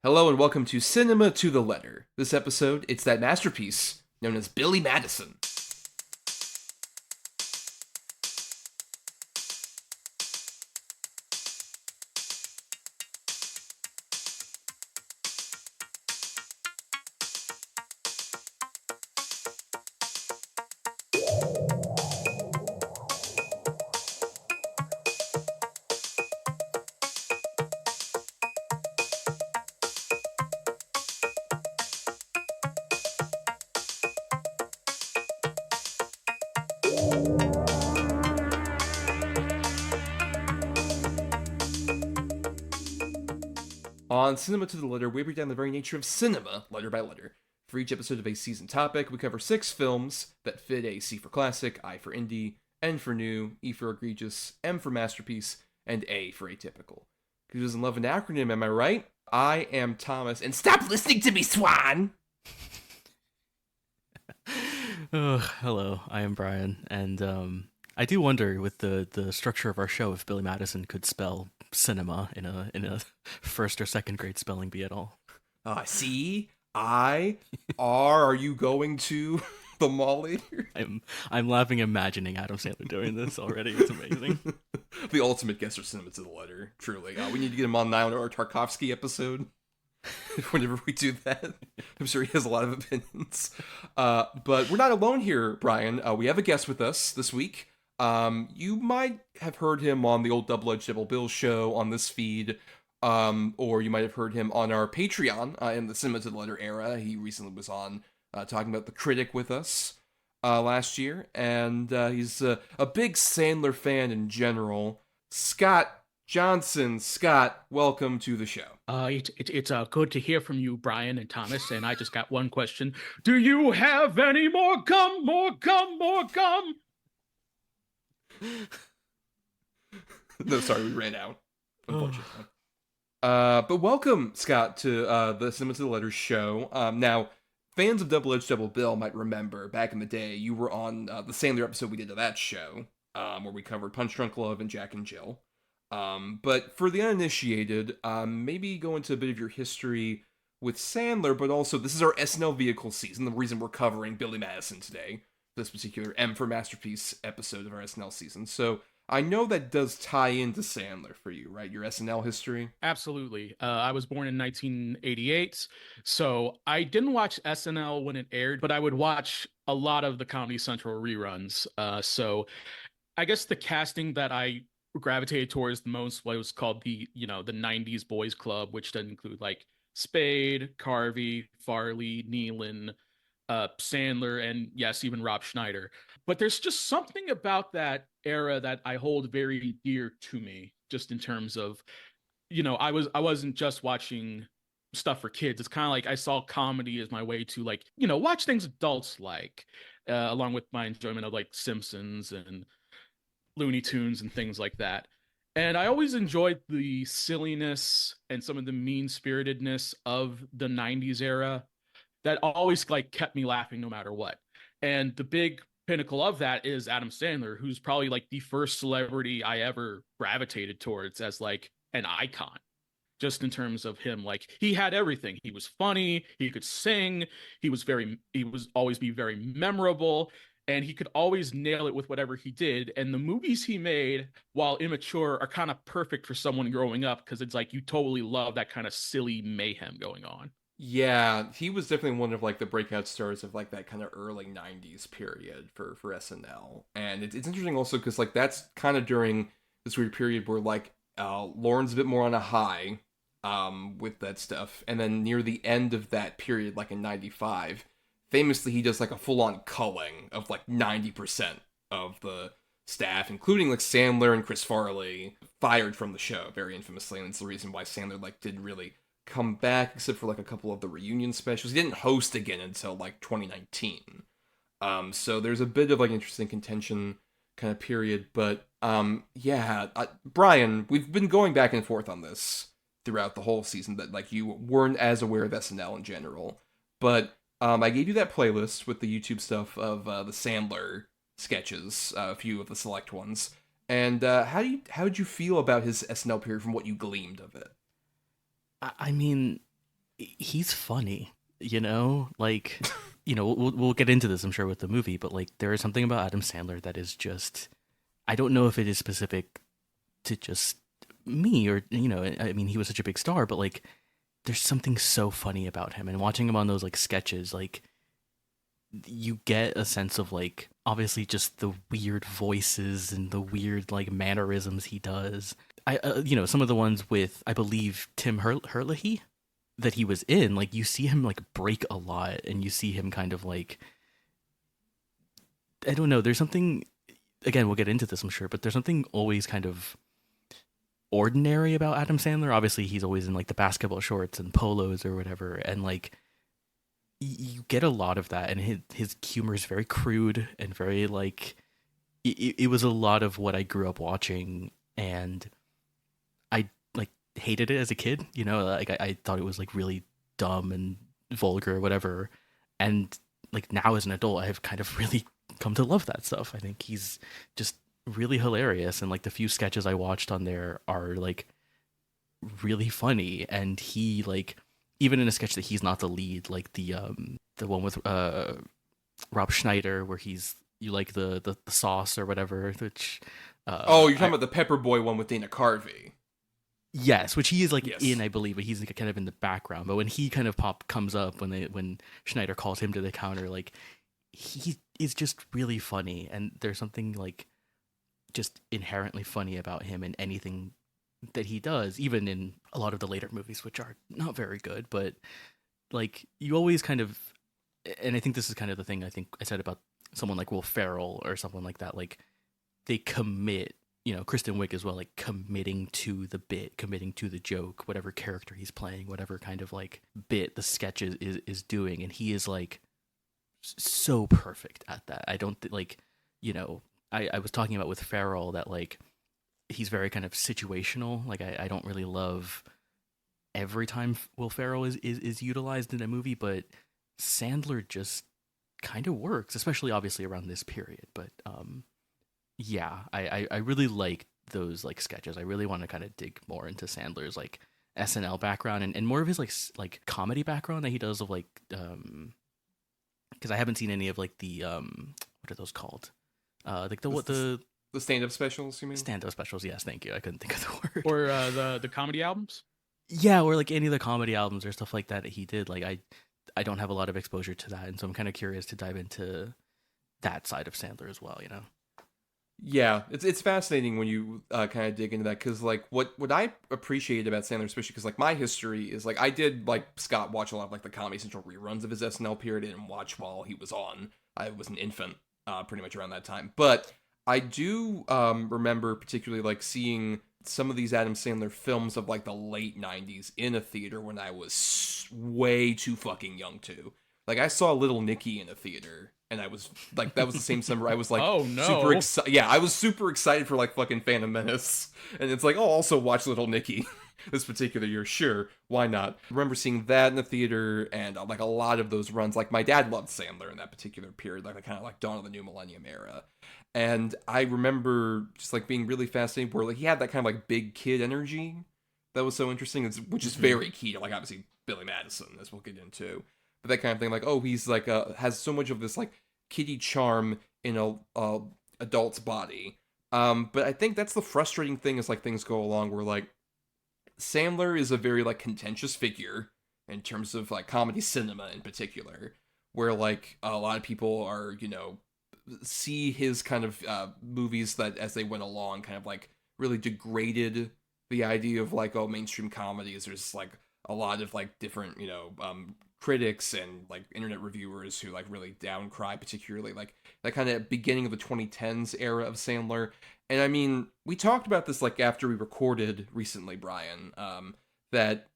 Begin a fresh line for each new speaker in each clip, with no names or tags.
Hello and welcome to Cinema to the Letter. This episode, it's that masterpiece known as Billy Madison. On Cinema to the Letter, we break down the very nature of cinema, letter by letter. For each episode of a season topic, we cover 6 films that fit a C for classic, I for indie, N for new, E for egregious, M for masterpiece, and A for atypical. Who doesn't love an acronym, am I right? I am Thomas, and stop listening to me, Swan!
Oh, hello, I am Bryan, and I do wonder with the structure of our show if Billy Madison could spell cinema in a first or second grade spelling bee at all.
C, I, R, are you going to the mall later?
I'm laughing imagining Adam Sandler doing this already. It's amazing.
The ultimate guest for Cinema to the Letter, truly. We need to get him on now in our Tarkovsky episode. Whenever we do that, I'm sure he has a lot of opinions. But we're not alone here, Bryan. We have a guest with us this week. You might have heard him on the old Double-Edged Double Bill show on this feed, or you might have heard him on our Patreon in the Cinema to the Letter era. He recently was on talking about The Critic with us last year, and he's a big Sandler fan in general. Scott Johnson. Scott, welcome to the show.
It's good to hear from you, Bryan and Thomas. And I just got one question: do you have any more gum? More gum? More gum?
No, sorry, we ran out, unfortunately. But welcome, Scott, to the Cinema to the Letter show. Now, fans of Double Edged Double Bill might remember back in the day you were on the Sandler episode we did of that show, where we covered Punch Drunk Love and Jack and Jill. But for the uninitiated, maybe go into a bit of your history with Sandler, but also this is our SNL Vehicle season, the reason we're covering Billy Madison today, this particular M for Masterpiece episode of our SNL season. So I know that does tie into Sandler for you, right? Your SNL history?
Absolutely. I was born in 1988, so I didn't watch SNL when it aired, but I would watch a lot of the Comedy Central reruns. So I guess the casting that I gravitated towards the most was called the 90s Boys Club, which does include like Spade, Carvey, Farley, Nealon, Sandler, and yes, even Rob Schneider. But there's just something about that era that I hold very dear to me, just in terms of, I wasn't just watching stuff for kids. It's kind of like I saw comedy as my way to like, watch things adults like, along with my enjoyment of like Simpsons and Looney Tunes and things like that. And I always enjoyed the silliness and some of the mean-spiritedness of the 90s era that always like kept me laughing no matter what. And the big pinnacle of that is Adam Sandler, who's probably like the first celebrity I ever gravitated towards as like an icon. Just in terms of him, like he had everything. He was funny, he could sing, he was always be very memorable, and he could always nail it with whatever he did. And the movies he made, while immature, are kind of perfect for someone growing up because it's like you totally love that kind of silly mayhem going on.
Yeah, he was definitely one of like the breakout stars of like that kind of early '90s period for SNL, and it's interesting also because like that's kind of during this weird period where like Lauren's a bit more on a high, with that stuff, and then near the end of that period, like in '95, famously he does like a full on culling of like 90% of the staff, including like Sandler and Chris Farley, fired from the show very infamously, and it's the reason why Sandler like didn't really come back except for like a couple of the reunion specials. He didn't host again until like 2019. So there's a bit of like interesting contention kind of period, but yeah, Bryan, we've been going back and forth on this throughout the whole season that like you weren't as aware of SNL in general, but I gave you that playlist with the YouTube stuff of the Sandler sketches, a few of the select ones. And how did you feel about his SNL period from what you gleamed of it?
I mean, he's funny, like, we'll get into this, I'm sure, with the movie, but like there is something about Adam Sandler that is just, I don't know if it is specific to just me or, I mean, he was such a big star, but like there's something so funny about him, and watching him on those like sketches, like you get a sense of like obviously just the weird voices and the weird like mannerisms he does. Some of the ones with, I believe, Tim Herlihy that he was in, like you see him like break a lot, and you see him kind of like, I don't know, there's something, again, we'll get into this, I'm sure, but there's something always kind of ordinary about Adam Sandler. Obviously, he's always in like the basketball shorts and polos or whatever, and like you get a lot of that, and his humor is very crude and very like it was a lot of what I grew up watching, and I like hated it as a kid. Like I thought it was like really dumb and vulgar or whatever, and like now as an adult, I've kind of really come to love that stuff. I think he's just really hilarious, and like the few sketches I watched on there are like really funny, and he like, even in a sketch that he's not the lead, like the one with Rob Schneider where you like the sauce or whatever, which
Oh, you're talking about the Pepper Boy one with Dana Carvey.
Yes, which he is like
Yes.
in, I believe, but he's like kind of in the background. But when he kind of comes up when Schneider calls him to the counter, like he is just really funny, and there's something like just inherently funny about him in anything that he does, even in a lot of the later movies, which are not very good. But like you always kind of, and I think this is kind of the thing I think I said about someone like Will Ferrell or someone like that, like they commit, Kristen Wiig as well, like committing to the bit, committing to the joke, whatever character he's playing, whatever kind of like bit the sketch is doing, and he is like so perfect at that. I don't like, I was talking about with Ferrell that like he's very kind of situational. Like I don't really love every time Will Ferrell is utilized in a movie, but Sandler just kind of works, especially obviously around this period. But yeah, I really like those like sketches. I really want to kind of dig more into Sandler's like SNL background, and more of his like comedy background that he does of like because I haven't seen any of like the what are those called? Like the
stand-up specials, you mean?
stand-up specials. Yes, thank you. I couldn't think of the word.
Or the comedy albums.
Yeah, or like any of the comedy albums or stuff like that he did. Like I don't have a lot of exposure to that, and so I'm kind of curious to dive into that side of Sandler as well.
Yeah, it's fascinating when you kind of dig into that, because like what I appreciate about Sandler, especially because like my history is like I did, like Scott, watch a lot of like the Comedy Central reruns of his SNL period. I didn't watch while he was on. I was an infant pretty much around that time, but I do remember particularly like seeing some of these Adam Sandler films of like the late 90s in a theater when I was way too fucking young to. Like I saw Little Nicky in a theater, and I was like, that was the same summer I was like,
oh no,
super excited. Yeah, I was super excited for like fucking Phantom Menace, and it's like, oh, also watch Little Nicky this particular year. Sure, why not? I remember seeing that in the theater, and like a lot of those runs. Like my dad loved Sandler in that particular period, like the kind of like dawn of the new millennium era. And I remember just like being really fascinated where like he had that kind of like big kid energy that was so interesting, which is very key to like obviously Billy Madison, as we'll get into. But that kind of thing, like, oh, he's like has so much of this like kiddie charm in a adult's body. But I think that's the frustrating thing as like things go along, where like Sandler is a very like contentious figure in terms of like comedy cinema in particular, where like a lot of people are, see his kind of movies that as they went along kind of like really degraded the idea of like, oh, mainstream comedies. There's like a lot of like different critics and like internet reviewers who like really downcry, particularly like that kind of beginning of the 2010s era of Sandler. And I mean, we talked about this like after we recorded recently, Bryan, that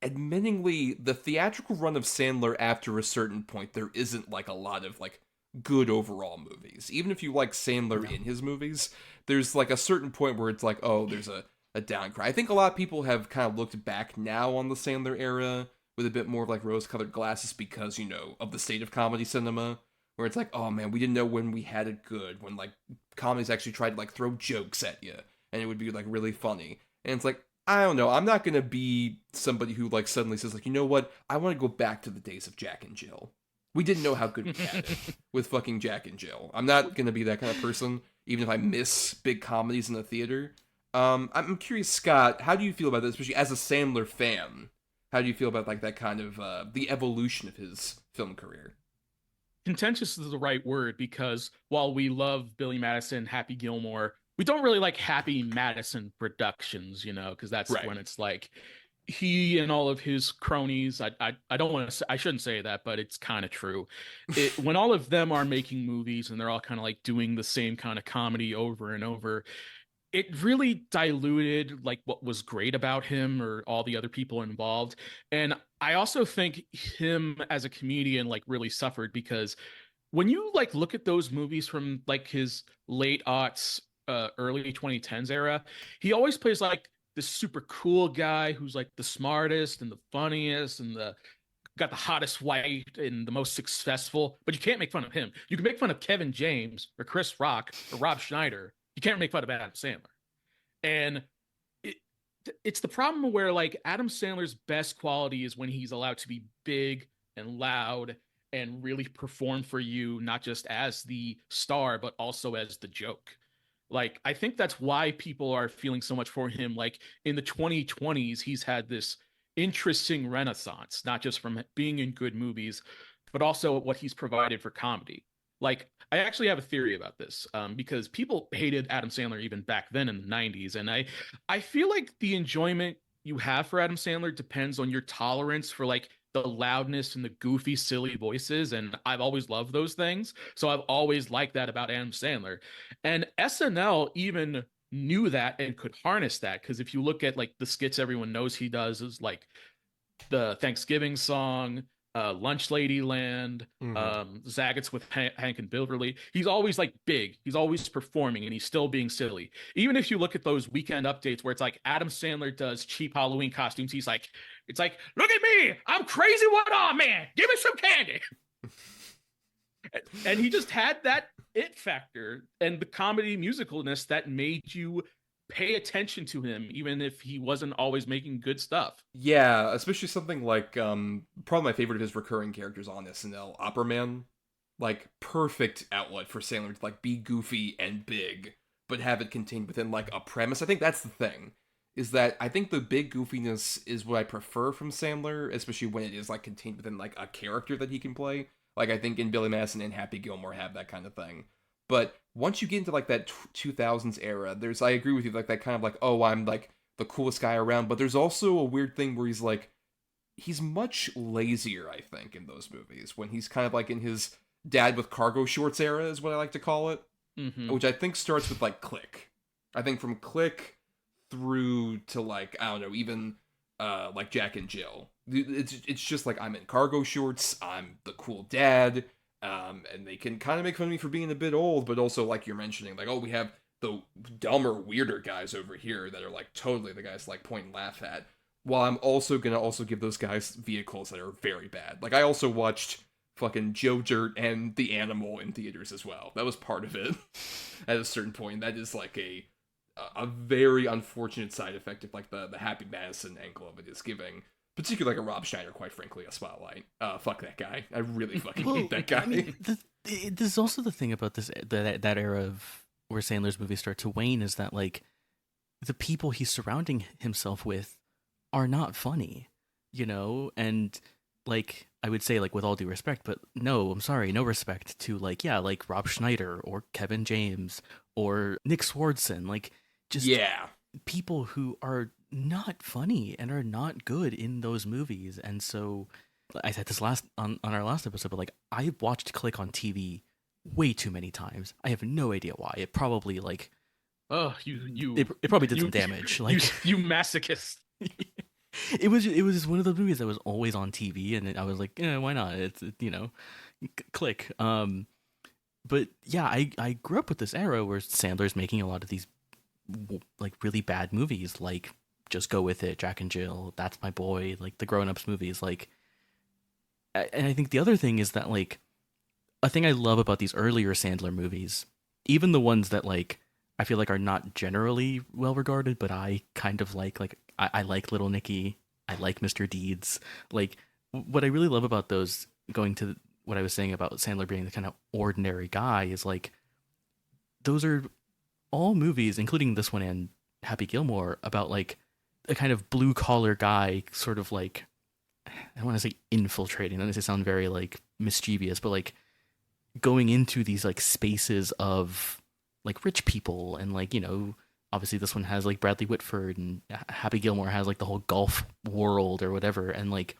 admittingly the theatrical run of Sandler after a certain point, there isn't like a lot of like good overall movies. Even if you like Sandler in his movies, there's like a certain point where it's like, oh, there's a downcry. I think a lot of people have kind of looked back now on the Sandler era with a bit more of like rose-colored glasses because, of the state of comedy cinema, where it's like, oh man, we didn't know when we had it good, when like comedies actually tried to like throw jokes at you, and it would be like really funny. And it's like, I don't know. I'm not gonna be somebody who like suddenly says like, you know what? I want to go back to the days of Jack and Jill. We didn't know how good we had it with fucking Jack and Jill. I'm not gonna be that kind of person, even if I miss big comedies in the theater. I'm curious, Scott. How do you feel about this, especially as a Sandler fan? How do you feel about like that kind of the evolution of his film career?
Contentious is the right word because while we love Billy Madison, Happy Gilmore, we don't really like Happy Madison Productions, because that's
Right.
when it's like he and all of his cronies. I don't want to. I shouldn't say that, but it's kind of true. When all of them are making movies and they're all kind of like doing the same kind of comedy over and over, it really diluted like what was great about him or all the other people involved. And I also think him as a comedian like really suffered because when you like look at those movies from like his late aughts, early 2010s era, he always plays like this super cool guy who's like the smartest and the funniest and the got the hottest wife and the most successful, but you can't make fun of him. You can make fun of Kevin James or Chris Rock or Rob Schneider. You can't make fun of Adam Sandler. And it, it's the problem where like Adam Sandler's best quality is when he's allowed to be big and loud and really perform for you, not just as the star, but also as the joke. Like, I think that's why people are feeling so much for him. Like in the 2020s, he's had this interesting renaissance, not just from being in good movies, but also what he's provided for comedy. Like, I actually have a theory about this because people hated Adam Sandler even back then in the 90s. And I feel like the enjoyment you have for Adam Sandler depends on your tolerance for like the loudness and the goofy, silly voices. And I've always loved those things. So I've always liked that about Adam Sandler. And SNL even knew that and could harness that. Because if you look at like the skits everyone knows he does is like the Thanksgiving song, Lunch Lady Land, Zagat's with Hank and Beverly. He's always like big. He's always performing and he's still being silly. Even if you look at those weekend updates where it's like Adam Sandler does cheap Halloween costumes, it's like, look at me, I'm crazy. What on, man? Give me some candy. And he just had that it factor and the comedy musicalness that made you pay attention to him, even if he wasn't always making good stuff.
Yeah, especially something like probably my favorite of his recurring characters on SNL, Opera Man. Like perfect outlet for Sandler to like be goofy and big, but have it contained within like a premise. I think that's the thing. Is that I think the big goofiness is what I prefer from Sandler, especially when it is like contained within like a character that he can play. Like I think in Billy Madison and Happy Gilmore have that kind of thing. But once you get into like that 2000s era, I agree with you, like that kind of like, oh, I'm like the coolest guy around. But there's also a weird thing where he's much lazier, I think, in those movies when he's kind of like in his dad with cargo shorts era is what I like to call it, which I think starts with like Click. I think from Click through to like, I don't know, even like Jack and Jill. It's just like I'm in cargo shorts, I'm the cool dad. And they can kind of make fun of me for being a bit old, but also like you're mentioning, like, oh, we have the dumber, weirder guys over here that are like totally the guys to, like point and laugh at. While I'm also gonna also give those guys vehicles that are very bad. Like I also watched fucking Joe Dirt and The Animal in theaters as well. That was part of it. At a certain point, that is like a very unfortunate side effect of like the Happy Madison angle of it is giving. Particularly like a Rob Schneider, quite frankly, a spotlight. Fuck that guy. I really fucking hate that guy.
I mean, this is also the thing about that era of where Sandler's movies start to wane is that like the people he's surrounding himself with are not funny, and like I would say like with all due respect, but no, I'm sorry, no respect to like like Rob Schneider or Kevin James or Nick Swardson, like just people who are not funny and are not good in those movies. And so I said this on our last episode, but like I watched Click on TV way too many times. I have no idea why. It probably like it probably did some damage. Like
you masochist.
It was just one of those movies that was always on TV, and I was like, why not? It's Click. But yeah, I grew up with this era where Sandler's making a lot of these like really bad movies, like Just Go With It, Jack and Jill, That's My Boy, like the grown-ups movies. Like, and I think the other thing is that like a thing I love about these earlier Sandler movies, even the ones that like I feel like are not generally well regarded, but I kind of like I like Little Nicky. I like Mr. Deeds. Like what I really love about those, going to what I was saying about Sandler being the kind of ordinary guy, is like those are all movies, including this one and Happy Gilmore, about like a kind of blue collar guy, sort of like, I don't want to say infiltrating. That makes it sound very like mischievous, but like going into these like spaces of like rich people, and like, you know, obviously this one has like Bradley Whitford, and Happy Gilmore has like the whole golf world or whatever. And like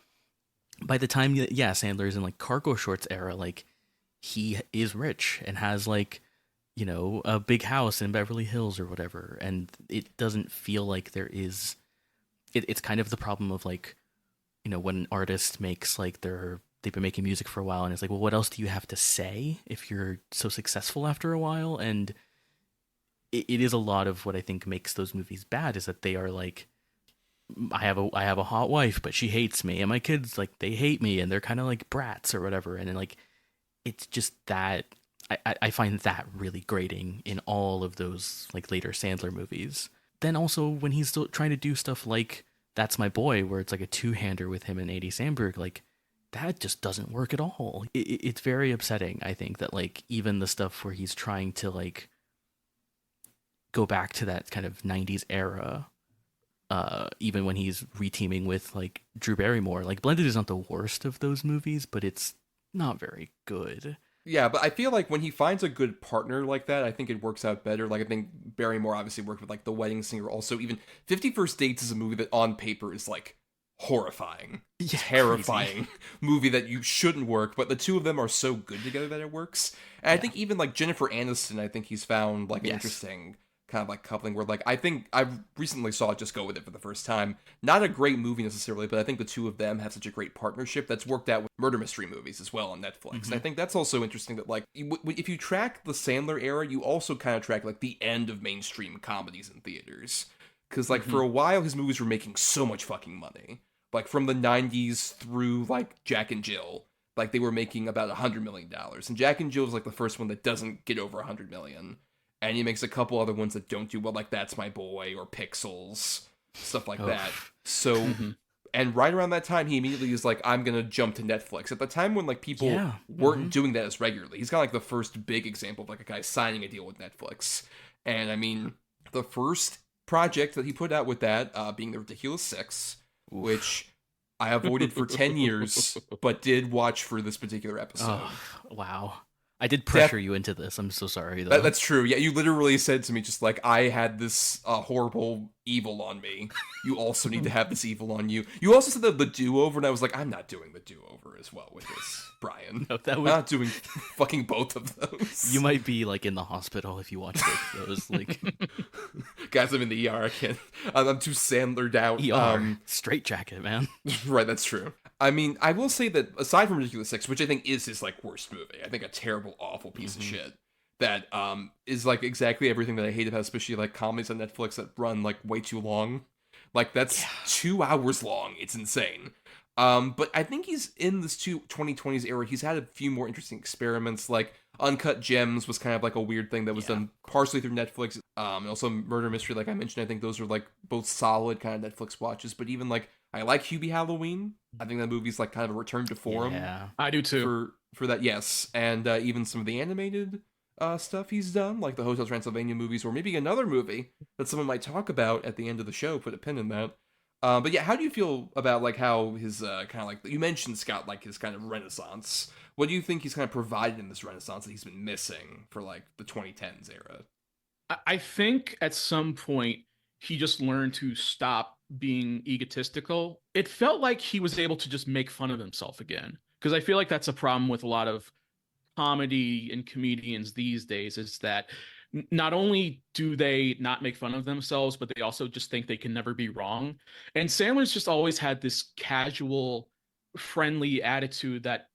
by the time, yeah, Sandler's in like cargo shorts era, like he is rich and has like, you know, a big house in Beverly Hills or whatever. And it doesn't feel like there is, it's kind of the problem of like, you know, when an artist makes like they've been making music for a while, and it's like, well, what else do you have to say if you're so successful after a while? And it is a lot of what I think makes those movies bad, is that they are like, I have a hot wife, but she hates me, and my kids, like, they hate me, and they're kind of like brats or whatever. And then like, it's just that I find that really grating in all of those like later Sandler movies. Then also when he's still trying to do stuff like That's My Boy, where it's like a two-hander with him and Andy Samberg, like that just doesn't work at all. It's very upsetting, I think, that like even the stuff where he's trying to like go back to that kind of 90s era, even when he's reteaming with like Drew Barrymore, like Blended is not the worst of those movies, but it's not very good.
Yeah, but I feel like when he finds a good partner like that, I think it works out better. Like, I think Barrymore obviously worked with like The Wedding Singer. Also, even 50 First Dates is a movie that on paper is like horrifying,
Yeah,
terrifying
crazy.
movie that you shouldn't work, but the two of them are so good together that it works. And I think even like Jennifer Aniston, I think he's found like an interesting kind of like coupling where like I think I recently saw Just Go With It for the first time. Not a great movie necessarily, but I think the two of them have such a great partnership that's worked out with murder mystery movies as well on Netflix. And I think that's also interesting that like if you track the Sandler era, you also kind of track like the end of mainstream comedies in theaters. Because like for a while his movies were making so much fucking money. Like from the 90s through like Jack and Jill, like they were making about $100 million. And Jack and Jill is like the first one that doesn't get over $100 million. And he makes a couple other ones that don't do well, like That's My Boy or Pixels, stuff like that. So, and right around that time, he immediately is like, I'm going to jump to Netflix. At the time when like people weren't doing that as regularly, he's got like the first big example of like a guy signing a deal with Netflix. And I mean, the first project that he put out with that being The Ridiculous Six, which I avoided for 10 years, but did watch for this particular episode.
Oh, wow. I did pressure you into this. I'm so sorry, though.
That's true. Yeah, you literally said to me just like, I had this horrible evil on me. You also need to have this evil on you. You also said the do-over, and I was like, I'm not doing the do-over as well with this, Bryan.
No,
I'm not doing fucking both of those.
You might be like in the hospital if you watch both of those. Like,
guys, I'm in the ER. I can't. I'm too Sandlered out.
ER, straight jacket, man.
Right, that's true. I mean, I will say that aside from Ridiculous Six, which I think is his like worst movie, I think a terrible, awful piece of shit that is like exactly everything that I hate about, especially like comedies on Netflix that run like way too long. Like that's 2 hours long. It's insane. But I think he's in this 2020s era. He's had a few more interesting experiments. Like Uncut Gems was kind of like a weird thing that was done partially through Netflix. And also Murder Mystery, like I mentioned, I think those are like both solid kind of Netflix watches. But even like I like Hubie Halloween. I think that movie's like kind of a return to form.
Yeah, I do too.
For that, yes. And even some of the animated stuff he's done, like the Hotel Transylvania movies, or maybe another movie that someone might talk about at the end of the show. Put a pin in that. But yeah, how do you feel about like how his kind of like you mentioned, Scott, like his kind of renaissance? What do you think he's kind of provided in this renaissance that he's been missing for like the 2010s era?
I think at some point he just learned to stop being egotistical. It felt like he was able to just make fun of himself again, because I feel like that's a problem with a lot of comedy and comedians these days, is that not only do they not make fun of themselves, but they also just think they can never be wrong. And Sandler's just always had this casual, friendly attitude that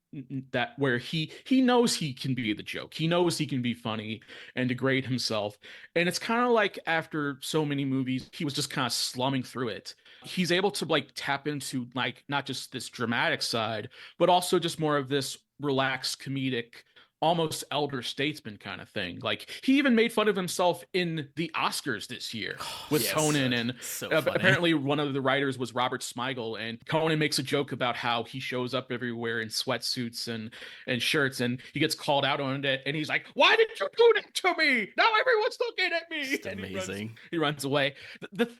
where he knows he can be the joke. He knows he can be funny and degrade himself. And it's kind of like after so many movies, he was just kind of slumming through it. He's able to like tap into like not just this dramatic side, but also just more of this relaxed comedic, almost elder statesman kind of thing. Like he even made fun of himself in the Oscars this year with Conan, and
so funny.
apparently one of the writers was Robert Smigel, and Conan makes a joke about how he shows up everywhere in sweatsuits and shirts, and he gets called out on it, and he's like, "Why did you do that to me? Now everyone's looking at me."
Just
and
amazing.
He runs away.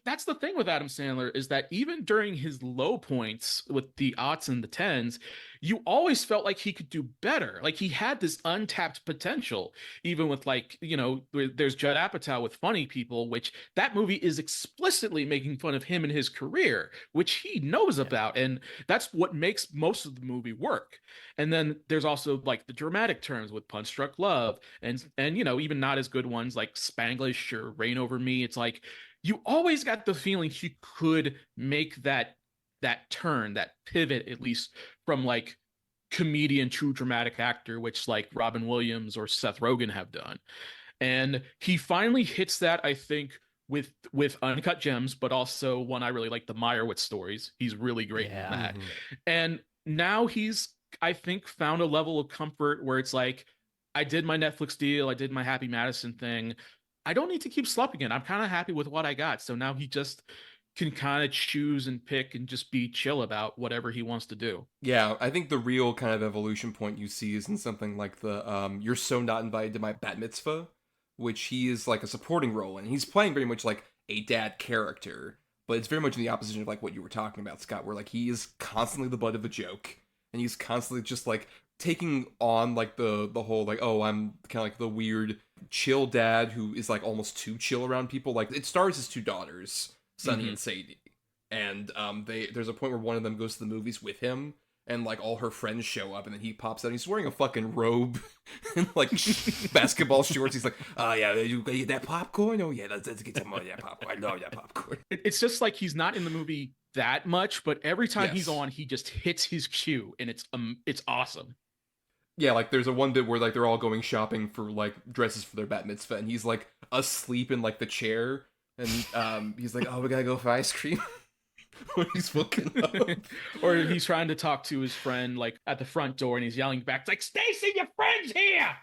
That's the thing with Adam Sandler, is that even during his low points with the aughts and the tens, you always felt like he could do better. Like he had this untapped potential, even with, like, there's Judd Apatow with Funny People, which that movie is explicitly making fun of him and his career, which he knows about. And that's what makes most of the movie work. And then there's also like the dramatic terms with Punch Drunk Love and even not as good ones like Spanglish or Rain Over Me. It's like, you always got the feeling he could make that turn, that pivot, at least from like comedian to dramatic actor, which like Robin Williams or Seth Rogen have done. And he finally hits that, I think, with Uncut Gems, but also one I really like, the Meyerowitz Stories. He's really great in that. And now he's, I think, found a level of comfort where it's like, I did my Netflix deal, I did my Happy Madison thing, I don't need to keep slumping it. I'm kind of happy with what I got. So now he just can kind of choose and pick and just be chill about whatever he wants to do.
Yeah, I think the real kind of evolution point you see is in something like the You're So Not Invited to My Bat Mitzvah, which he is like a supporting role in. He's playing very much like a dad character, but it's very much in the opposition of like what you were talking about, Scott, where like he is constantly the butt of a joke, and he's constantly just like taking on like the whole like, oh, I'm kind of like the weird chill dad who is like almost too chill around people. Like it stars his two daughters, Sunny and Sadie, and there's a point where one of them goes to the movies with him, and like all her friends show up, and then he pops out and he's wearing a fucking robe and like basketball shorts. He's like, oh yeah, you get that popcorn? Oh yeah, let's get some of that popcorn. I love that popcorn.
It's just like he's not in the movie that much, but every time he's on, he just hits his cue, and it's awesome.
Yeah, like there's a one bit where like they're all going shopping for like dresses for their bat mitzvah, and he's like asleep in like the chair, and he's like, oh, we gotta go for ice cream. When he's woken up.
Or he's trying to talk to his friend like at the front door, and he's yelling back, it's like, Stacy, your friend's here.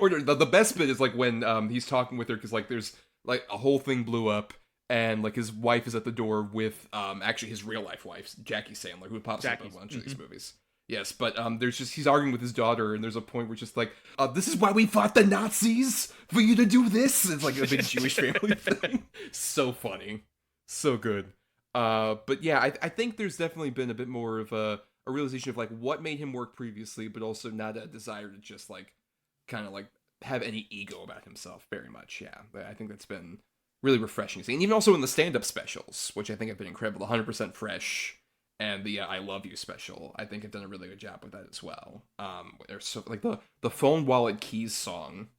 Or the best bit is like when he's talking with her, because like there's like a whole thing blew up, and like his wife is at the door with actually his real life wife, Jackie Sandler, who pops up in a bunch of these movies. Yes, but there's just, he's arguing with his daughter, and there's a point where it's just like, this is why we fought the Nazis, for you to do this. It's like a big Jewish family thing. So funny. So good. But yeah, I think there's definitely been a bit more of a realization of like what made him work previously, but also not a desire to just like kind of like have any ego about himself very much. Yeah, I think that's been really refreshing. And even also in the stand-up specials, which I think have been incredible, 100% fresh. And the I Love You special, I think, have done a really good job with that as well. There's so like the Phone Wallet Keys song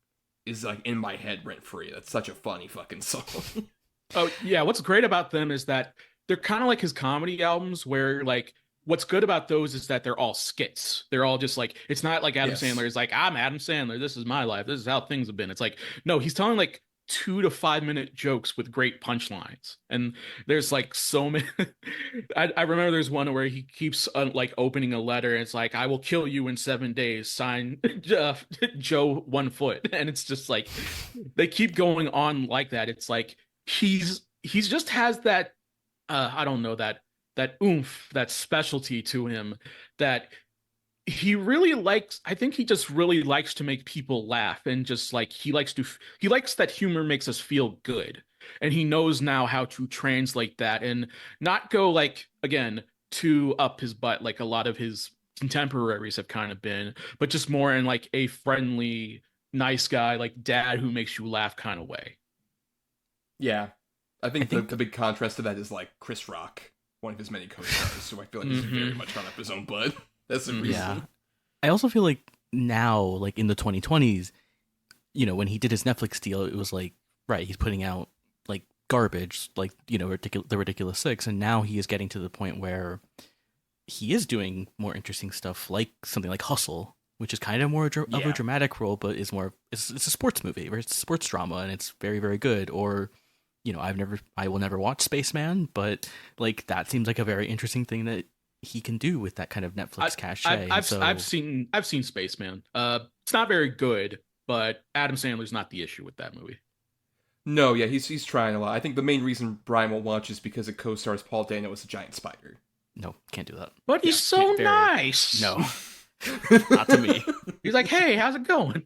is like in my head rent free. That's such a funny fucking song.
Oh yeah, what's great about them is that they're kind of like his comedy albums, where like what's good about those is that they're all skits. They're all just like, it's not like Adam Sandler is like, I'm Adam Sandler, this is my life, this is how things have been. It's like, no, he's telling like 2 to 5 minute jokes with great punchlines, and there's like so many. I remember there's one where he keeps like opening a letter, and it's like, I will kill you in 7 days, sign Joe 1 foot, and it's just like they keep going on like that. It's like he's just has that I don't know, that oomph, that specialty to him that he really likes. I think he just really likes to make people laugh, and just like he likes that humor makes us feel good, and he knows now how to translate that and not go like, again, too up his butt like a lot of his contemporaries have kind of been, but just more in like a friendly, nice guy, like dad who makes you laugh kind of way.
Yeah, I think the big contrast to that is like Chris Rock, one of his many co-stars, who I feel like is very much gone up his own butt. That's the reason. Yeah.
I also feel like now, like in the 2020s, you know, when he did his Netflix deal, it was like, right, he's putting out like garbage, like, you know, the Ridiculous Six, and now he is getting to the point where he is doing more interesting stuff, like something like Hustle, which is kind of more of a dramatic role, but is more, it's a sports movie, or it's a sports drama, and it's very, very good. Or, you know, I will never watch Spaceman, but like that seems like a very interesting thing that he can do with that kind of Netflix cachet.
I've seen Spaceman. It's not very good, but Adam Sandler's not the issue with that movie.
No, yeah, he's trying a lot. I think the main reason Bryan won't watch is because it co-stars Paul Dano as a giant spider.
No, can't do that.
But he's so nice.
No, not to me.
He's like, hey, how's it going?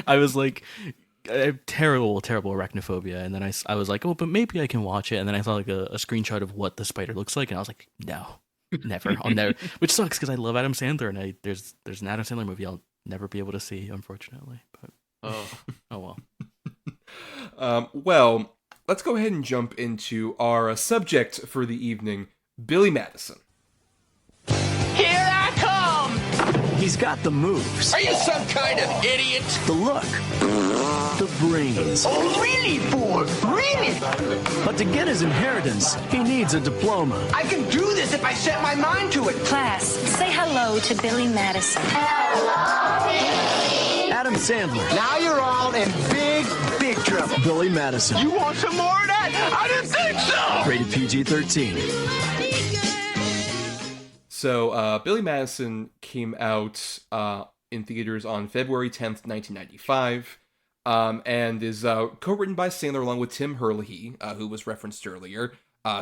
I was like, terrible arachnophobia, and then I was like, oh, but maybe I can watch it, and then I saw like a screenshot of what the spider looks like, and I was like, no, never, I'll never. Which sucks because I love Adam Sandler, and there's an Adam Sandler movie I'll never be able to see, unfortunately. But oh well.
Well, let's go ahead and jump into our subject for the evening, Billy Madison.
Here I come!
He's got the moves.
Are you some kind of idiot?
The look. The brains.
Oh, really, Ford? Really?
But to get his inheritance, he needs a diploma.
I can do this if I set my mind to it.
Class, say hello to Billy Madison.
Adam Sandler.
Now you're all in big trouble.
Billy Madison.
You want some more of that? I didn't think so!
Rated PG-13.
So, Billy Madison came out in theaters on February 10th, 1995, and is co-written by Sandler along with Tim Herlihy, who was referenced earlier,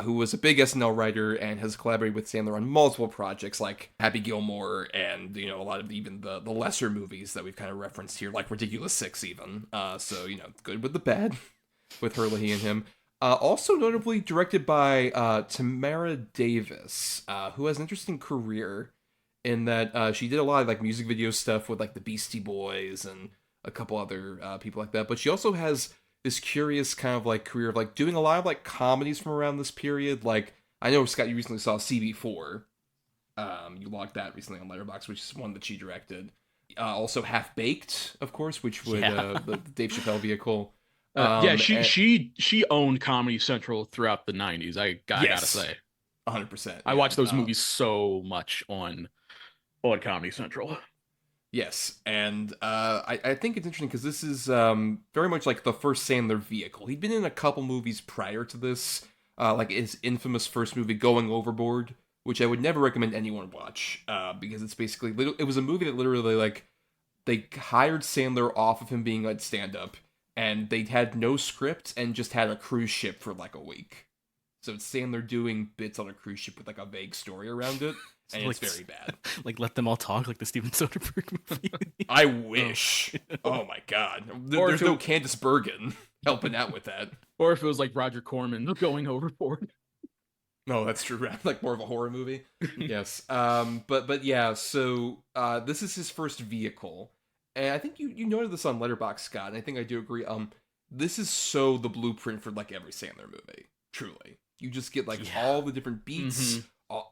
who was a big SNL writer and has collaborated with Sandler on multiple projects like Happy Gilmore and, a lot of even the lesser movies that we've kind of referenced here, like Ridiculous Six even. So, good with the bad with Herlihy and him. Also notably directed by Tamara Davis, who has an interesting career in that she did a lot of like music video stuff with like the Beastie Boys and a couple other people like that. But she also has this curious kind of like career of like doing a lot of like comedies from around this period. Like I know, Scott, you recently saw CB4. You logged that recently on Letterboxd, which is one that she directed. Also Half Baked, of course, which would the Dave Chappelle Vehicle.
She owned Comedy Central throughout the 90s. I gotta say,
100%.
I watched those movies so much on Comedy Central.
Yes, and I think it's interesting because this is very much like the first Sandler Vehicle. He'd been in a couple movies prior to this, like his infamous first movie, Going Overboard, which I would never recommend anyone watch because it's basically it was a movie that literally like they hired Sandler off of him being like stand-up. And they had no script and just had a cruise ship for like a week. So it's Sandler doing bits on a cruise ship with like a vague story around it. And it's very bad.
Like Let Them All Talk, like the Steven Soderbergh movie.
I wish. Oh my god. There's no Candice Bergen helping out with that.
Or if it was like Roger Corman Going Overboard.
No, that's true. Like more of a horror movie. Yes. But yeah, so this is his first vehicle. And I think you noted this on Letterboxd, Scott, and I think I do agree. This is so the blueprint for like every Sandler movie. Truly, you just get like all the different beats,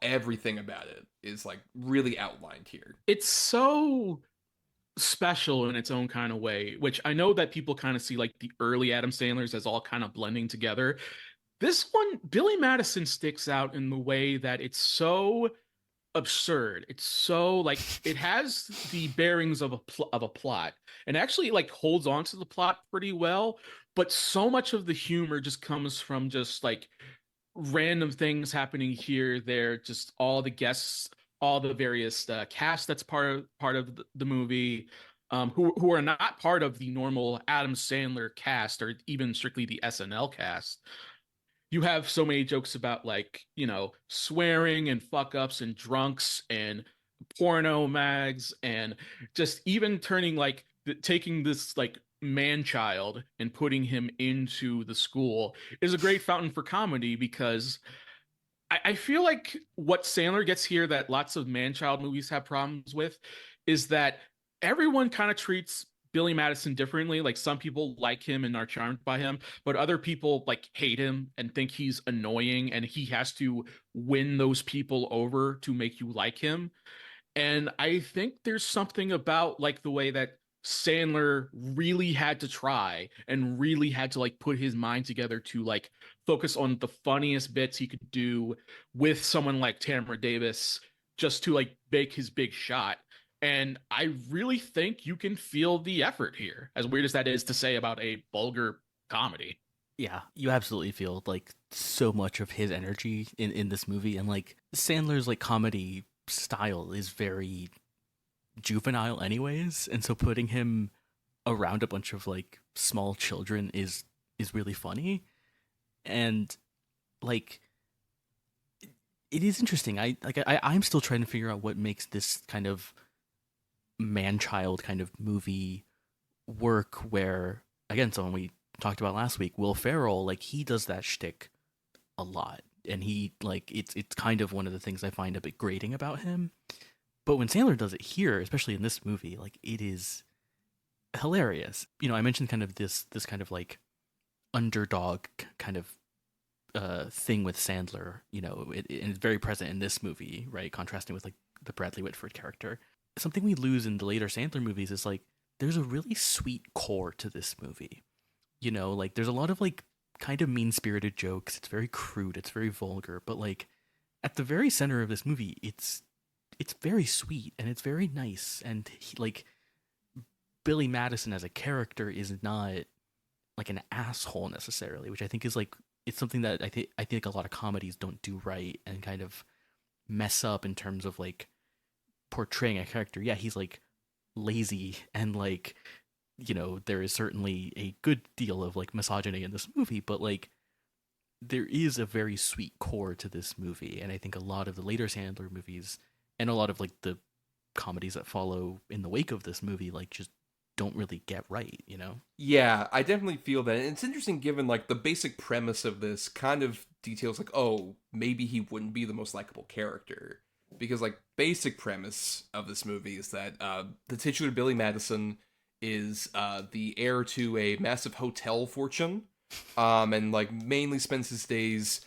everything about it is like really outlined here.
It's so special in its own kind of way, which I know that people kind of see like the early Adam Sandlers as all kind of blending together. This one, Billy Madison, sticks out in the way that it's so absurd. It's so like it has the bearings of a plot and actually like holds on to the plot pretty well, but so much of the humor just comes from just like random things happening here, there, just all the guests, all the various cast that's part of the movie, who are not part of the normal Adam Sandler cast or even strictly the SNL cast. You have so many jokes about like, swearing and fuck ups and drunks and porno mags and just even turning like taking this like man child and putting him into the school is a great fountain for comedy because I feel like what Sandler gets here that lots of man child movies have problems with is that everyone kind of treats Billy Madison differently. Like some people like him and are charmed by him, but other people like hate him and think he's annoying and he has to win those people over to make you like him. And I think there's something about like the way that Sandler really had to try and really had to like put his mind together to like focus on the funniest bits he could do with someone like Tamara Davis just to like make his big shot. And I really think you can feel the effort here, as weird as that is to say about a vulgar comedy.
Yeah, you absolutely feel like so much of his energy in this movie, and like Sandler's like comedy style is very juvenile anyways, and so putting him around a bunch of like small children is really funny. And like it is interesting. I'm still trying to figure out what makes this kind of man child kind of movie work, where again, someone we talked about last week, Will Ferrell, like he does that shtick a lot, and he like it's kind of one of the things I find a bit grating about him. But when Sandler does it here, especially in this movie, like it is hilarious. You know, I mentioned kind of this kind of like underdog kind of thing with Sandler. You know, and it's very present in this movie, right? Contrasting with like the Bradley Whitford character. Something we lose in the later Sandler movies is like there's a really sweet core to this movie. You know, like there's a lot of like kind of mean-spirited jokes. It's very crude, it's very vulgar, but like at the very center of this movie, it's very sweet and it's very nice. And he, like Billy Madison as a character is not like an asshole necessarily, which I think is like it's something that I think a lot of comedies don't do right and kind of mess up in terms of like portraying a character. Yeah, he's like lazy and like you know there is certainly a good deal of like misogyny in this movie, but like there is a very sweet core to this movie, and I think a lot of the later Sandler movies and a lot of like the comedies that follow in the wake of this movie like just don't really get right, you know?
Yeah, I definitely feel that. And it's interesting given like the basic premise of this kind of details like, oh, maybe he wouldn't be the most likable character. Because like basic premise of this movie is that the titular Billy Madison is the heir to a massive hotel fortune, and like mainly spends his days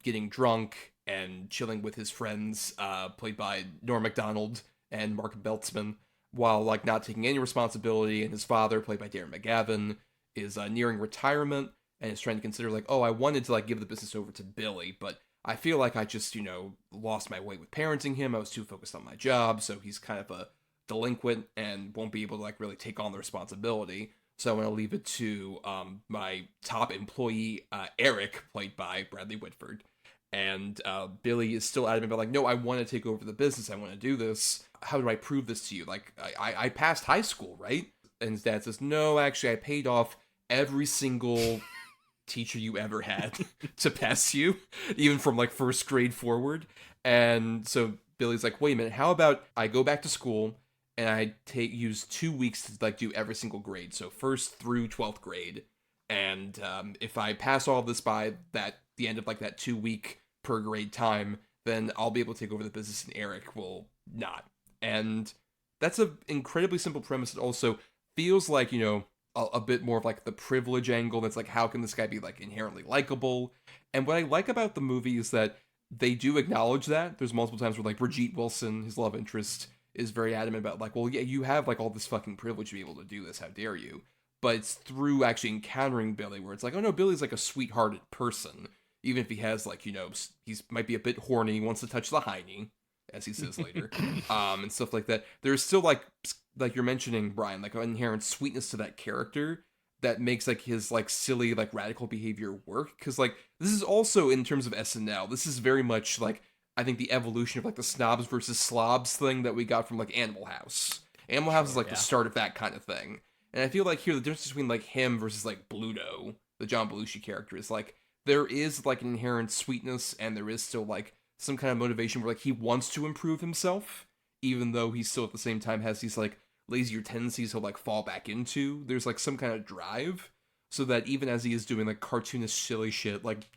getting drunk and chilling with his friends, played by Norm Macdonald and Mark Beltzman, while like not taking any responsibility. And his father, played by Darren McGavin, is nearing retirement and is trying to consider like, oh, I wanted to like give the business over to Billy, but I feel like I just, you know, lost my way with parenting him. I was too focused on my job, so he's kind of a delinquent and won't be able to like really take on the responsibility. So I want to leave it to my top employee, Eric, played by Bradley Whitford. And Billy is still adamant about like, no, I want to take over the business. I want to do this. How do I prove this to you? Like, I passed high school, right? And his dad says, no, actually, I paid off every single teacher you ever had to pass you, even from like first grade forward. And so Billy's like, wait a minute, how about I go back to school and I use 2 weeks to like do every single grade, so first through 12th grade, and if I pass all of this by the end of like that 2 week per grade time, then I'll be able to take over the business and Eric will not. And that's an incredibly simple premise. It also feels like, you know, a bit more of like the privilege angle. That's like, how can this guy be like inherently likable? And what I like about the movie is that they do acknowledge that. There's multiple times where like Brigitte Wilson, his love interest, is very adamant about like, well, yeah, you have like all this fucking privilege to be able to do this. How dare you? But it's through actually encountering Billy where it's like, oh no, Billy's like a sweethearted person. Even if he has like, you know, he's might be a bit horny, wants to touch the hiney, as he says later, and stuff like that. There's still like you're mentioning, Bryan, like an inherent sweetness to that character that makes like his like silly like radical behavior work. Because like this is also in terms of SNL, this is very much like I think the evolution of like the snobs versus slobs thing that we got from like Animal House. Animal House is like the start of that kind of thing. And I feel like here the difference between like him versus like Bluto, the John Belushi character, is like there is like an inherent sweetness and there is still like some kind of motivation where like he wants to improve himself, even though he still at the same time has these like lazier tendencies he'll like fall back into. There's like some kind of drive, so that even as he is doing like cartoonish silly shit, like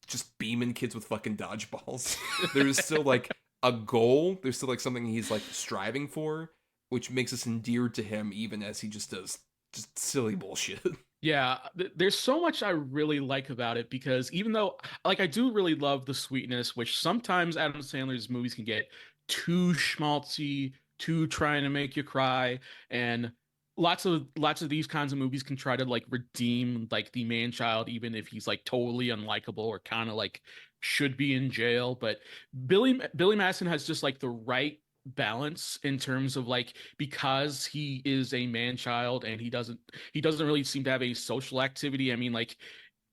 just beaming kids with fucking dodgeballs, there's still like a goal. There's still like something he's like striving for, which makes us endeared to him even as he just does just silly bullshit.
Yeah, there's so much I really like about it, because even though like I do really love the sweetness, which sometimes Adam Sandler's movies can get too schmaltzy, too trying to make you cry, and lots of these kinds of movies can try to like redeem like the man child even if he's like totally unlikable or kind of like should be in jail. But Billy Madison has just like the right balance in terms of like, because he is a man child and he doesn't really seem to have a social activity. I mean, like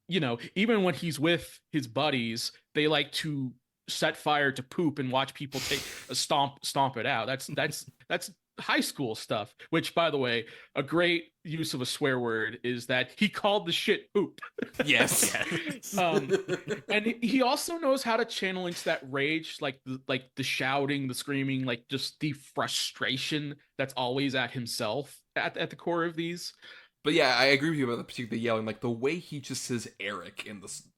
even when he's with his buddies, they like to set fire to poop and watch people take a stomp it out. That's high school stuff, which, by the way, a great use of a swear word is that he called the shit poop.
Yes.
And he also knows how to channel into that rage, like the shouting, the screaming, like just the frustration that's always at himself at the core of these.
But yeah, I agree with you about the yelling. Like the way he just says Eric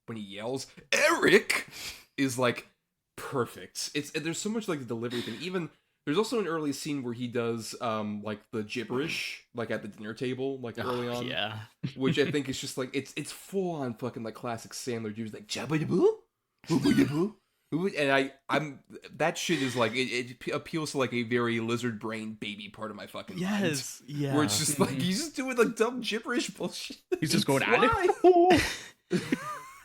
when he yells Eric is like perfect. There's so much like the delivery thing. Even there's also an early scene where he does like the gibberish like at the dinner table like early on.
Yeah.
Which I think is just like it's full on fucking like classic Sandler dudes like jabba boo, boo. And I'm that shit is like it appeals to like a very lizard brain baby part of my fucking mind.
Yeah.
Where it's just like he's just doing like dumb gibberish bullshit.
He's just going at it.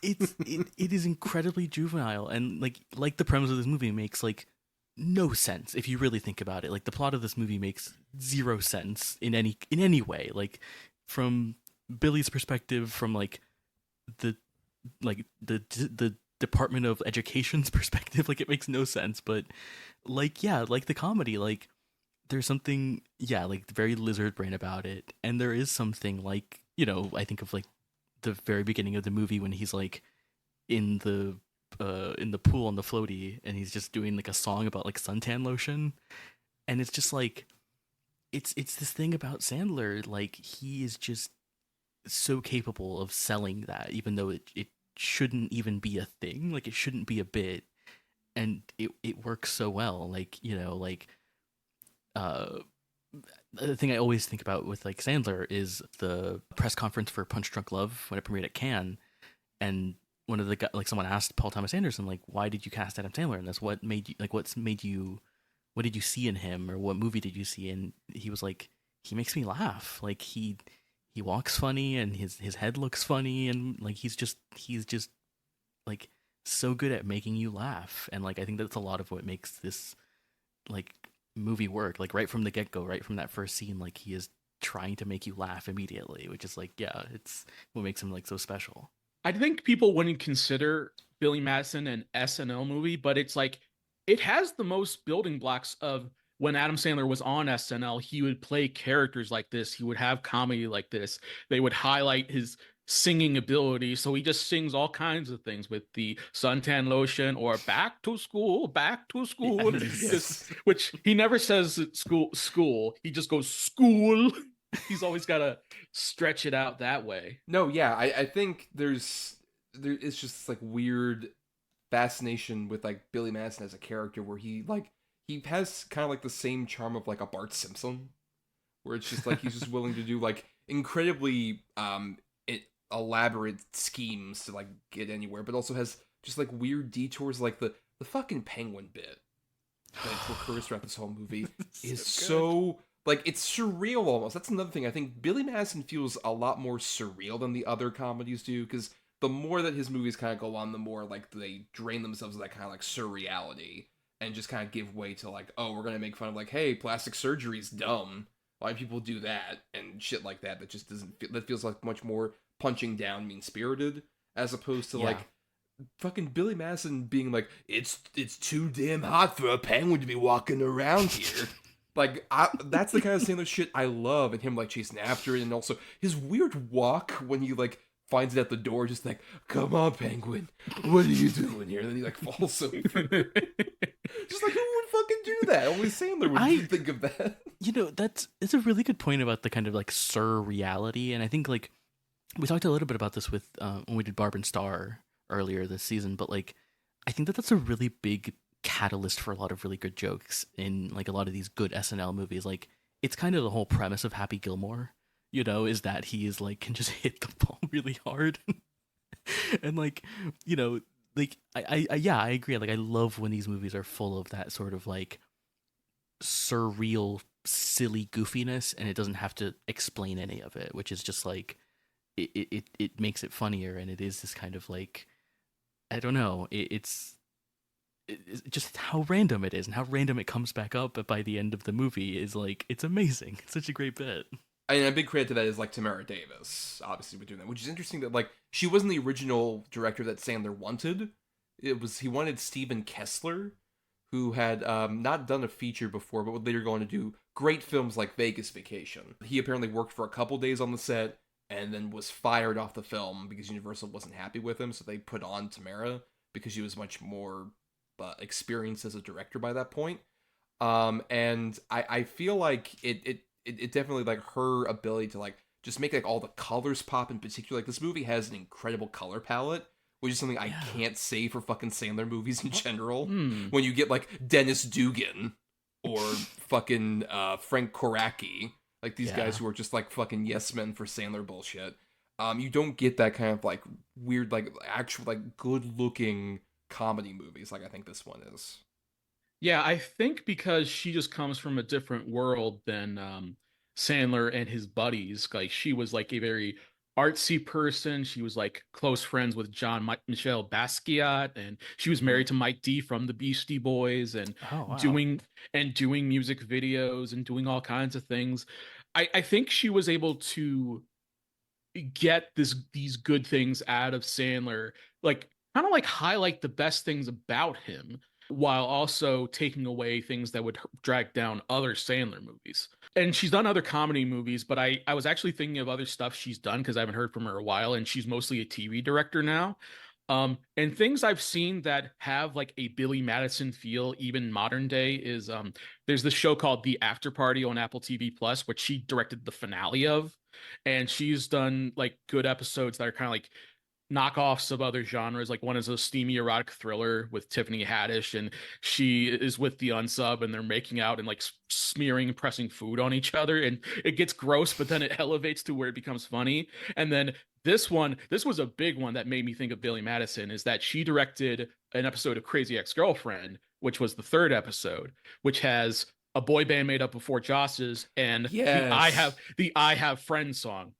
It is incredibly juvenile, and like the premise of this movie makes like no sense if you really think about it. Like the plot of this movie makes zero sense in any way. Like from Billy's perspective, from like the Department of Education's perspective, like it makes no sense. But like like the comedy, like there's something like very lizard brain about it, and there is something like I think of like the very beginning of the movie when he's like in the pool on the floaty and he's just doing like a song about like suntan lotion, and it's just like it's this thing about Sandler, like he is just so capable of selling that, even though it shouldn't even be a thing, like it shouldn't be a bit, and it works so well. Like the thing I always think about with like Sandler is the press conference for Punch Drunk Love when it premiered at Cannes, and one of the guys, like someone asked Paul Thomas Anderson, like, why did you cast Adam Sandler in this? What did you see in him, or what movie did you see? And he was like, he makes me laugh. Like he walks funny and his head looks funny, and like he's just like so good at making you laugh. And like I think that's a lot of what makes this like movie work. Like right from the get-go, right from that first scene, like he is trying to make you laugh immediately, which is like it's what makes him like so special.
I think people wouldn't consider Billy Madison an SNL movie, but it's like it has the most building blocks of when Adam Sandler was on SNL. He would play characters like this. He would have comedy like this. They would highlight his singing ability. So he just sings all kinds of things with the suntan lotion or back to school,
Yes.
which he never says school. He just goes school. He's always got to stretch it out that way.
No, yeah, I think there it's just like weird fascination with like Billy Madison as a character where he has kind of like the same charm of like a Bart Simpson, where it's just like he's just willing to do like incredibly elaborate schemes to like get anywhere, but also has just like weird detours, like the fucking penguin bit that recurs throughout this whole movie is so like it's surreal almost. That's another thing. I think Billy Madison feels a lot more surreal than the other comedies do, because the more that his movies kind of go on, the more like they drain themselves of that kind of like surreality and just kind of give way to like, oh, we're gonna make fun of like, hey, plastic surgery's dumb. Why do people do that and shit like that? That just doesn't feel, that feels like much more punching down, mean spirited, as opposed to like fucking Billy Madison being like, it's too damn hot for a penguin to be walking around here. Like, that's the kind of Sandler shit I love, and him like chasing after it, and also his weird walk when he like finds it at the door, just like, come on, penguin, what are you doing here? And then he like falls over. Just like, who would fucking do that? Only Sandler would think of that.
It's a really good point about the kind of like surreality, and I think like we talked a little bit about this with when we did Barb and Star earlier this season, but like I think that's a really big catalyst for a lot of really good jokes in like a lot of these good SNL movies. Like it's kind of the whole premise of Happy Gilmore, is that he is like can just hit the ball really hard. And like, like I agree. Like I love when these movies are full of that sort of like surreal, silly goofiness, and it doesn't have to explain any of it, which is just like it makes it funnier, and it is this kind of like, I don't know, it's just how random it is and how random it comes back up by the end of the movie is like, it's amazing. It's such a great bit.
And a big credit to that is like Tamara Davis, obviously, with doing that, which is interesting that like she wasn't the original director that Sandler wanted. He wanted Steven Kessler, who had not done a feature before, but would later go on to do great films like Vegas Vacation. He apparently worked for a couple days on the set and then was fired off the film because Universal wasn't happy with him, so they put on Tamara because she was much more experienced as a director by that point. And I feel like it definitely, like, her ability to, like, just make, like, all the colors pop in particular. Like, this movie has an incredible color palette, which is something I can't say for fucking Sandler movies in general. When you get, like, Dennis Dugan or fucking Frank Koracki, like, these guys who are just, like, fucking yes men for Sandler bullshit, you don't get that kind of, like, weird, like, actual, like, good-looking comedy movies like I think this one is.
Yeah, I think because she just comes from a different world than Sandler and his buddies. Like she was like a very artsy person. She was like close friends with Michelle Basquiat, and she was married to Mike D from the Beastie Boys, and doing music videos and doing all kinds of things. I think she was able to get these good things out of Sandler, like kind of like highlight the best things about him while also taking away things that would drag down other Sandler movies. And she's done other comedy movies, but I was actually thinking of other stuff she's done because I haven't heard from her in a while, and she's mostly a TV director now. And things I've seen that have like a Billy Madison feel, even modern day, is there's this show called The After Party on Apple TV Plus, which she directed the finale of, and she's done like good episodes that are kind of like knockoffs of other genres. Like one is a steamy erotic thriller with Tiffany Haddish, and she is with the unsub and they're making out and like smearing and pressing food on each other, and it gets gross, but then it elevates to where it becomes funny. And then this was a big one that made me think of Billy Madison, is that she directed an episode of Crazy Ex-Girlfriend, which was the third episode, which has a boy band made up of four Josses and the I Have Friends song.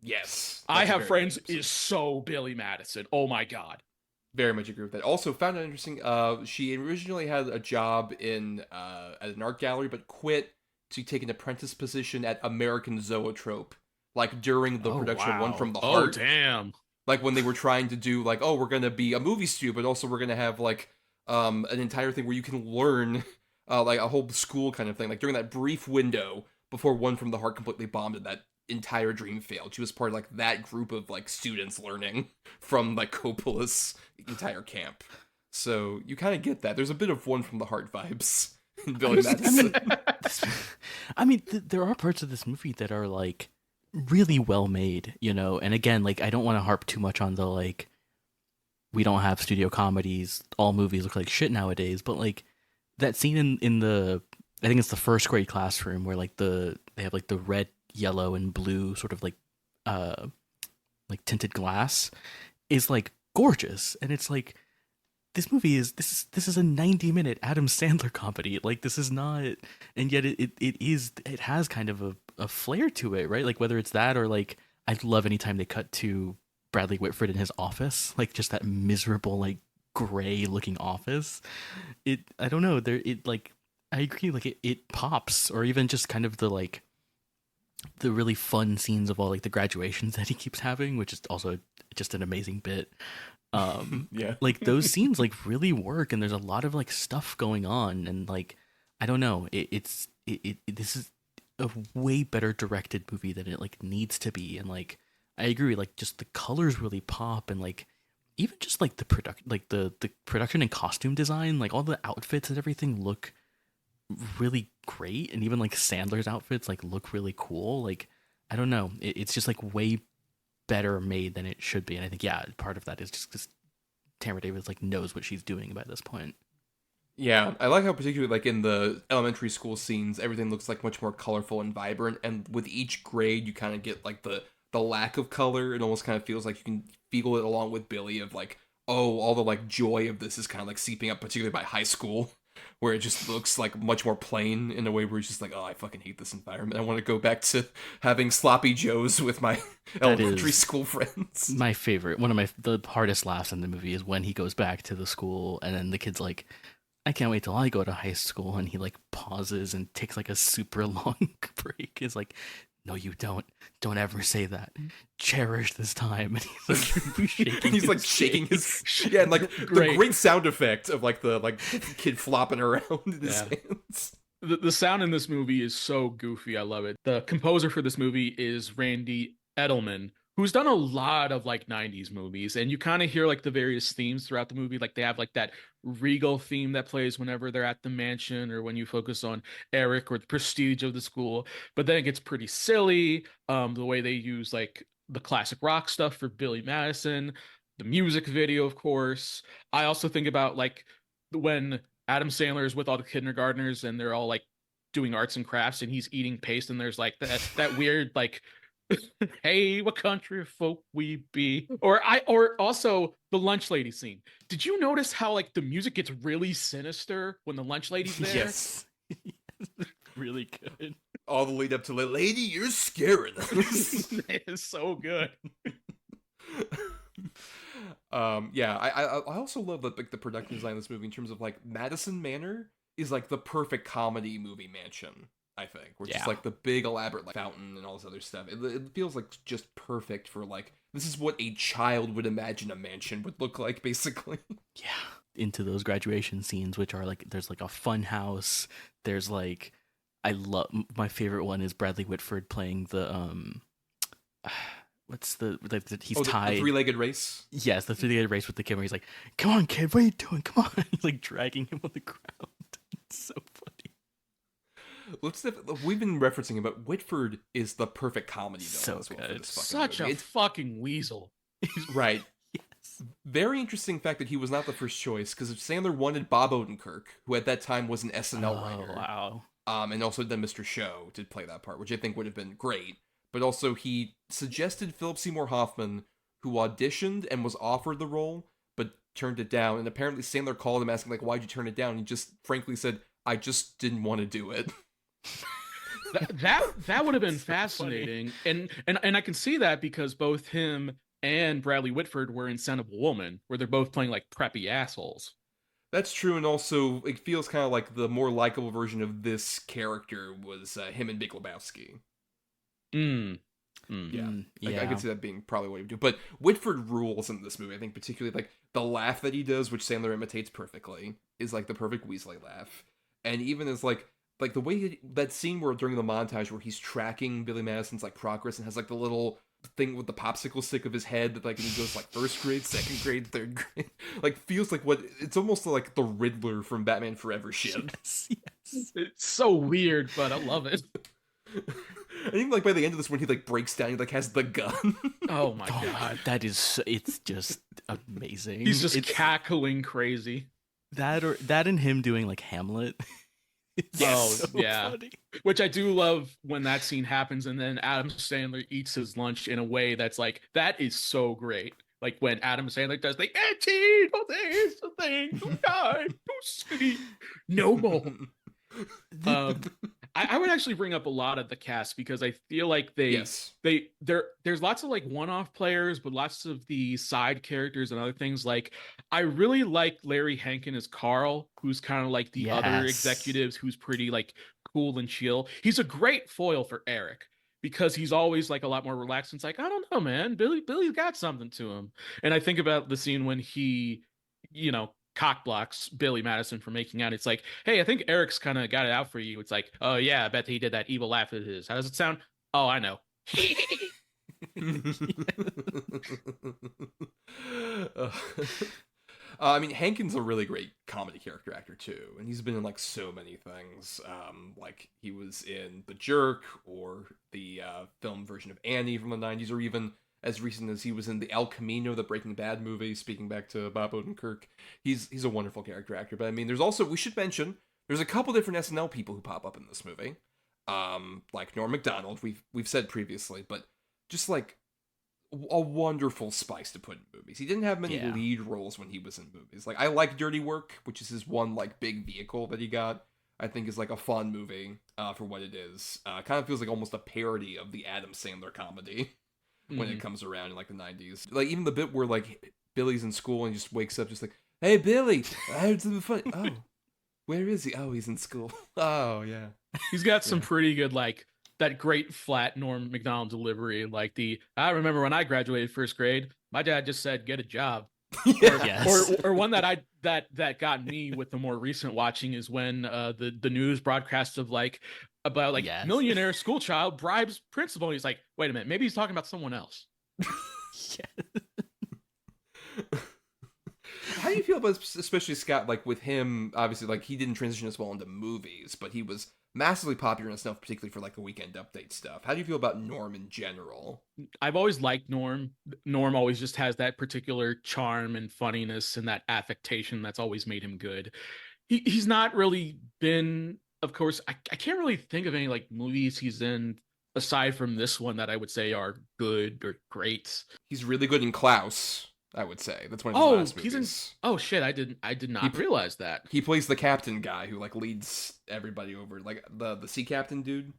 Yes.
I Have Friends is so Billy Madison. Oh my God.
Very much agree with that. Also found it interesting, she originally had a job in at an art gallery, but quit to take an apprentice position at American Zoetrope, like during the production of One from the Heart.
Oh, damn.
Like when they were trying to do like, oh, we're going to be a movie studio, but also we're going to have like an entire thing where you can learn like a whole school kind of thing. Like during that brief window before One from the Heart completely bombed and that entire dream failed, she was part of like that group of like students learning from like Coppola's entire camp. So you kind of get that. There's a bit of One from the Heart vibes in Billy Madison.
There are parts of this movie that are like really well made, you know. And again, like I don't want to harp too much on the like we don't have studio comedies, all movies look like shit nowadays, but like that scene in the, I think it's the first grade classroom where like they have like the red, yellow, and blue sort of like tinted glass is like gorgeous. And it's like this movie is this is a 90-minute Adam Sandler comedy. Like this is not, and yet it has kind of a flair to it, right? Like whether it's that or like I love anytime they cut to Bradley Whitford in his office, like just that miserable like gray looking office. I don't know, like I agree, like it pops. Or even just kind of the like the really fun scenes of all like the graduations that he keeps having, which is also just an amazing bit.
Yeah,
like those scenes like really work, and there's a lot of like stuff going on, and like I don't know, this is a way better directed movie than it like needs to be. And like I agree, like just the colors really pop, and like even just like the production and costume design, like all the outfits and everything look really great. And even like Sandler's outfits like look really cool. Like I don't know, it's just like way better made than it should be. And I think part of that is just because Tamara Davis like knows what she's doing by this point.
Yeah, I like how particularly like in the elementary school scenes, everything looks like much more colorful and vibrant. And with each grade, you kind of get like the lack of color. It almost kind of feels like you can feel it along with Billy of like, oh, all the like joy of this is kind of like seeping up, particularly by high school, where it just looks like much more plain in a way where it's just like, oh, I fucking hate this environment. I want to go back to having sloppy joes with my elementary school friends.
My favorite, the hardest laughs in the movie is when he goes back to the school and then the kid's like, I can't wait till I go to high school, and he like pauses and takes like a super long break. Is like, no, you don't. Don't ever say that. Cherish this time. And
he's like shaking his yeah, and like the great sound effect of like the kid flopping around in his hands.
The sound in this movie is so goofy. I love it. The composer for this movie is Randy Edelman, who's done a lot of like 90s movies, and you kind of hear like the various themes throughout the movie. Like they have like that regal theme that plays whenever they're at the mansion or when you focus on Eric or the prestige of the school. But then it gets pretty silly. The way they use like the classic rock stuff for Billy Madison, the music video, of course. I also think about like when Adam Sandler is with all the kindergartners and they're all like doing arts and crafts and he's eating paste and there's like that weird like hey, what country of folk we be? Or also the lunch lady scene. Did you notice how like the music gets really sinister when the lunch lady's there?
Yes.
Really good.
All the lead up to lady, you're scaring us.
It is so good.
Yeah, I also love the production design of this movie in terms of like Madison Manor is like the perfect comedy movie mansion. I think, where it's just like the big elaborate like fountain and all this other stuff. It feels like just perfect for like this is what a child would imagine a mansion would look like, basically.
Yeah, into those graduation scenes, which are like there's like a fun house. There's like I love my favorite one is Bradley Whitford playing the what's he's tied
the three-legged race.
Yes, the three-legged race with the kid where he's like, "Come on, kid, what are you doing? Come on!" He's like dragging him on the ground. It's so funny.
We've been referencing him, but Whitford is the perfect comedy villain
so
as well
good.
for this
Such
movie.
a fucking weasel.
Right.
Yes.
Very interesting fact that he was not the first choice, because Sandler wanted Bob Odenkirk, who at that time was an SNL writer.
Wow.
And also then Mr. Show to play that part, which I think would have been great. But also he suggested Philip Seymour Hoffman, who auditioned and was offered the role, but turned it down. And apparently Sandler called him asking, like, why'd you turn it down? And he just frankly said, I just didn't want to do it.
That would have been fascinating. And I can see that because both him and Bradley Whitford were in Son of a Woman, where they're both playing like preppy assholes.
That's true, and also it feels kind of like the more likable version of this character was him and Big Lebowski. Yeah. I could see that being probably what he would do. But Whitford rules in this movie. I think particularly like the laugh that he does, which Sandler imitates perfectly, is like the perfect Weasley laugh. And even as like the way that scene where during the montage where he's tracking Billy Madison's like progress and has like the little thing with the popsicle stick of his head that like and he goes like first grade, second grade, third grade, like feels like what it's almost like the Riddler from Batman Forever shit.
Yes. It's so weird, but I love it.
I think like by the end of this when he like breaks down, he like has the gun.
Oh my god,
it's just amazing.
He's just cackling crazy.
That and him doing like Hamlet.
Yes. So funny. Which I do love when that scene happens and then Adam Sandler eats his lunch in a way that's like, that is so great. Like when Adam Sandler does the Auntie, oh, there's the thing, don't die, don't sleep, no more. I would actually bring up a lot of the cast because I feel like there's lots of like one-off players, but lots of the side characters and other things. Like I really like Larry Hankin as Carl, who's kind of like the other executives, who's pretty like cool and chill. He's a great foil for Eric because he's always like a lot more relaxed. And it's like, I don't know, man, Billy's got something to him. And I think about the scene when he, cock blocks Billy Madison for making out. It's like, hey, I think Eric's kind of got it out for you. It's like, oh yeah, I bet he did that evil laugh of his. How does it sound? Oh, I know.
I mean, Hankin's a really great comedy character actor too, and he's been in like so many things. Like he was in The Jerk or the film version of Annie from the 90s, or even as recent as he was in the El Camino, the Breaking Bad movie, speaking back to Bob Odenkirk. He's a wonderful character actor. But I mean, there's also, we should mention, there's a couple different SNL people who pop up in this movie. Like Norm Macdonald, we've said previously, but just like a wonderful spice to put in movies. He didn't have many lead roles when he was in movies. Like I like Dirty Work, which is his one like big vehicle that he got. I think is like a fun movie for what it is. Kind of feels like almost a parody of the Adam Sandler comedy. When it comes around in like the 90s. Like even the bit where like Billy's in school and he just wakes up just like, hey Billy, I heard something funny. Oh, where is he? Oh, he's in school. Oh yeah.
He's got some pretty good like that great flat Norm Macdonald delivery, like I remember when I graduated first grade, my dad just said, "Get a job."
Yes.
Or one that got me with the more recent watching is when the news broadcast of about
Yes.
millionaire school child bribes principal. And he's like, wait a minute, maybe he's talking about someone else.
How do you feel about, especially Scott, like with him, obviously, like he didn't transition as well into movies, but he was massively popular and stuff, particularly for like the Weekend Update stuff. How do you feel about Norm in general?
I've always liked Norm. Norm always just has that particular charm and funniness and that affectation that's always made him good. He's not really been, of course, I can't really think of any like movies he's in aside from this one that I would say are good or great.
He's really good in Klaus, I would say. That's one of his last movies.
Oh shit, I did not realize that.
He plays the captain guy who like leads everybody over, like the sea captain dude.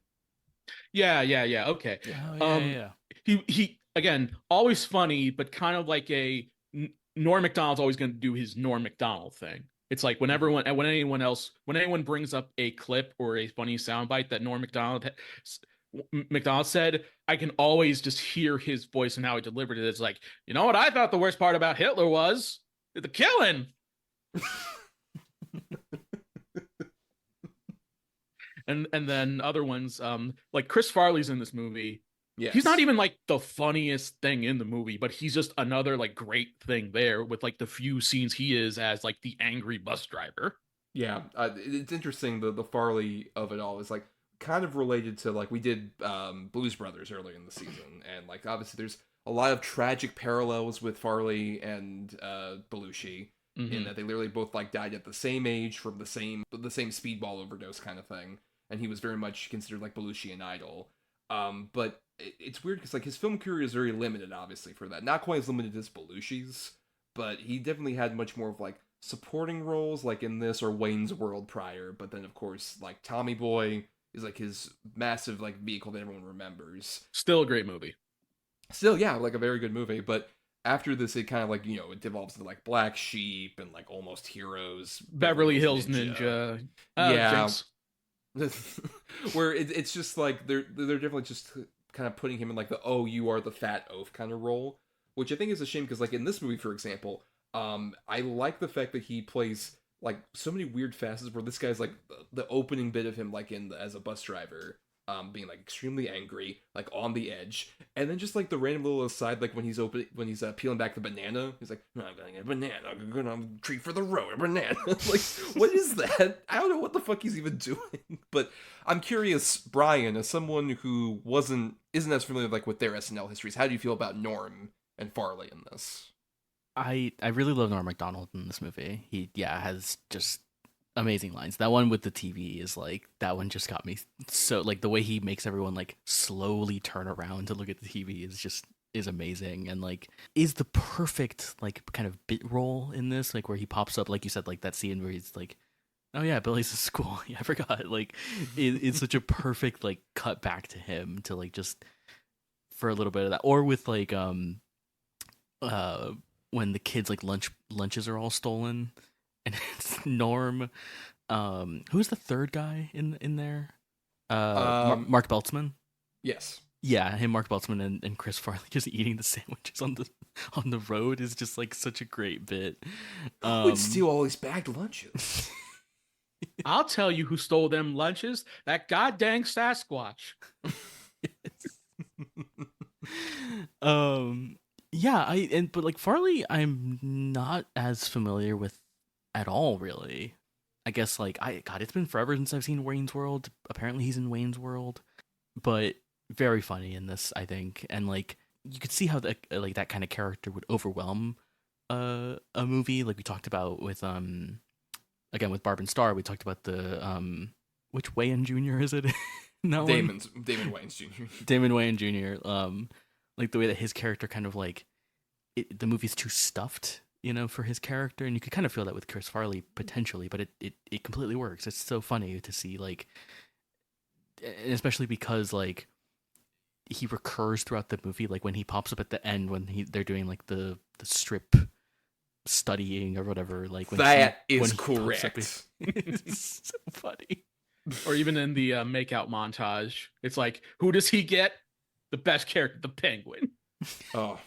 Yeah, okay.
Yeah.
He again, always funny, but kind of like Norm Macdonald's always going to do his Norm Macdonald thing. It's like when anyone brings up a clip or a funny soundbite that Norm Macdonald said, I can always just hear his voice and how he delivered it. It's like, you know what I thought the worst part about Hitler was? The killing. and then other ones, like Chris Farley's in this movie. Yes. He's not even like the funniest thing in the movie, but he's just another like great thing there with like the few scenes he is as like the angry bus driver.
Yeah, it's interesting. The Farley of it all is like kind of related to like we did Blues Brothers earlier in the season, and like obviously there's a lot of tragic parallels with Farley and Belushi in that they literally both like died at the same age from the same speedball overdose kind of thing, and he was very much considered like Belushi an idol. But it's weird because like his film career is very limited, obviously, for that. Not quite as limited as Belushi's, but he definitely had much more of like supporting roles, like in this or Wayne's World prior. But then, of course, like Tommy Boy is like his massive like vehicle that everyone remembers.
Still a great movie.
Still, yeah, like a very good movie. But after this, it kind of like, you know, it devolves into like Black Sheep and like Almost Heroes,
Beverly Hills Ninja.
Yeah. Where it's just like they're definitely just kind of putting him in like the you are the fat oaf kind of role, which I think is a shame because like in this movie, for example, I like the fact that he plays like so many weird facets where this guy's like the opening bit of him like as a bus driver, being like extremely angry, like on the edge, and then just like the random little aside, like when he's peeling back the banana, he's like, I'm gonna get a banana, I'm gonna treat for the road, a banana. Like, what is that? I don't know what the fuck he's even doing. But I'm curious, Bryan, as someone who isn't as familiar like with their SNL histories, how do you feel about Norm and Farley in this?
I really love Norm Macdonald in this movie. He has just amazing lines. That one with the TV is like, that one just got me so, like the way he makes everyone like slowly turn around to look at the TV is amazing, and like is the perfect like kind of bit role in this, like where he pops up, like you said, like that scene where he's like, oh yeah, Billy's at school. Yeah, I forgot. Like it's such a perfect like cut back to him to like just for a little bit of that. Or with like when the kids like lunches are all stolen, and it's Norm. Who's the third guy in there? Mark Beltzman.
Yes.
Yeah, him, Mark Beltzman, and Chris Farley just eating the sandwiches on the road is just like such a great bit.
Who would steal all these bagged lunches?
I'll tell you who stole them lunches. That goddamn Sasquatch.
Yeah, but like Farley, I'm not as familiar with at all, really. I guess like it's been forever since I've seen Wayne's World. Apparently he's in Wayne's World, but very funny in this, I think. And like you could see how that kind of character would overwhelm a movie, like we talked about with again with Barb and Star. We talked about the which Wayans Jr. is it? No,
Damon Wayans Jr.
Damon Wayans Jr. Like the way that his character kind of like the movie's too stuffed, you know, for his character, and you could kind of feel that with Chris Farley potentially, but it completely works. It's so funny to see, like, and especially because like he recurs throughout the movie, like when he pops up at the end when they're doing like the strip studying or whatever, like when
that is correct.
It's so funny.
Or even in the makeout montage, it's like, who does he get? The best character, the Penguin.
Oh,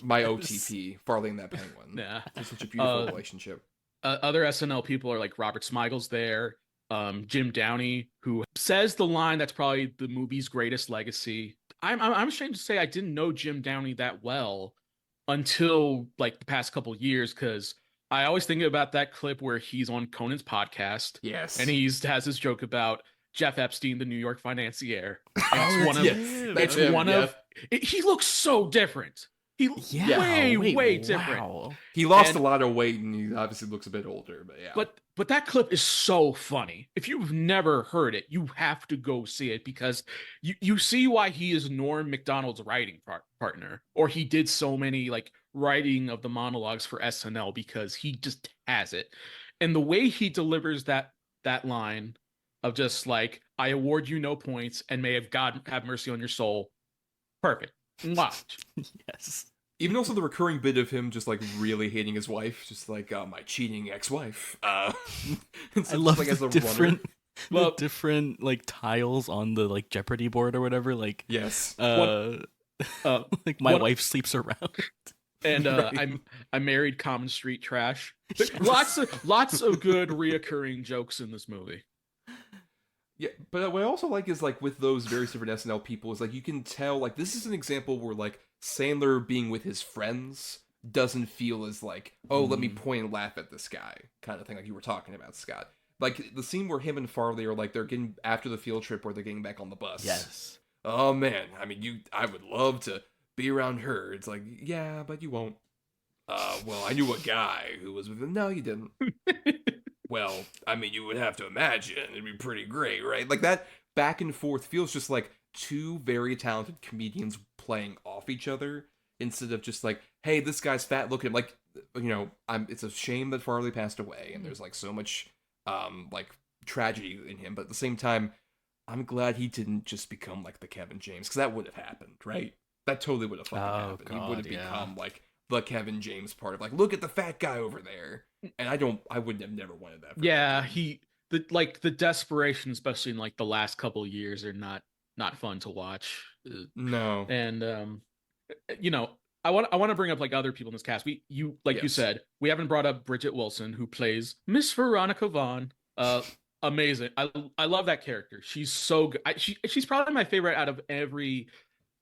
my OTP, Farley and that penguin.
Yeah.
It's such a beautiful relationship.
Other SNL people are like Robert Smigel's there, Jim Downey, who says the line that's probably the movie's greatest legacy. I'm ashamed to say I didn't know Jim Downey that well until like the past couple years, because I always think about that clip where he's on Conan's podcast.
Yes.
And has his joke about Jeff Epstein, the New York financier. He looks so different. Way different.
Wow.
He lost a lot of weight, and he obviously looks a bit older. But yeah.
But that clip is so funny. If you've never heard it, you have to go see it, because you see why he is Norm Macdonald's writing partner, or he did so many like writing of the monologues for SNL, because he just has it. And the way he delivers that line of just like, I award you no points, and may have God have mercy on your soul. Perfect. Watch.
Yes.
Even also the recurring bit of him just like really hating his wife, just like my cheating ex-wife.
I love like, the different like tiles on the like Jeopardy board or whatever. Like
yes,
like my wife sleeps around.
And right. I married Common Street Trash. Lots of good reoccurring jokes in this movie.
Yeah, but what I also like is like with those various different SNL people is like you can tell like this is an example where like Sandler being with his friends doesn't feel as like, oh, let me point and laugh at this guy kind of thing, like you were talking about, Scott. Like the scene where him and Farley are like they're getting after the field trip where they're getting back on the bus.
Yes.
Oh man, I mean I would love to be around her. It's like, yeah, but you won't. Well, I knew a guy who was with him. No, you didn't. Well, I mean, you would have to imagine it'd be pretty great, right? Like that back and forth feels just like two very talented comedians playing off each other instead of just like, hey, this guy's fat, look at him. Like, you know, it's a shame that Farley passed away, and there's like so much like tragedy in him, but at the same time, I'm glad he didn't just become like the Kevin James, because that would have happened, right? That totally would have fucking happened.
God,
he would have become like the Kevin James part of like, look at the fat guy over there. And I would have never wanted that.
Yeah, the desperation, especially in like the last couple of years, are not fun to watch.
No.
And you know, I want to bring up like other people in this cast. You said, we haven't brought up Bridget Wilson, who plays Miss Veronica Vaughn. Amazing. I love that character. She's so good. She's probably my favorite out of every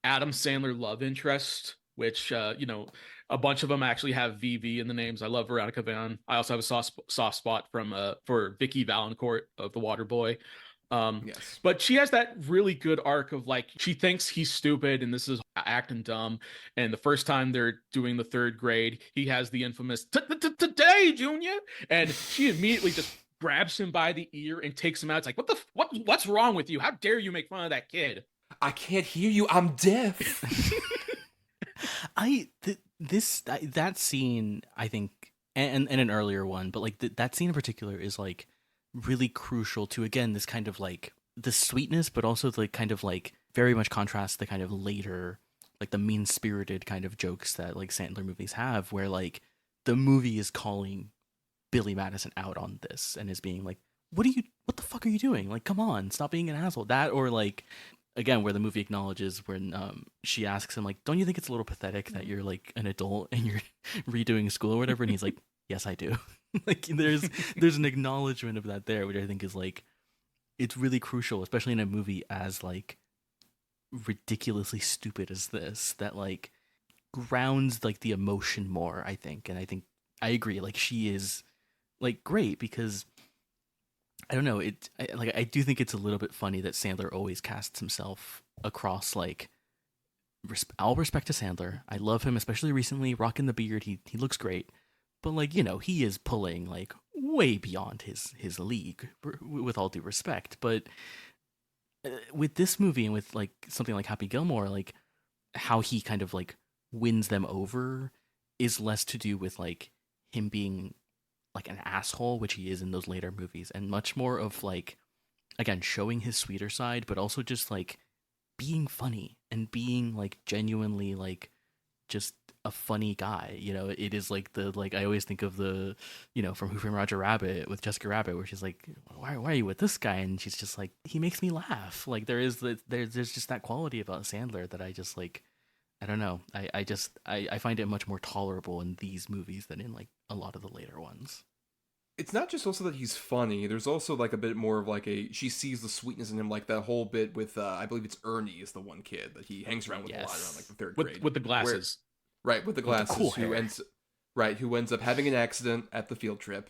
Adam Sandler love interest, which you know, a bunch of them actually have VV in the names. I love Veronica Vaughn. I also have a soft spot for Vicky Valancourt of The Waterboy.
Yes.
But she has that really good arc of like, she thinks he's stupid and this is acting dumb. And the first time they're doing the third grade, he has the infamous "Today, Junior," and she immediately just grabs him by the ear and takes him out. It's like, what's wrong with you? How dare you make fun of that kid?
I can't hear you. I'm deaf.
That scene, I think, and an earlier one, but like that scene in particular is like really crucial to, again, this kind of like the sweetness, but also the kind of like very much contrasts the kind of later, like the mean-spirited kind of jokes that like Sandler movies have, where like the movie is calling Billy Madison out on this and is being like, what the fuck are you doing? Like, come on, stop being an asshole. That, or like, again, where the movie acknowledges when she asks him, like, don't you think it's a little pathetic that you're like an adult and you're redoing school or whatever? And he's like, yes, I do. Like, there's an acknowledgement of that there, which I think is like, it's really crucial, especially in a movie as like ridiculously stupid as this, that like grounds like the emotion more, I think. And I think I agree. Like, she is like great because I don't know. I do think it's a little bit funny that Sandler always casts himself across like all respect to Sandler. I love him, especially recently, rocking the beard. He looks great, but like, you know, he is pulling like way beyond his league, with all due respect. But with this movie and with like something like Happy Gilmore, like how he kind of like wins them over is less to do with like him being like an asshole, which he is in those later movies, and much more of like, again, showing his sweeter side, but also just like being funny and being like genuinely like just a funny guy. You know, it is like I always think of the, from Who Framed Roger Rabbit with Jessica Rabbit, where she's like, why are you with this guy? And she's just like, he makes me laugh. Like there's just that quality about Sandler that I just like. I don't know. I find it much more tolerable in these movies than in like a lot of the later ones.
It's not just also that he's funny. There's also like a bit more of like she sees the sweetness in him, like that whole bit with I believe it's Ernie is the one kid that he hangs around with a lot around like the third grade
with the glasses.
Right, with the glasses,
with the cool hair.
who ends up having an accident at the field trip,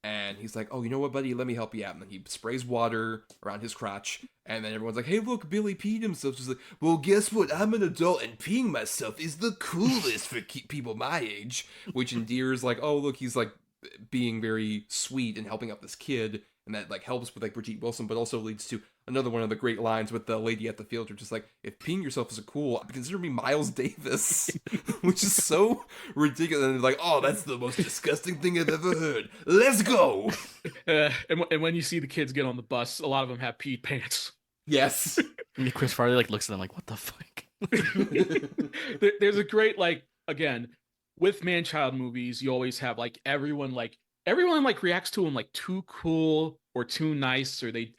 and he's like, "Oh, you know what, buddy? Let me help you out." And then he sprays water around his crotch, and then everyone's like, "Hey, look, Billy peed himself." She's like, "Well, guess what? I'm an adult, and peeing myself is the coolest for people my age," which endears like, "Oh, look, he's like being very sweet and helping out this kid." And that like helps with like Brigitte Wilson, but also leads to another one of the great lines with the lady at the field trip, just like, "If peeing yourself is cool, consider me Miles Davis," which is so ridiculous. And like, "Oh, that's the most disgusting thing I've ever heard. Let's go."
And when you see the kids get on the bus, a lot of them have peed pants.
Yes.
And Chris Farley like looks at them like, "What the fuck?"
There's a great like again with man-child movies, you always have like everyone reacts to him like too cool or too nice, or they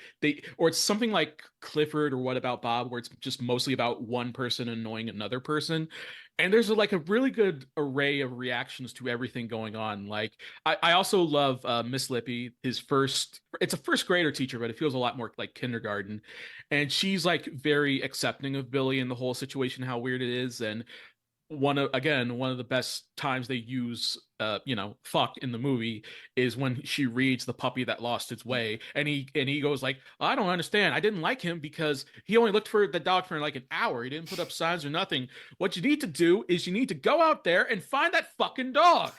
or it's something like Clifford or What About Bob, where it's just mostly about one person annoying another person. And there's like a really good array of reactions to everything going on. Like I also love Miss Lippy, it's a first grader teacher, but it feels a lot more like kindergarten. And she's like very accepting of Billy and the whole situation, how weird it is. And one of the best times they use fuck in the movie is when she reads The Puppy That Lost Its Way, and he goes like, "I don't understand, I didn't like him because he only looked for the dog for like an hour, he didn't put up signs or nothing. What you need to do is you need to go out there and find that fucking dog."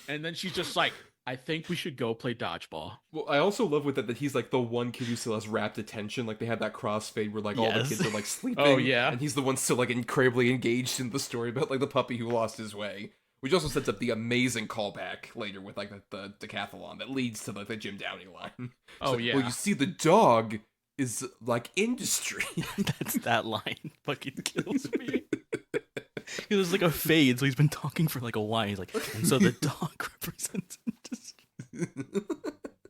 And then she's just like, "I think we should go play dodgeball."
Well, I also love with that he's like the one kid who still has rapt attention. Like they have that crossfade where like all the kids are like sleeping.
Oh yeah.
And he's the one still like incredibly engaged in the story about like the puppy who lost his way. Which also sets up the amazing callback later with like the decathlon that leads to like the Jim Downey line.
Oh
like,
yeah.
"Well, you see, the dog is like industry."
That's that line fucking kills me. There's like a fade, so he's been talking for like a while. He's like, "And so the dog represents industry."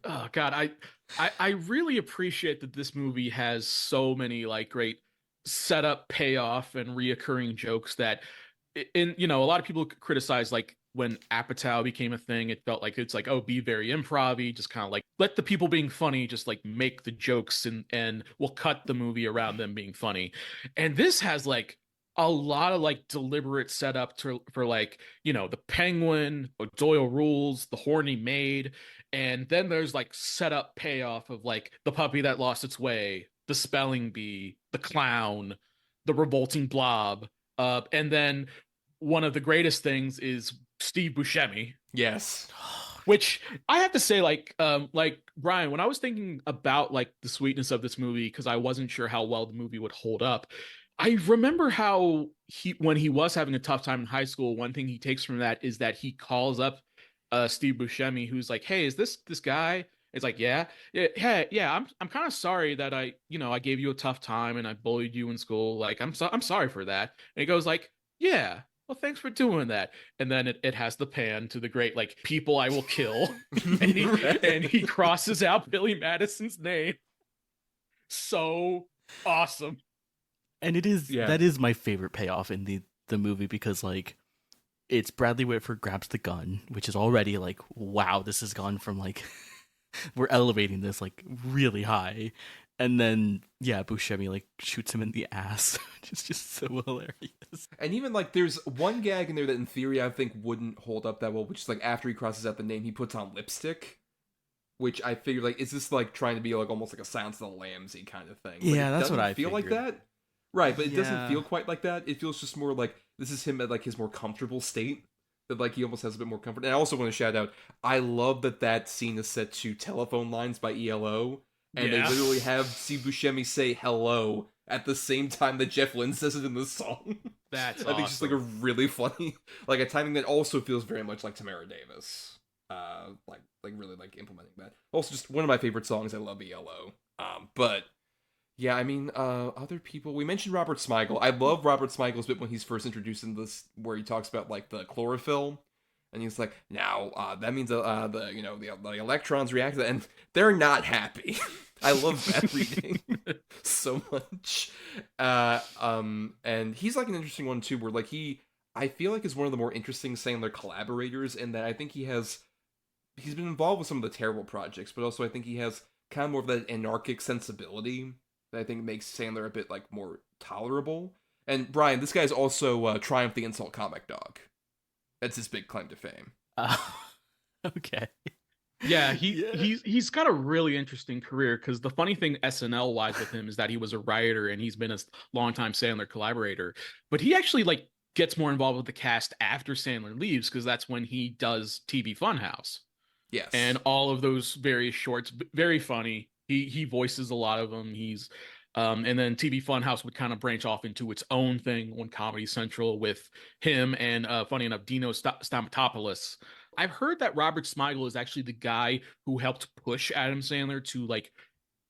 Oh God, I really appreciate that this movie has so many like great setup, payoff, and reoccurring jokes that, in a lot of people criticize like when Apatow became a thing, it felt like it's like, oh, be very improv-y, just kind of like let the people being funny just like make the jokes and we'll cut the movie around them being funny. And this has like a lot of like deliberate setup for like, the penguin, Doyle rules, the horny maid, and then there's like setup payoff of like the puppy that lost its way, the spelling bee, the clown, the revolting blob, and then one of the greatest things is Steve Buscemi.
Yes.
Which I have to say, like Brian, when I was thinking about like the sweetness of this movie, because I wasn't sure how well the movie would hold up, I remember how when he was having a tough time in high school, one thing he takes from that is that he calls up Steve Buscemi, who's like, "Hey, is this guy?" It's like, yeah. I'm kind of sorry that I gave you a tough time and I bullied you in school. Like, I'm sorry for that. And he goes like, "Yeah, well, thanks for doing that." And then it has the pan to the great like people I will kill, and he crosses out Billy Madison's name. So awesome.
And that is my favorite payoff in the movie, because like it's Bradley Whitford grabs the gun, which is already like, wow, this has gone from like we're elevating this like really high. And then Buscemi like shoots him in the ass, which is just so hilarious.
And even like there's one gag in there that in theory I think wouldn't hold up that well, which is like after he crosses out the name, he puts on lipstick. Which I figured like, is this like trying to be like almost like a Silence of the Lambs-y kind of thing? Like,
yeah, that's what I
feel
figured.
like that. Right, but it doesn't feel quite like that. It feels just more like this is him at like his more comfortable state. That like he almost has a bit more comfort. And I also want to shout out, I love that scene is set to Telephone Lines by ELO. And they literally have Steve Buscemi say hello at the same time that Jeff Lynne says it in the song.
That's
I think it's just like a really funny, like a timing that also feels very much like Tamara Davis. Like really like implementing that. Also just one of my favorite songs. I love ELO. But Yeah, I mean, other people. We mentioned Robert Smigel. I love Robert Smigel's bit when he's first introduced in this, where he talks about like the chlorophyll, and he's like, "Now, that means the the electrons react to that, and they're not happy." I love that reading so much. And he's like an interesting one too, where like I feel like is one of the more interesting Sandler collaborators in that I think he's been involved with some of the terrible projects, but also I think he has kind of more of that anarchic sensibility that I think makes Sandler a bit like more tolerable. And Brian, this guy's also Triumph the Insult Comic Dog. That's his big claim to fame.
Okay.
Yeah, he's got a really interesting career, because the funny thing SNL wise with him is that he was a writer and he's been a longtime Sandler collaborator, but he actually like gets more involved with the cast after Sandler leaves, because that's when he does TV Funhouse.
Yes.
And all of those various shorts, very funny. He voices a lot of them. And then TV Funhouse would kind of branch off into its own thing on Comedy Central with him and funny enough, Dino Stamatopoulos. I've heard that Robert Smigel is actually the guy who helped push Adam Sandler to like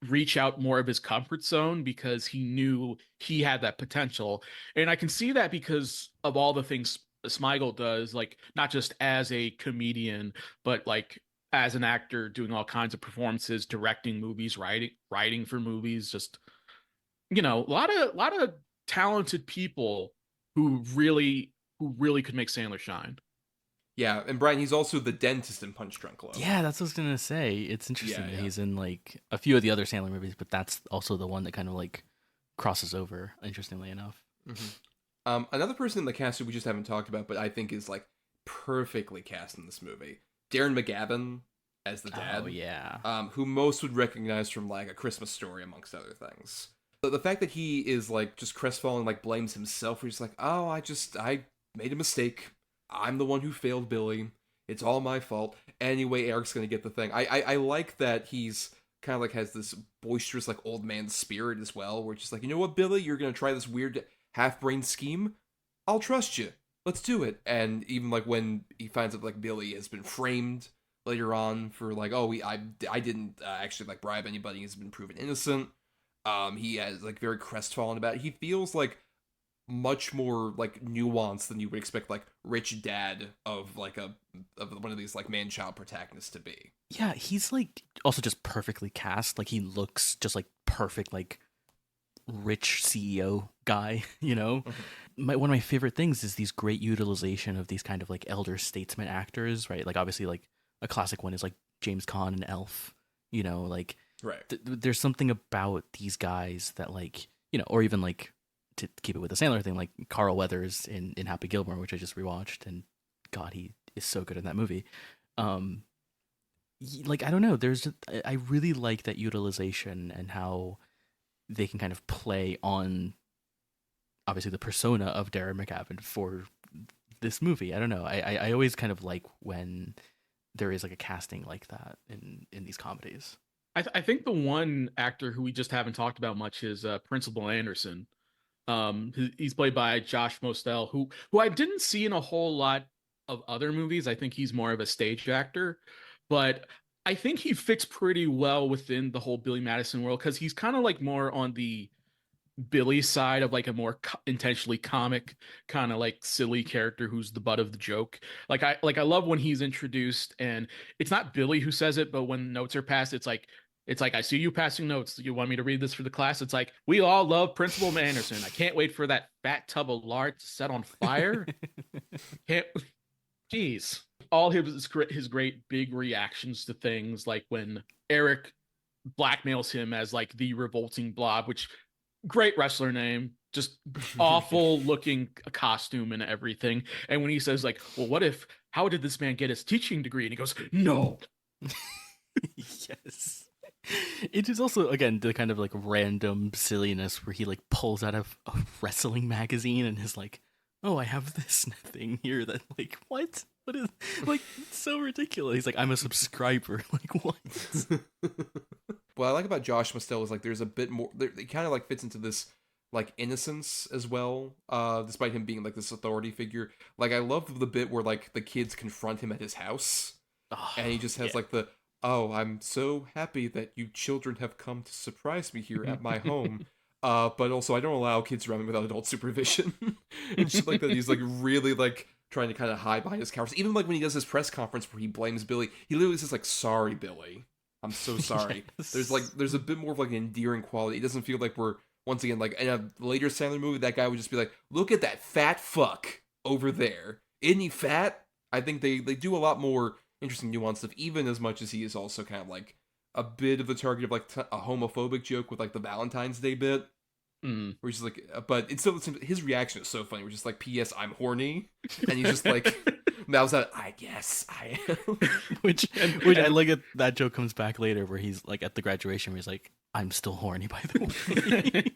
reach out more of his comfort zone, because he knew he had that potential. And I can see that because of all the things Smigel does, like not just as a comedian, but like as an actor, doing all kinds of performances, directing movies, writing for movies, just a lot of talented people who really could make Sandler shine.
Yeah, and Brian, he's also the dentist in Punch Drunk Love.
Yeah, that's what I was gonna say. It's interesting that he's in like a few of the other Sandler movies, but that's also the one that kind of like crosses over, interestingly enough.
Mm-hmm. Another person in the cast who we just haven't talked about, but I think is like perfectly cast in this movie, Darren McGavin as the dad.
Oh yeah.
Who most would recognize from like A Christmas Story, amongst other things. But the fact that he is like just crestfallen, like blames himself, where he's like, "Oh, I made a mistake. I'm the one who failed Billy. It's all my fault. Anyway, Eric's gonna get the thing." I like that he's kind of like has this boisterous like old man spirit as well, where it's just like, you know what, Billy, you're gonna try this weird half-brain scheme. I'll trust you. Let's do it. And even like when he finds out like Billy has been framed later on for like, oh, I didn't actually like bribe anybody. He's been proven innocent. He has like very crestfallen about it. He feels like much more like nuanced than you would expect like rich dad of like of one of these like man-child protagonists to be.
Yeah, he's like also just perfectly cast. Like he looks just like perfect, like rich CEO guy, Mm-hmm. One of my favorite things is these great utilization of these kind of like elder statesman actors, right? Like obviously like a classic one is like James Caan and Elf, like
right.
There's something about these guys that like, or even like to keep it with the Sandler thing, like Carl Weathers in Happy Gilmore, which I just rewatched, and God, he is so good in that movie. Like I don't know, I really like that utilization and how they can kind of play on obviously the persona of Darren McGavin for this movie. I don't know. I always kind of like when there is like a casting like that in these comedies.
I think the one actor who we just haven't talked about much is Principal Anderson. He's played by Josh Mostel, who I didn't see in a whole lot of other movies. I think he's more of a stage actor, but I think he fits pretty well within the whole Billy Madison world, because he's kind of like more on the Billy side of like a more intentionally comic kind of like silly character who's the butt of the joke. Like I love when he's introduced and it's not Billy who says it, but when notes are passed, it's like, I see you passing notes. You want me to read this for the class? It's like, we all love Principal Anderson. I can't wait for that fat tub of lard to set on fire. Jeez. All his great big reactions to things, like when Eric blackmails him as like the revolting blob, which great wrestler name, just awful looking costume and everything. And when he says like, well, how did this man get his teaching degree? And he goes, no.
Yes. It is also, again, the kind of like random silliness where he like pulls out of a wrestling magazine and is like, oh, I have this thing here that like, what is, like, it's so ridiculous. He's like, I'm a subscriber. Like, what?
What I like about Josh Mostel is like there's a bit more, it kind of like fits into this like innocence as well, despite him being like this authority figure. Like I love the bit where like the kids confront him at his house, and he just has like the oh, I'm so happy that you children have come to surprise me here at my home. But also I don't allow kids around me without adult supervision. And shit like that. He's like really like trying to kind of hide behind his cowardice. Even like when he does his press conference where he blames Billy, he literally says like, "Sorry, Billy. I'm so sorry."
Yes.
There's a bit more of like an endearing quality. It doesn't feel like we're once again like in a later Sandler movie, that guy would just be like, "Look at that fat fuck over there. Isn't he fat?" I think they do a lot more interesting nuanced stuff, even as much as he is also kind of like a bit of the target of like a homophobic joke with like the Valentine's Day bit.
Mm.
Where he's just like, but it's still his reaction is so funny. We're just like, "P.S. I'm horny," and he's just like, "That was that. I guess I am."
which I like it, that joke comes back later where he's like at the graduation where he's like, "I'm still horny, by the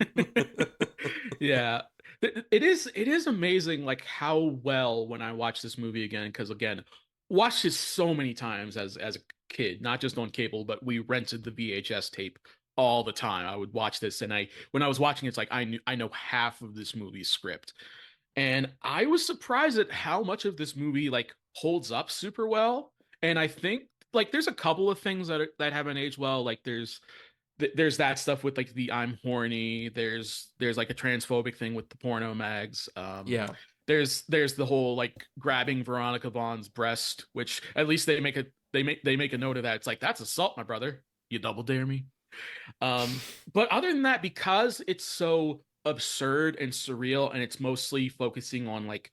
way."
Yeah. It is amazing like how well when I watch this movie again, because again, watched this so many times as a kid, not just on cable, but we rented the VHS tape all the time. I would watch this, and when I was watching it's like I know half of this movie's script. And I was surprised at how much of this movie like holds up super well. And I think like there's a couple of things that haven't aged well. Like there's that stuff with like the "I'm horny." There's like a transphobic thing with the porno mags.
Yeah.
There's the whole like grabbing Veronica Vaughn's breast, which at least they make a note of that. It's like, "That's assault, my brother. You double dare me." But other than that, because it's so absurd and surreal, and it's mostly focusing on like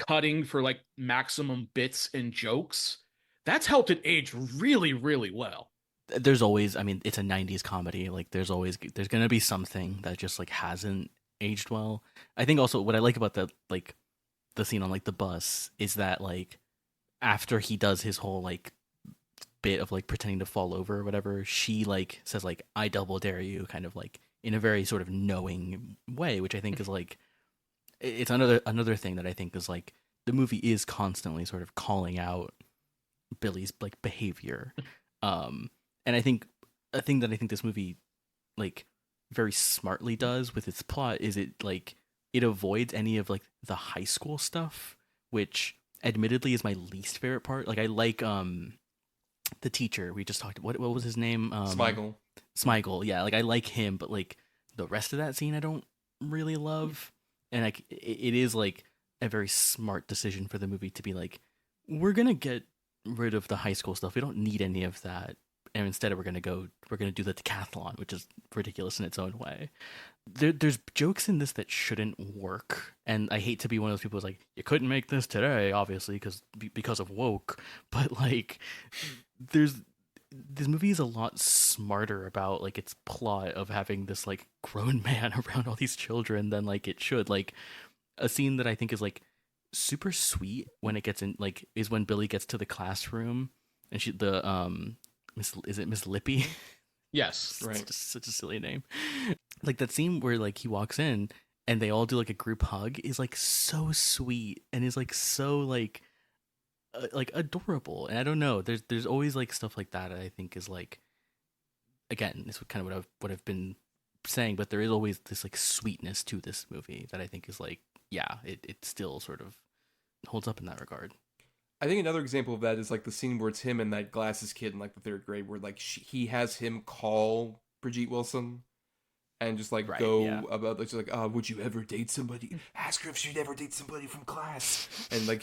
cutting for like maximum bits and jokes, that's helped it age really, really well.
There's always, I mean, it's a 90s comedy. Like there's going to be something that just like hasn't aged well. I think also what I like about the scene on like the bus is that like after he does his whole like bit of like pretending to fall over or whatever, she like says like, "I double dare you," kind of like in a very sort of knowing way, which I think is like, it's another thing that I think is like the movie is constantly sort of calling out Billy's like behavior. And I think a thing that I think this movie like very smartly does with its plot is it avoids any of like the high school stuff, which admittedly is my least favorite part. Like I like the teacher we just talked, what was his name? Smigel, yeah, like I like him, but like the rest of that scene I don't really love. And like it is like a very smart decision for the movie to be like, we're gonna get rid of the high school stuff, we don't need any of that, and instead we're gonna do the decathlon, which is ridiculous in its own way. There's jokes in this that shouldn't work, and I hate to be one of those people who's like, you couldn't make this today, obviously, because of woke, but like this movie is a lot smarter about like its plot of having this like grown man around all these children than like it should. Like a scene that I think is like super sweet when it gets in like is when Billy gets to the classroom and Miss Lippy?
Yes,
right.
It's just such a silly name. Like that scene where like he walks in and they all do like a group hug is like so sweet and is like so like adorable. And I don't know, there's always like stuff like that I think is like, again, this is kind of what I've been saying, but there is always this like sweetness to this movie that I think is like, yeah, it still sort of holds up in that regard.
I think another example of that is like the scene where it's him and that glasses kid in like the third grade, where like he has him call Brigitte Wilson and just like about like, just like, would you ever date somebody? Ask her if she'd ever date somebody from class. And like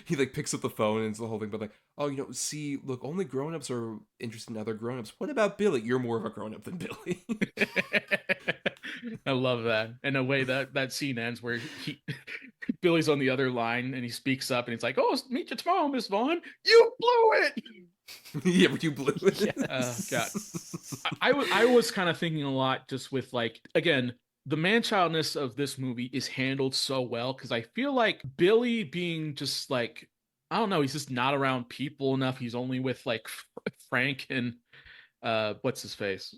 he like picks up the phone and it's the whole thing, but like, "Oh, see, look, only grown-ups are interested in other grown-ups. What about Billy? You're more of a grown-up than Billy."
I love that. And the way that scene ends where Billy's on the other line and he speaks up and he's like, "Oh, meet you tomorrow, Miss Vaughn. You blew it."
Yeah, but you blew it.
Yes. God. I was kind of thinking a lot just with like, again, the man-childness of this movie is handled so well because I feel like Billy being just like, I don't know, he's just not around people enough. He's only with like Frank and what's his face?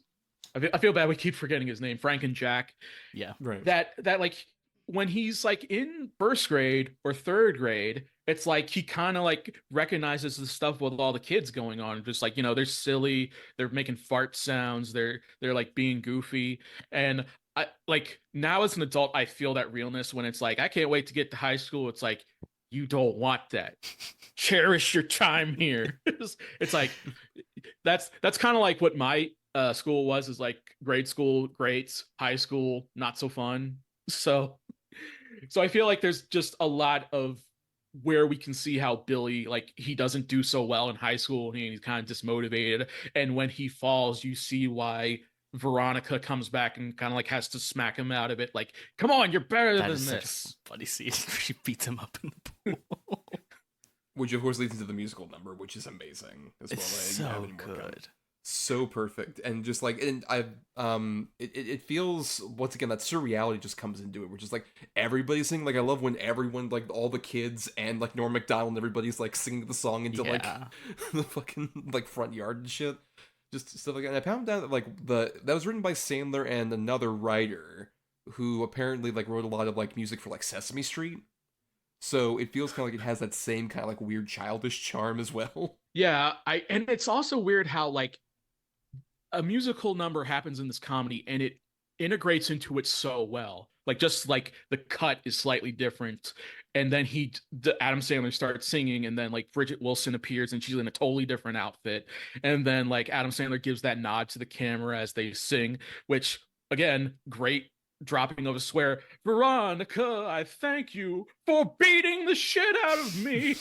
I feel bad we keep forgetting his name, Frank and Jack.
Yeah,
right.
That like when he's like in first grade or third grade, it's like he kind of like recognizes the stuff with all the kids going on. Just like, they're silly, they're making fart sounds, they're like being goofy. And I like now as an adult, I feel that realness when it's like, I can't wait to get to high school. It's like, you don't want that. Cherish your time here. It's like that's kind of like what my school was, is like grade school greats, high school not so fun. So I feel like there's just a lot of where we can see how Billy, like, he doesn't do so well in high school and he's kind of dismotivated, and when he falls you see why Veronica comes back and kind of like has to smack him out of it, like, come on, you're better
That
than
is such
this.
a funny scene where she beats him up in the pool.
Which of course leads into the musical number, which is amazing as well.
It's
I have
so
any more comment.
good.
So perfect, and just like, and it feels, once again, that surreality just comes into it, which is like everybody's singing. Like, I love when everyone, like all the kids and like Norm Macdonald and everybody's like singing the song into like the fucking like front yard and shit, just stuff like that. And I found out that like that was written by Sandler and another writer who apparently like wrote a lot of like music for like Sesame Street. So it feels kind of like it has that same kind of like weird childish charm as well.
Yeah, and it's also weird how like a musical number happens in this comedy and it integrates into it so well. Like, just like the cut is slightly different, and then Adam Sandler starts singing, and then like Bridget Wilson appears and she's in a totally different outfit, and then like Adam Sandler gives that nod to the camera as they sing, which again, great dropping of a swear. Veronica, I thank you for beating the shit out of me.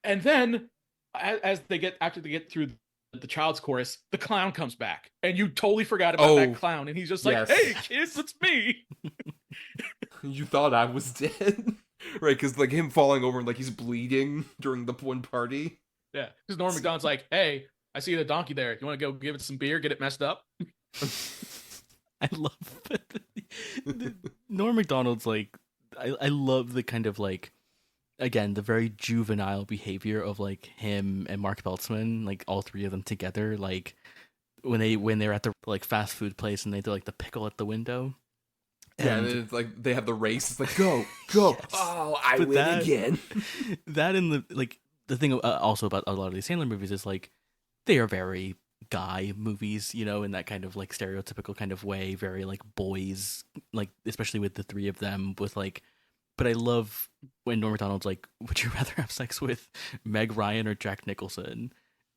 And then after they get through the child's chorus, the clown comes back, and you totally forgot about that clown, and he's just like,
yes.
"Hey kids, it's me."
You thought I was dead, right? Because like him falling over and like he's bleeding during the one party.
Yeah, because Norm Macdonald's like, "Hey, I see the donkey there. You want to go give it some beer, get it messed up?"
I love Norm Macdonald's like, I love the kind of like, again, the very juvenile behavior of like him and Mark Beltzman, like all three of them together, like when they're at the like fast food place and they do like the pickle at the window.
Yeah, and it's like they have the race. It's like, go. Yes. Oh, I win again.
That and the like the thing also about a lot of these Sandler movies is like they are very guy movies, you know, in that kind of like stereotypical kind of way, very like boys, like especially with the three of them with like. But I love when Norm Macdonald's like, would you rather have sex with Meg Ryan or Jack Nicholson?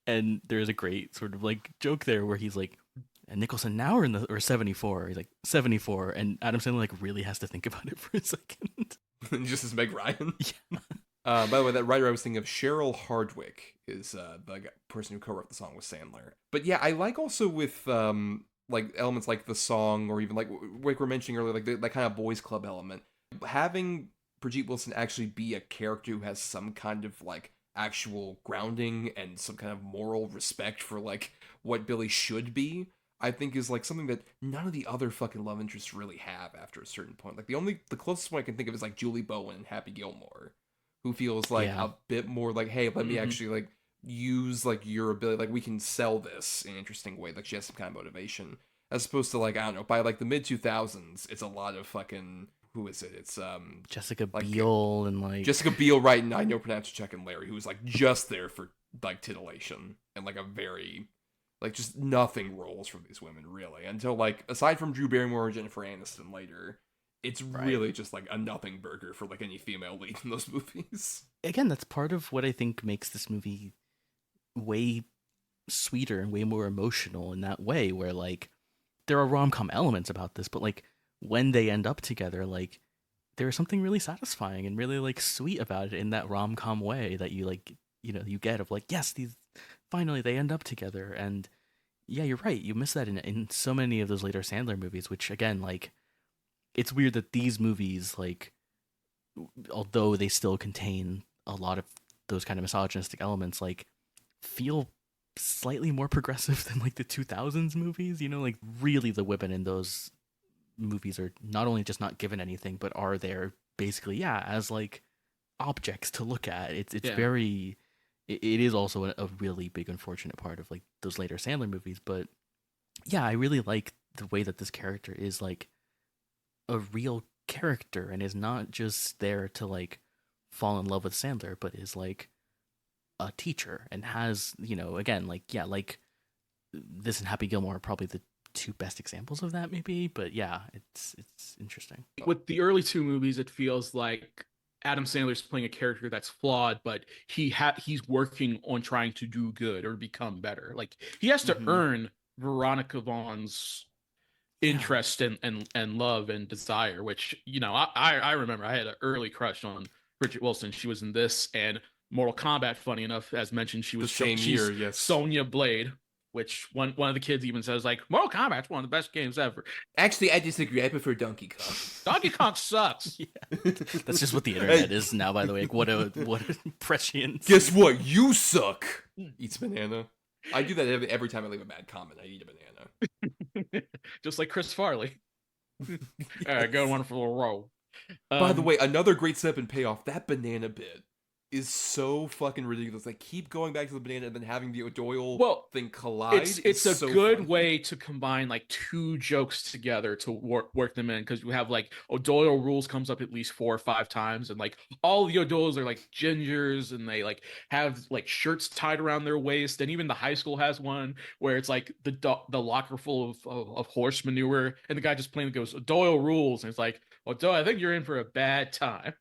And there's a great sort of like joke there where he's like, and Nicholson now or 74? He's like, 74. And Adam Sandler like really has to think about it for a second.
Just as Meg Ryan?
Yeah.
By the way, that writer I was thinking of, Cheryl Hardwick, is the person who co-wrote the song with Sandler. But yeah, I like also with like elements like the song, or even like we're mentioning earlier, like that kind of boys club element. Having Bridget Wilson actually be a character who has some kind of like actual grounding and some kind of moral respect for like what Billy should be, I think is like something that none of the other fucking love interests really have after a certain point. Like the closest one I can think of is like Julie Bowen and Happy Gilmore, who feels like a bit more like, hey, let me actually like use like your ability, like we can sell this in an interesting way. Like she has some kind of motivation, as opposed to like, I don't know, by like the mid 2000s, it's a lot of fucking. Who is it? It's
Jessica
like,
Biel and like
Jessica Biel, right? And I know Pronounce Chuck and Larry, who was like just there for like titillation and like a very like just nothing rolls from these women really until like aside from Drew Barrymore and Jennifer Aniston later, it's really just like a nothing burger for like any female lead in those movies.
Again, that's part of what I think makes this movie way sweeter and way more emotional in that way, where like there are rom-com elements about this, but like when they end up together, like there's something really satisfying and really like sweet about it in that rom-com way that you like, you know, you get of like, yes, these finally they end up together. And yeah, you're right, you miss that in so many of those later Sandler movies, which again, like it's weird that these movies, like although they still contain a lot of those kind of misogynistic elements, like feel slightly more progressive than like the 2000s movies, you know, like really the women in those movies are not only just not given anything, but are there basically as like objects to look at. It's very it is also a really big unfortunate part of like those later Sandler movies. But yeah, I really like the way that this character is like a real character and is not just there to like fall in love with Sandler, but is like a teacher and has, you know, again, like like this and Happy Gilmore are probably the two best examples of that maybe, but yeah, it's interesting.
With the early two movies, it feels like Adam Sandler's playing a character that's flawed, but he's working on trying to do good or become better. Like he has to earn Veronica Vaughn's interest and love and desire, which, you know, I remember I had an early crush on Bridget Wilson. She was in this and Mortal Kombat, funny enough, as mentioned, she was
the same year, yes.
Sonya Blade, which one of the kids even says, like, Mortal Kombat's one of the best games ever.
Actually, I disagree. I prefer Donkey Kong.
Donkey Kong sucks.
Yeah. That's just what the internet is now, by the way. Like, what a prescient.
Guess what? You suck. Eats banana. I do that every time I leave a bad comment. I eat a banana.
Just like Chris Farley. All right, go one for the row.
By the way, another great step and payoff. That banana bit is so fucking ridiculous. Like, keep going back to the banana and then having the O'Doyle thing collide.
It's a
so
good
funny.
way to combine like two jokes together to work them in, because you have like O'Doyle rules comes up at least 4 or 5 times, and like all the O'Doyles are like gingers and they like have like shirts tied around their waist, and even the high school has one where it's like the locker full of horse manure, and the guy just plainly goes O'Doyle rules, and it's like, O'Doyle, I think you're in for a bad time.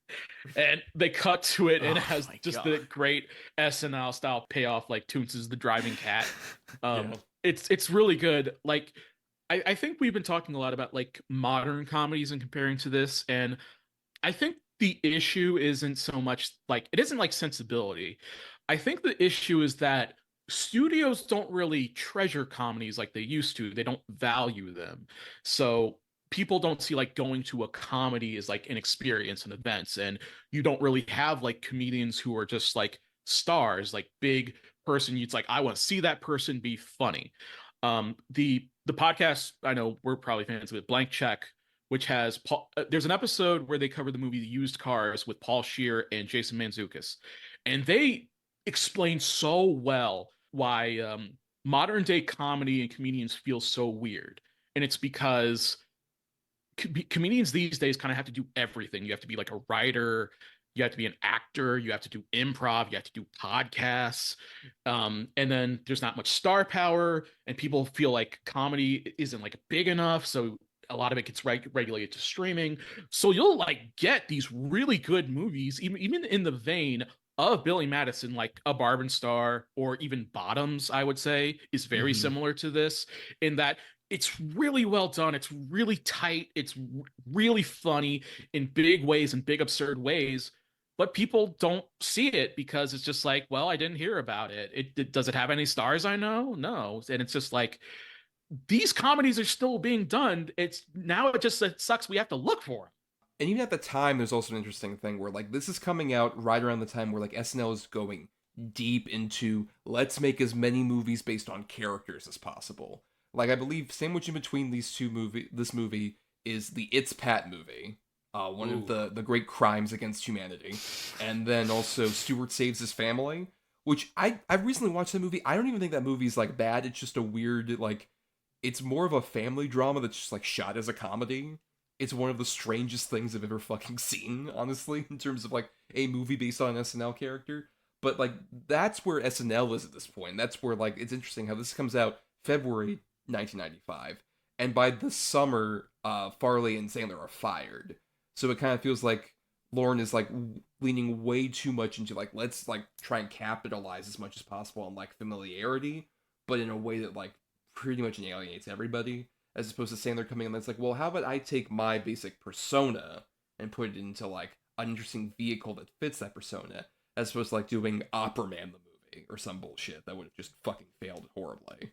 And they cut to it, and it has just the great SNL style payoff, like Toons is the driving cat. It's really good. Like, I think we've been talking a lot about like modern comedies and comparing to this, and I think the issue isn't so much like, it isn't like sensibility. I think the issue is that studios don't really treasure comedies like they used to. They don't value them. So people don't see like going to a comedy as like an experience and events, and you don't really have like comedians who are just like stars, like big person. It's like, I want to see that person be funny. The podcast, I know we're probably fans of it, Blank Check, which has Paul, there's an episode where they cover the movie Used Cars with Paul Scheer and Jason Mantzoukas, and they explain so well why modern day comedy and comedians feel so weird. And it's because comedians these days kind of have to do everything. You have to be like a writer, you have to be an actor, you have to do improv, you have to do podcasts, and then there's not much star power, and people feel like comedy isn't like big enough, so a lot of it gets regulated to streaming. So you'll like get these really good movies, even in the vein of Billy Madison, like A Barb and Star, or even Bottoms, I would say, is very similar to this, in that it's really well done. It's really tight. It's really funny in big ways and big absurd ways, but people don't see it because it's just like, well, I didn't hear about it. Does it have any stars I know? No. And it's just like, these comedies are still being done. It sucks. We have to look for them.
And even at the time, there's also an interesting thing where like this is coming out right around the time where like SNL is going deep into, let's make as many movies based on characters as possible. Like, I believe sandwiched in between this movie is the It's Pat movie, one of the great crimes against humanity, and then also Stewart Saves His Family, which I recently watched the movie. I don't even think that movie's like bad. It's just a weird, like, it's more of a family drama that's just like shot as a comedy. It's one of the strangest things I've ever fucking seen, honestly, in terms of like a movie based on an SNL character. But like, that's where SNL is at this point. That's where like, it's interesting how this comes out February 1995, and by the summer Farley and Sandler are fired, so it kind of feels like Lauren is like leaning way too much into like, let's like try and capitalize as much as possible on like familiarity, but in a way that like pretty much alienates everybody, as opposed to Sandler coming in that's like, well, how about I take my basic persona and put it into like an interesting vehicle that fits that persona, as opposed to like doing Opera Man the movie or some bullshit that would have just fucking failed horribly.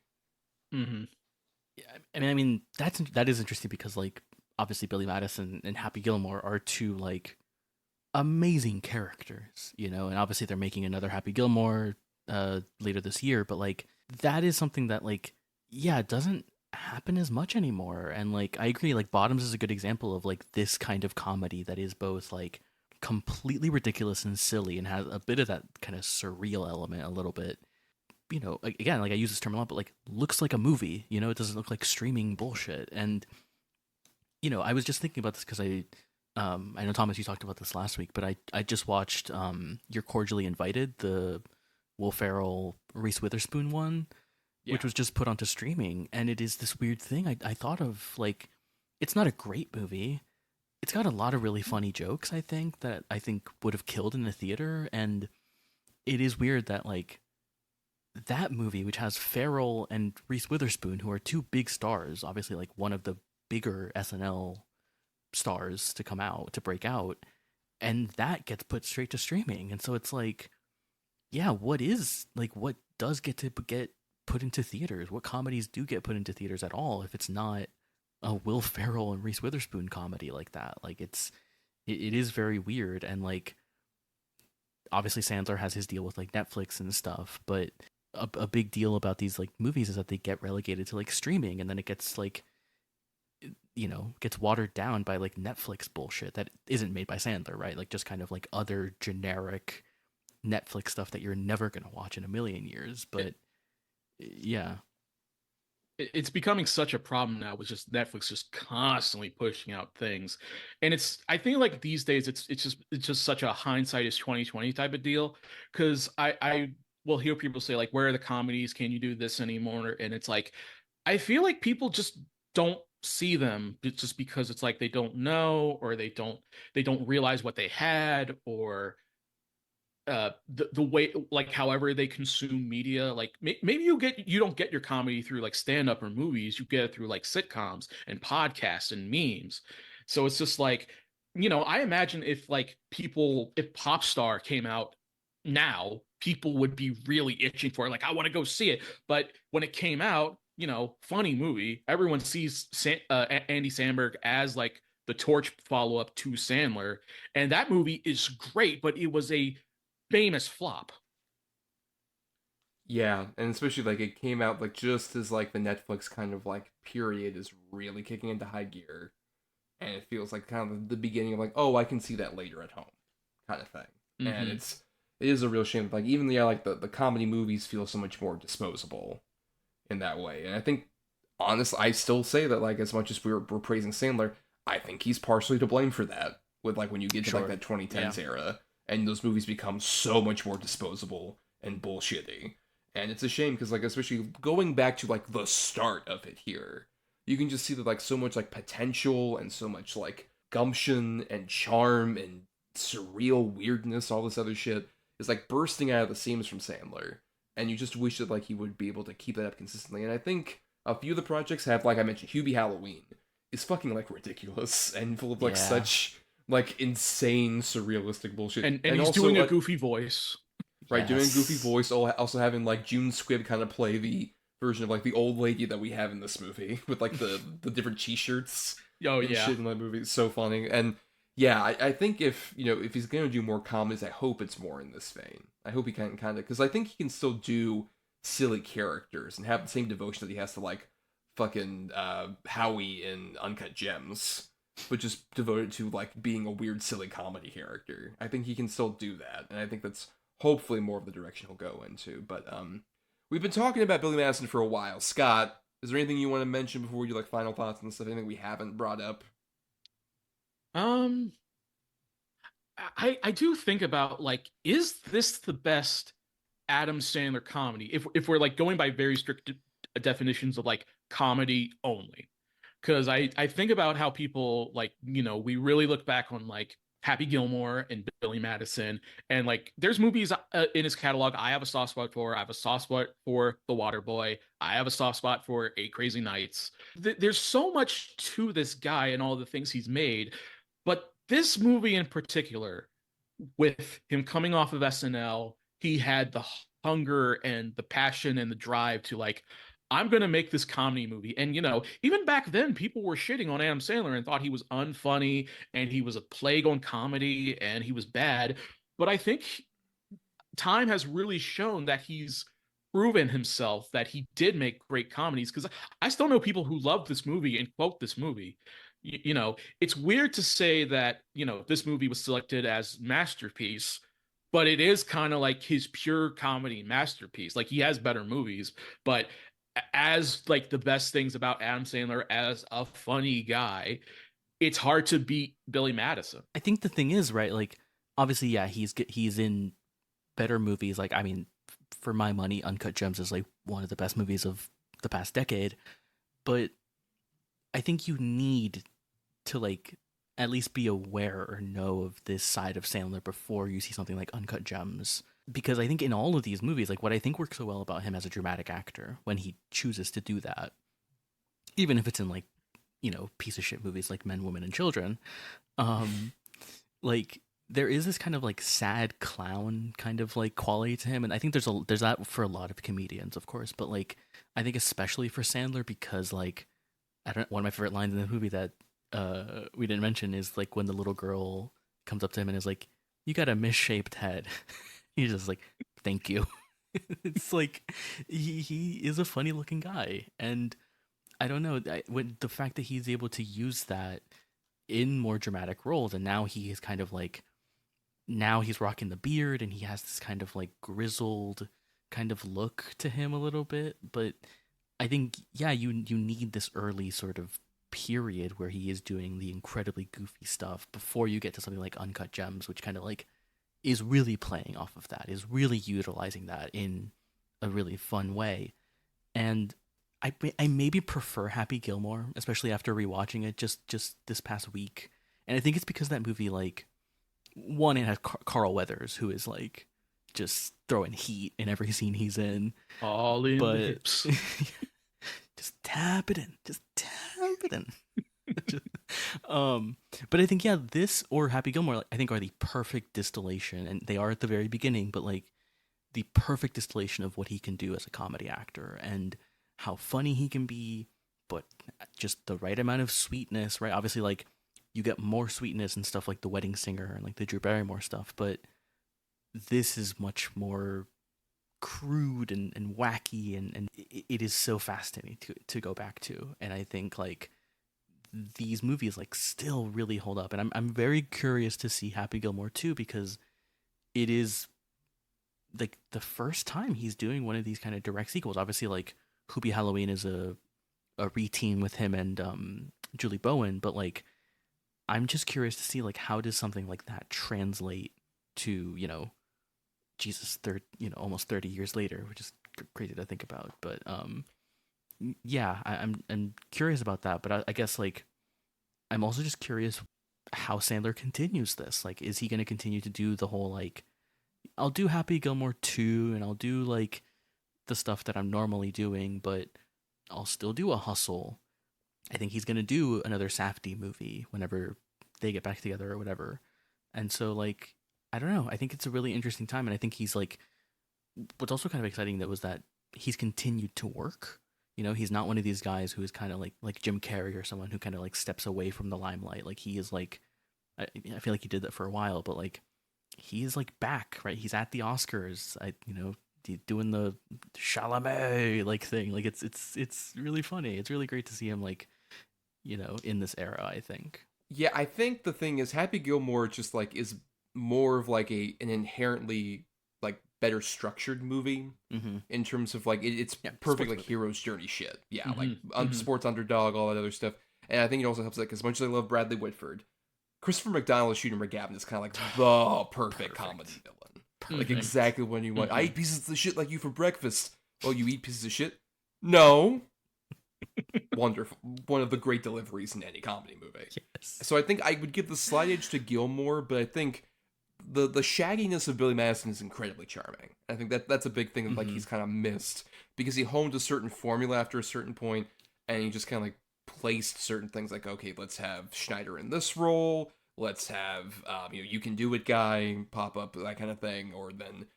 Yeah, I mean that is interesting because like obviously Billy Madison and Happy Gilmore are two like amazing characters, you know, and obviously they're making another Happy Gilmore later this year, but like that is something that like, yeah, it doesn't happen as much anymore. And like I agree, like Bottoms is a good example of like this kind of comedy that is both like completely ridiculous and silly and has a bit of that kind of surreal element a little bit. You know, again, like I use this term a lot, but like looks like a movie, you know, it doesn't look like streaming bullshit. And, you know, I was just thinking about this because I know, Thomas, you talked about this last week, but I just watched You're Cordially Invited, the Will Ferrell, Reese Witherspoon one, which was just put onto streaming. And it is this weird thing I thought of, like, it's not a great movie. it's got a lot of really funny jokes, I think, that I think would have killed in the theater. And it is weird that, like, that movie, which has Farrell and Reese Witherspoon, who are two big stars, obviously, like, one of the bigger SNL stars to come out, to break out, and that gets put straight to streaming. And so it's like, yeah, what does get put into theaters? What comedies do get put into theaters at all if it's not a Will Ferrell and Reese Witherspoon comedy like that? Like, it is very weird. And, like, obviously Sandler has his deal with, like, Netflix and stuff, but a big deal about these, like, movies is that they get relegated to, like, streaming, and then it gets, like, gets watered down by, like, Netflix bullshit that isn't made by Sandler, right? Like, just kind of like other generic Netflix stuff that you're never gonna watch in a million years. But yeah,
It's becoming such a problem now with just Netflix just constantly pushing out things. And I think like these days it's just such a hindsight is 2020 type of deal. Cause I will hear people say, like, where are the comedies? Can you do this anymore? And it's like, I feel like people just don't see them just because it's like they don't know, or they don't realize what they had, or the way, like, however they consume media. Like, maybe you don't get your comedy through like stand up or movies, you get it through like sitcoms and podcasts and memes. So it's just like, I imagine if Pop Star came out now, people would be really itching for it, like, I want to go see it. But when it came out, funny movie, everyone sees Andy Samberg as like the Torch follow-up to Sandler, and that movie is great, but it was a famous flop.
Yeah, and especially like it came out like just as like the Netflix kind of like period is really kicking into high gear, and it feels like kind of the beginning of like, oh, I can see that later at home, kind of thing.
Mm-hmm.
And it is a real shame. Like, even like the comedy movies feel so much more disposable in that way. And I think, honestly, I still say that, like, as much as we're praising Sandler, I think he's partially to blame for that. With like when you get to like that 2010s era, and those movies become so much more disposable and bullshitty. And it's a shame because, like, especially going back to like the start of it here, you can just see that like so much like potential and so much like gumption and charm and surreal weirdness, all this other shit is like bursting out of the seams from Sandler. And you just wish that like he would be able to keep that up consistently. And I think a few of the projects have, like I mentioned, Hubie Halloween is fucking like ridiculous and full of like such like insane surrealistic bullshit.
And he's
also,
doing a
like,
goofy voice.
right, doing a goofy voice, also having like June Squibb kind of play the version of like the old lady that we have in this movie with like the different t-shirts and shit in that movie. It's so funny. And yeah, I think if he's gonna do more comedies, I hope it's more in this vein. I hope he can kind of, because I think he can still do silly characters and have the same devotion that he has to like fucking Howie in Uncut Gems, but just devoted to like being a weird silly comedy character. I think he can still do that, and I think that's hopefully more of the direction he'll go into. But we've been talking about Billy Madison for a while. Scott, is there anything you want to mention before we do like final thoughts and stuff? Anything we haven't brought up?
I do think about, like, is this the best Adam Sandler comedy? If we're like going by very strict definitions of like comedy only, because I think about how people, like, we really look back on like Happy Gilmore and Billy Madison, and like there's movies in his catalog I have a soft spot for. I have a soft spot for The Waterboy. I have a soft spot for Eight Crazy Nights. There's so much to this guy and all the things he's made, but this movie in particular, with him coming off of SNL, he had the hunger and the passion and the drive to, like, I'm going to make this comedy movie. And, even back then, people were shitting on Adam Sandler and thought he was unfunny and he was a plague on comedy and he was bad. But I think time has really shown that he's proven himself, that he did make great comedies, because I still know people who love this movie and quote this movie. It's weird to say that, this movie was selected as masterpiece, but it is kind of like his pure comedy masterpiece. Like, he has better movies, but as like the best things about Adam Sandler as a funny guy, it's hard to beat Billy Madison.
I think the thing is, right, like, obviously, yeah, he's in better movies. Like, I mean, for my money, Uncut Gems is like one of the best movies of the past decade, but I think you need to like at least be aware or know of this side of Sandler before you see something like Uncut Gems. Because I think in all of these movies, like what I think works so well about him as a dramatic actor when he chooses to do that, even if it's in like, piece of shit movies like Men, Women, and Children, like there is this kind of like sad clown kind of like quality to him, and I think there's that for a lot of comedians, of course, but like I think especially for Sandler because like one of my favorite lines in the movie that we didn't mention is like when the little girl comes up to him and is like, "You got a misshaped head." He's just like, "Thank you." It's like he is a funny looking guy, and I don't know, with the fact that he's able to use that in more dramatic roles, and now he is kind of like, now he's rocking the beard and he has this kind of like grizzled kind of look to him a little bit. But I think, yeah, you need this early sort of period where he is doing the incredibly goofy stuff before you get to something like Uncut Gems, which kind of like is really playing off of that, is really utilizing that in a really fun way. And I maybe prefer Happy Gilmore, especially after rewatching it just this past week. And I think it's because that movie, like, one, it has Carl Weathers, who is like just throwing heat in every scene he's in.
All in the hips.
Just tap it in. Just tap it in. But I think, yeah, this or Happy Gilmore, I think, are the perfect distillation, and they are at the very beginning, but like the perfect distillation of what he can do as a comedy actor and how funny he can be, but just the right amount of sweetness, right? Obviously, like, you get more sweetness and stuff like The Wedding Singer and like the Drew Barrymore stuff, but this is much more crude and wacky, and it is so fascinating to go back to. And I think like these movies like still really hold up, and I'm very curious to see Happy Gilmore 2, because it is like the first time he's doing one of these kind of direct sequels. Obviously, like Hoopie Halloween is a reteen with him and Julie Bowen, but like I'm just curious to see like how does something like that translate to, Jesus, almost 30 years later, which is crazy to think about. But yeah, I'm curious about that. But I guess like I'm also just curious how Sandler continues this. Like, is he going to continue to do the whole like, I'll do Happy Gilmore 2 and I'll do like the stuff that I'm normally doing, but I'll still do a Hustle. I think he's going to do another Safdie movie whenever they get back together or whatever. And so like, I don't know. I think it's a really interesting time. And I think he's like, what's also kind of exciting that was that he's continued to work. He's not one of these guys who is kind of like Jim Carrey or someone who kind of like steps away from the limelight. Like he is like, I feel like he did that for a while, but like he is like back, right? He's at the Oscars, doing the Chalamet like thing. Like it's really funny. It's really great to see him like, in this era, I think.
Yeah, I think the thing is Happy Gilmore just like is more of like an inherently like better structured movie in terms of like it's perfect like hero's journey shit. Yeah, like sports underdog, all that other stuff. And I think it also helps like as much as I love Bradley Whitford, Christopher McDonald as Shooter McGavin is kind of like the perfect comedy villain. Like exactly when you want. I eat pieces of shit like you for breakfast. Oh, you eat pieces of shit? No. Wonderful. One of the great deliveries in any comedy movie.
Yes.
So I think I would give the slight edge to Gilmore, but I think the shagginess of Billy Madison is incredibly charming. I think that's a big thing that like he's kind of missed because he honed a certain formula after a certain point, and he just kind of like placed certain things like, okay, let's have Schneider in this role, let's have You Can Do It guy pop up, that kind of thing, or then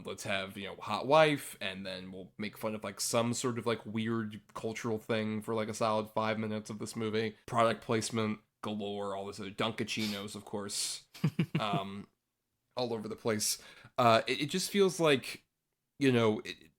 let's have hot wife, and then we'll make fun of like some sort of like weird cultural thing for like a solid 5 minutes of this movie. Product placement galore, all this other Dunkachinos, of course, all over the place. It just feels like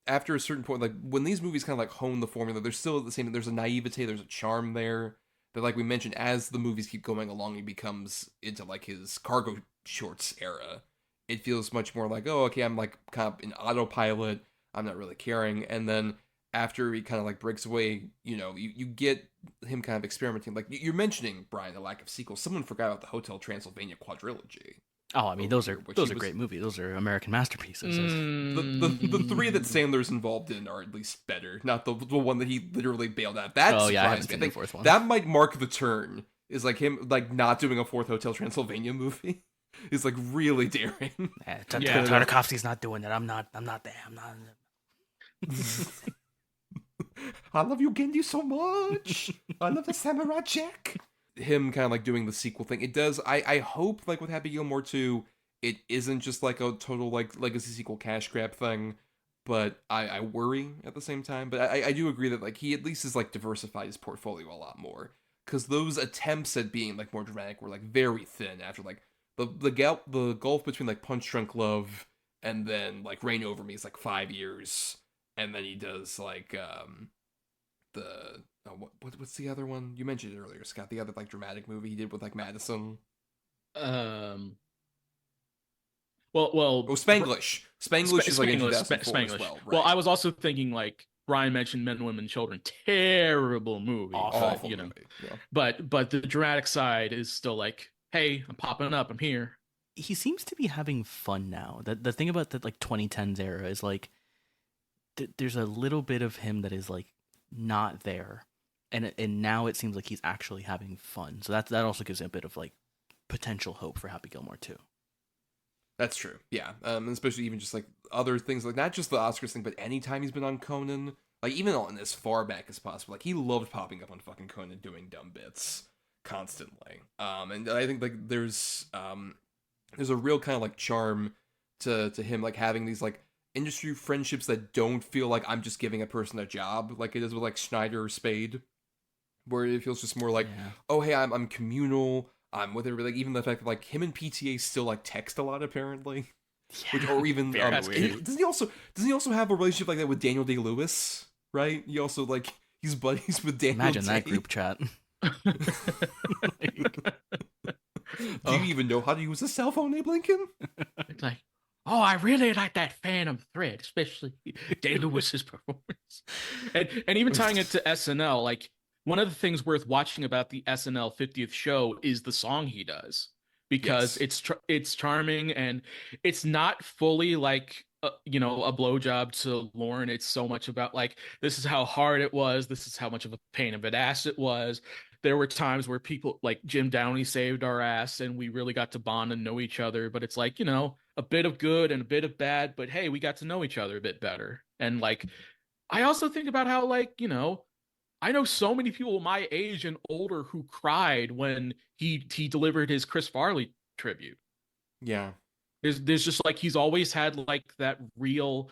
after a certain point, like when these movies kind of like hone the formula, they're still the same. There's a naivete, there's a charm there that, like we mentioned, as the movies keep going along, he becomes into like his cargo shorts era. It feels much more like, oh, okay, I'm like kind of in autopilot. I'm not really caring. And then after he kind of like breaks away, you get him kind of experimenting. Like you're mentioning, Brian, the lack of sequels. Someone forgot about the Hotel Transylvania quadrilogy.
Oh, I mean, those are great movies. Those are American masterpieces.
The three that Sandler's involved in are at least better. Not the one that he literally bailed out. That surprised me. I think
the fourth one.
That might mark the turn is like him like not doing a fourth Hotel Transylvania movie is like really daring.
Tartakovsky's not doing it. I'm not there. I'm not.
I love you, Gendy, so much. I love the Samurai Jack. Him kind of like doing the sequel thing. It does. I hope like with Happy Gilmore 2, it isn't just like a total like legacy sequel cash grab thing. But I worry at the same time. But I do agree that like he at least has like diversified his portfolio a lot more. Because those attempts at being like more dramatic were like very thin after like the gulf between like Punch Drunk Love and then like Reign Over Me is like 5 years. And then he does like what's the other one you mentioned it earlier, Scott? The other like dramatic movie he did with like Madison. Spanglish. Spanglish is like in 2004 as well. Right?
Well, I was also thinking like Bryan mentioned Men, Women, Children. Terrible movie.
Awful
you know.
Movie. Yeah.
But the dramatic side is still like, hey, I'm popping up. I'm here.
He seems to be having fun now. The thing about the like 2010s era is like there's a little bit of him that is like not there, and now it seems like he's actually having fun. So that also gives him a bit of like potential hope for Happy Gilmore 2.
That's true, yeah. Especially even just like other things, like not just the Oscars thing, but anytime he's been on Conan, like even on as far back as possible, like he loved popping up on fucking Conan doing dumb bits constantly. And I think like there's a real kind of like charm to him, like having these like industry friendships that don't feel like I'm just giving a person a job, like it is with like Schneider or Spade, where it feels just more like, oh hey, I'm communal. With everybody, like even the fact that like him and PTA still like text a lot apparently, or even doesn't he also have a relationship like that with Daniel Day-Lewis? Right? He also like he's buddies with Daniel.
Imagine that group chat.
Do you even know how to use a cell phone, Abe Lincoln?
It's like, oh, I really like that Phantom Thread, especially Day-Lewis's performance, and even tying it to SNL, like. One of the things worth watching about the SNL 50th show is the song he does, because it's charming and it's not fully like a blowjob to Lauren. It's so much about like, this is how hard it was. This is how much of a pain of an ass it was. There were times where people like Jim Downey saved our ass and we really got to bond and know each other. But it's like, a bit of good and a bit of bad, but hey, we got to know each other a bit better. And like, I also think about how like, I know so many people my age and older who cried when he delivered his Chris Farley tribute.
Yeah.
There's just like, he's always had like that real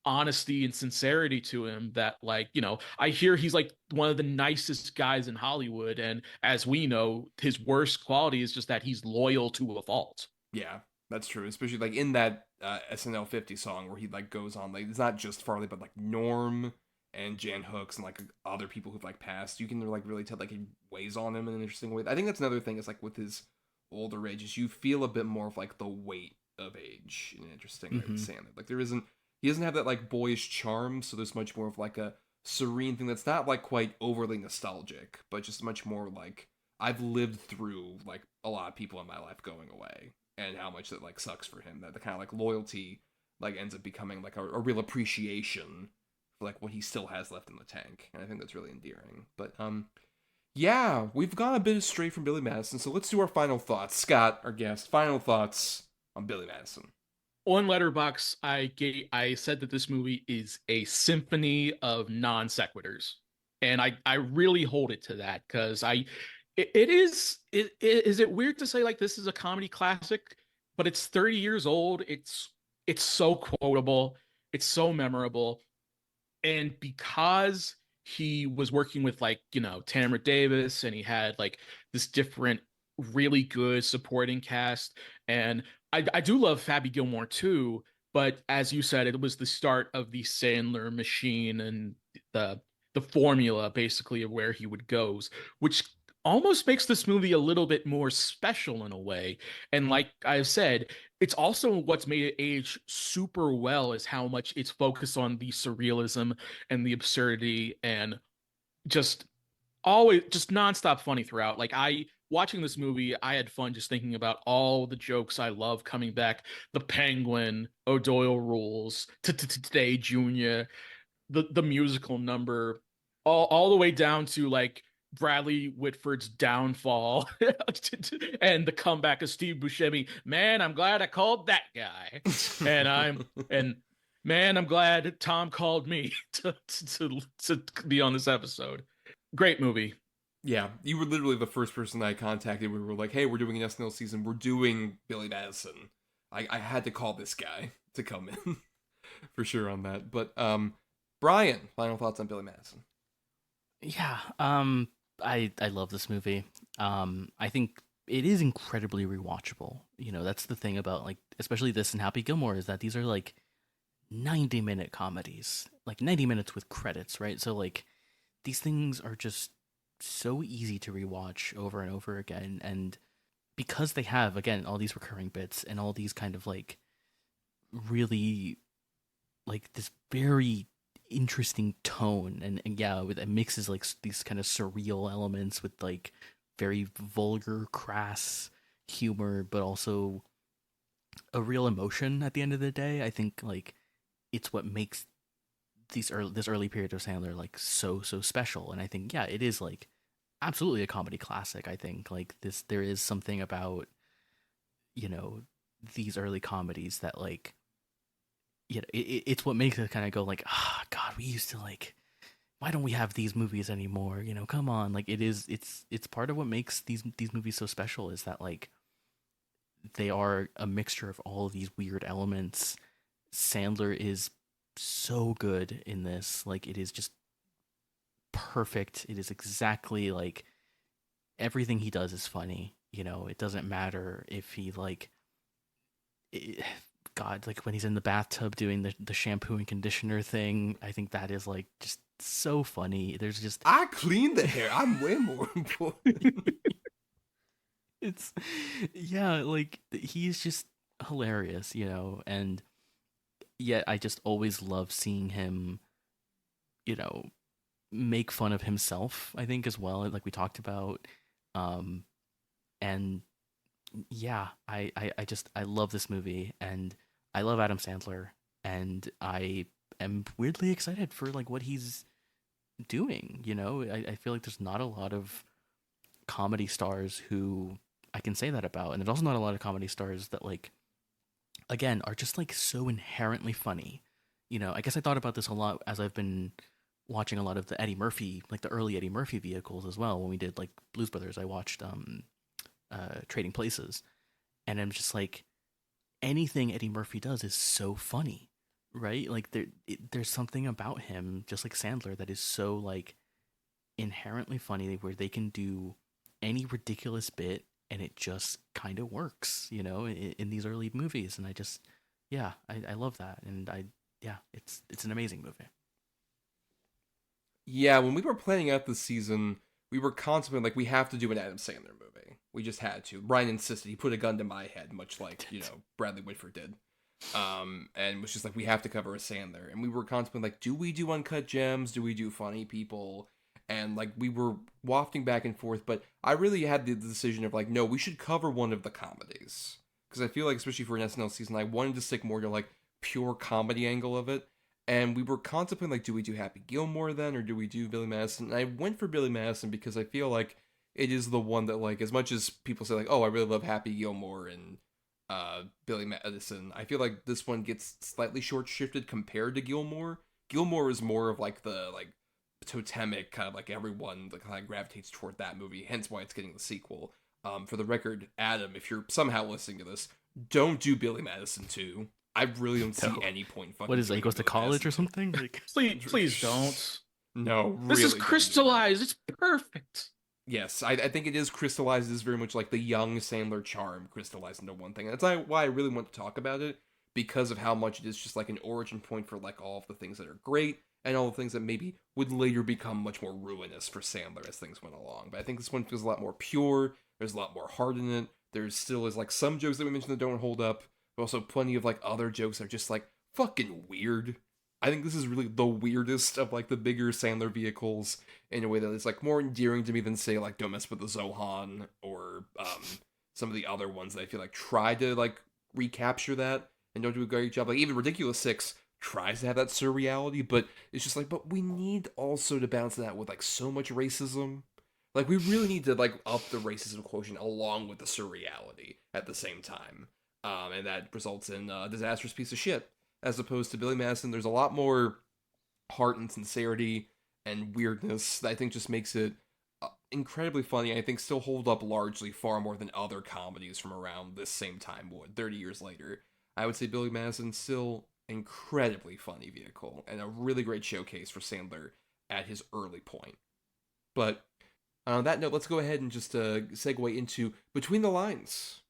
honesty and sincerity to him that like, I hear he's like one of the nicest guys in Hollywood. And as we know, his worst quality is just that he's loyal to a fault.
Yeah, that's true. Especially like in that SNL 50 song where he like goes on, like it's not just Farley, but like Norm and Jan Hooks and like other people who've like passed. You can like really tell like he weighs on him in an interesting way. I think that's another thing is like with his older age is you feel a bit more of like the weight of age in an interesting way with Sandler. Like he doesn't have that like boyish charm, so there's much more of like a serene thing that's not like quite overly nostalgic, but just much more like I've lived through like a lot of people in my life going away and how much that like sucks for him, that the kind of like loyalty like ends up becoming like a real appreciation like what he still has left in the tank, and I think that's really endearing. But yeah, we've gone a bit astray from Billy Madison, so let's do our final thoughts. Scott, our guest, final thoughts on Billy Madison.
On Letterboxd, I said that this movie is a symphony of non sequiturs, and I really hold it to that, because is it weird to say like this is a comedy classic, but it's 30 years old. It's so quotable, it's so memorable. And because he was working with like, Tamara Davis, and he had like this different, really good supporting cast. And I do love Happy Gilmore too, but as you said, it was the start of the Sandler machine and the formula basically of where he would go, which almost makes this movie a little bit more special in a way. And like I've said, it's also what's made it age super well is how much it's focused on the surrealism and the absurdity, and just always just nonstop funny throughout. Like watching this movie, I had fun just thinking about all the jokes I love coming back. The Penguin, O'Doyle Rules, Today Junior, the musical number, all the way down to like Bradley Whitford's downfall and the comeback of Steve Buscemi. Man, I'm glad I called that guy, and man, I'm glad Tom called me to be on this episode. Great movie.
Yeah, you were literally the first person I contacted. We were like, hey, we're doing an SNL season. We're doing Billy Madison. I had to call this guy to come in for sure on that. But Bryan, final thoughts on Billy Madison?
Yeah, I love this movie. I think it is incredibly rewatchable. You know, that's the thing about, like, especially this and Happy Gilmore, is that these are like 90-minute comedies, like 90 minutes with credits, right? So like these things are just so easy to rewatch over and over again, and because they have, again, all these recurring bits and all these kind of like really like this very interesting tone, and yeah, it mixes like these kind of surreal elements with like very vulgar, crass humor, but also a real emotion at the end of the day. I think like it's what makes this early period of Sandler like so special. And I think, yeah, it is like absolutely a comedy classic. I think like there is something about, you know, these early comedies that like, you know, it's what makes it kind of go like, ah, God, we used to like, why don't we have these movies anymore? You know, come on. Like it's part of what makes these movies so special, is that like they are a mixture of all of these weird elements. Sandler is so good in this. Like, it is just perfect. It is exactly like everything he does is funny. You know, it doesn't matter if he like, God, like when he's in the bathtub doing the shampoo and conditioner thing. I think that is like just so funny. There's just,
I clean the hair. I'm way more important.
it's, yeah, like he's just hilarious, you know, and yet I just always love seeing him, you know, make fun of himself, I think, as well, like we talked about. And yeah, I love this movie, and I love Adam Sandler, and I am weirdly excited for like what he's doing. You know, I feel like there's not a lot of comedy stars who I can say that about, and there's also not a lot of comedy stars that like, again, are just like so inherently funny. You know, I guess I thought about this a lot as I've been watching a lot of the Eddie Murphy, like the early Eddie Murphy vehicles as well. When we did like Blues Brothers, I watched Trading Places, and I'm just like, anything Eddie Murphy does is so funny, right? Like there's something about him, just like Sandler, that is so like inherently funny, where they can do any ridiculous bit and it just kind of works, you know, in these early movies. And I just, yeah, I love that. And yeah, it's an amazing movie.
Yeah, when we were planning out this season, we were constantly like, we have to do an Adam Sandler movie. We just had to. Bryan insisted. He put a gun to my head, much like, you know, Bradley Whitford did. And was just like, we have to cover a Sandler. And we were constantly like, do we do Uncut Gems? Do we do Funny People? And like, we were wafting back and forth, but I really had the decision of like, no, we should cover one of the comedies. Because I feel like, especially for an SNL season, I wanted to stick more to like pure comedy angle of it. And we were contemplating, like, do we do Happy Gilmore then, or do we do Billy Madison? And I went for Billy Madison because I feel like it is the one that, like, as much as people say, like, oh, I really love Happy Gilmore and Billy Madison, I feel like this one gets slightly short-shifted compared to Gilmore. Gilmore is more of, like, the, like, totemic, kind of, like, everyone that kind of gravitates toward that movie, hence why it's getting the sequel. For the record, Adam, if you're somehow listening to this, don't do Billy Madison 2. I really don't see any point.
What is it? He goes to college or something? Like,
please don't.
No,
this
really
is crystallized. It's perfect.
Yes, I think it is crystallized as very much like the young Sandler charm crystallized into one thing. And that's why I really want to talk about it, because of how much it is just like an origin point for like all of the things that are great and all the things that maybe would later become much more ruinous for Sandler as things went along. But I think this one feels a lot more pure. There's a lot more heart in it. There's still is like some jokes that we mentioned that don't hold up, but also plenty of like other jokes that are just like fucking weird. I think this is really the weirdest of like the bigger Sandler vehicles in a way that is like more endearing to me than say like Don't Mess with the Zohan or some of the other ones that I feel like try to like recapture that and don't do a great job. Like even Ridiculous Six tries to have that surreality, but it's just like, but we need also to balance that with like so much racism Like, we really need to, like, up the racism quotient along with the surreality at the same time. And that results in a disastrous piece of shit. As opposed to Billy Madison, there's a lot more heart and sincerity and weirdness that I think just makes it incredibly funny. I think still hold up largely far more than other comedies from around this same time would, 30 years later. I would say Billy Madison's still incredibly funny vehicle and a really great showcase for Sandler at his early point. But on that note, let's go ahead and just segue into Between the Lines.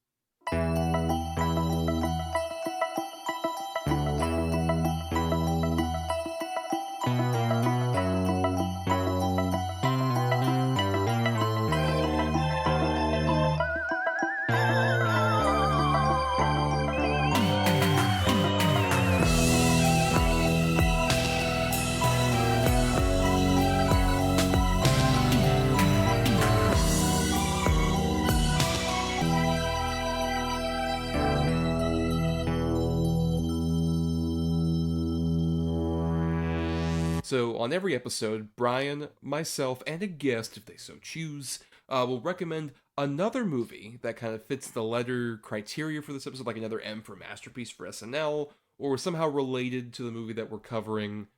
So, on every episode, Bryan, myself, and a guest, if they so choose, will recommend another movie that kind of fits the letter criteria for this episode, like another M for Masterpiece for SNL, or somehow related to the movie that we're covering.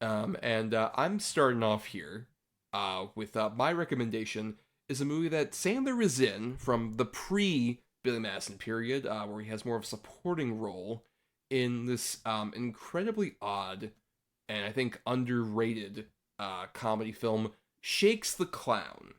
I'm starting off here with my recommendation is a movie that Sandler is in from the pre-Billy Madison period, where he has more of a supporting role in this incredibly odd and I think underrated comedy film, Shakes the Clown,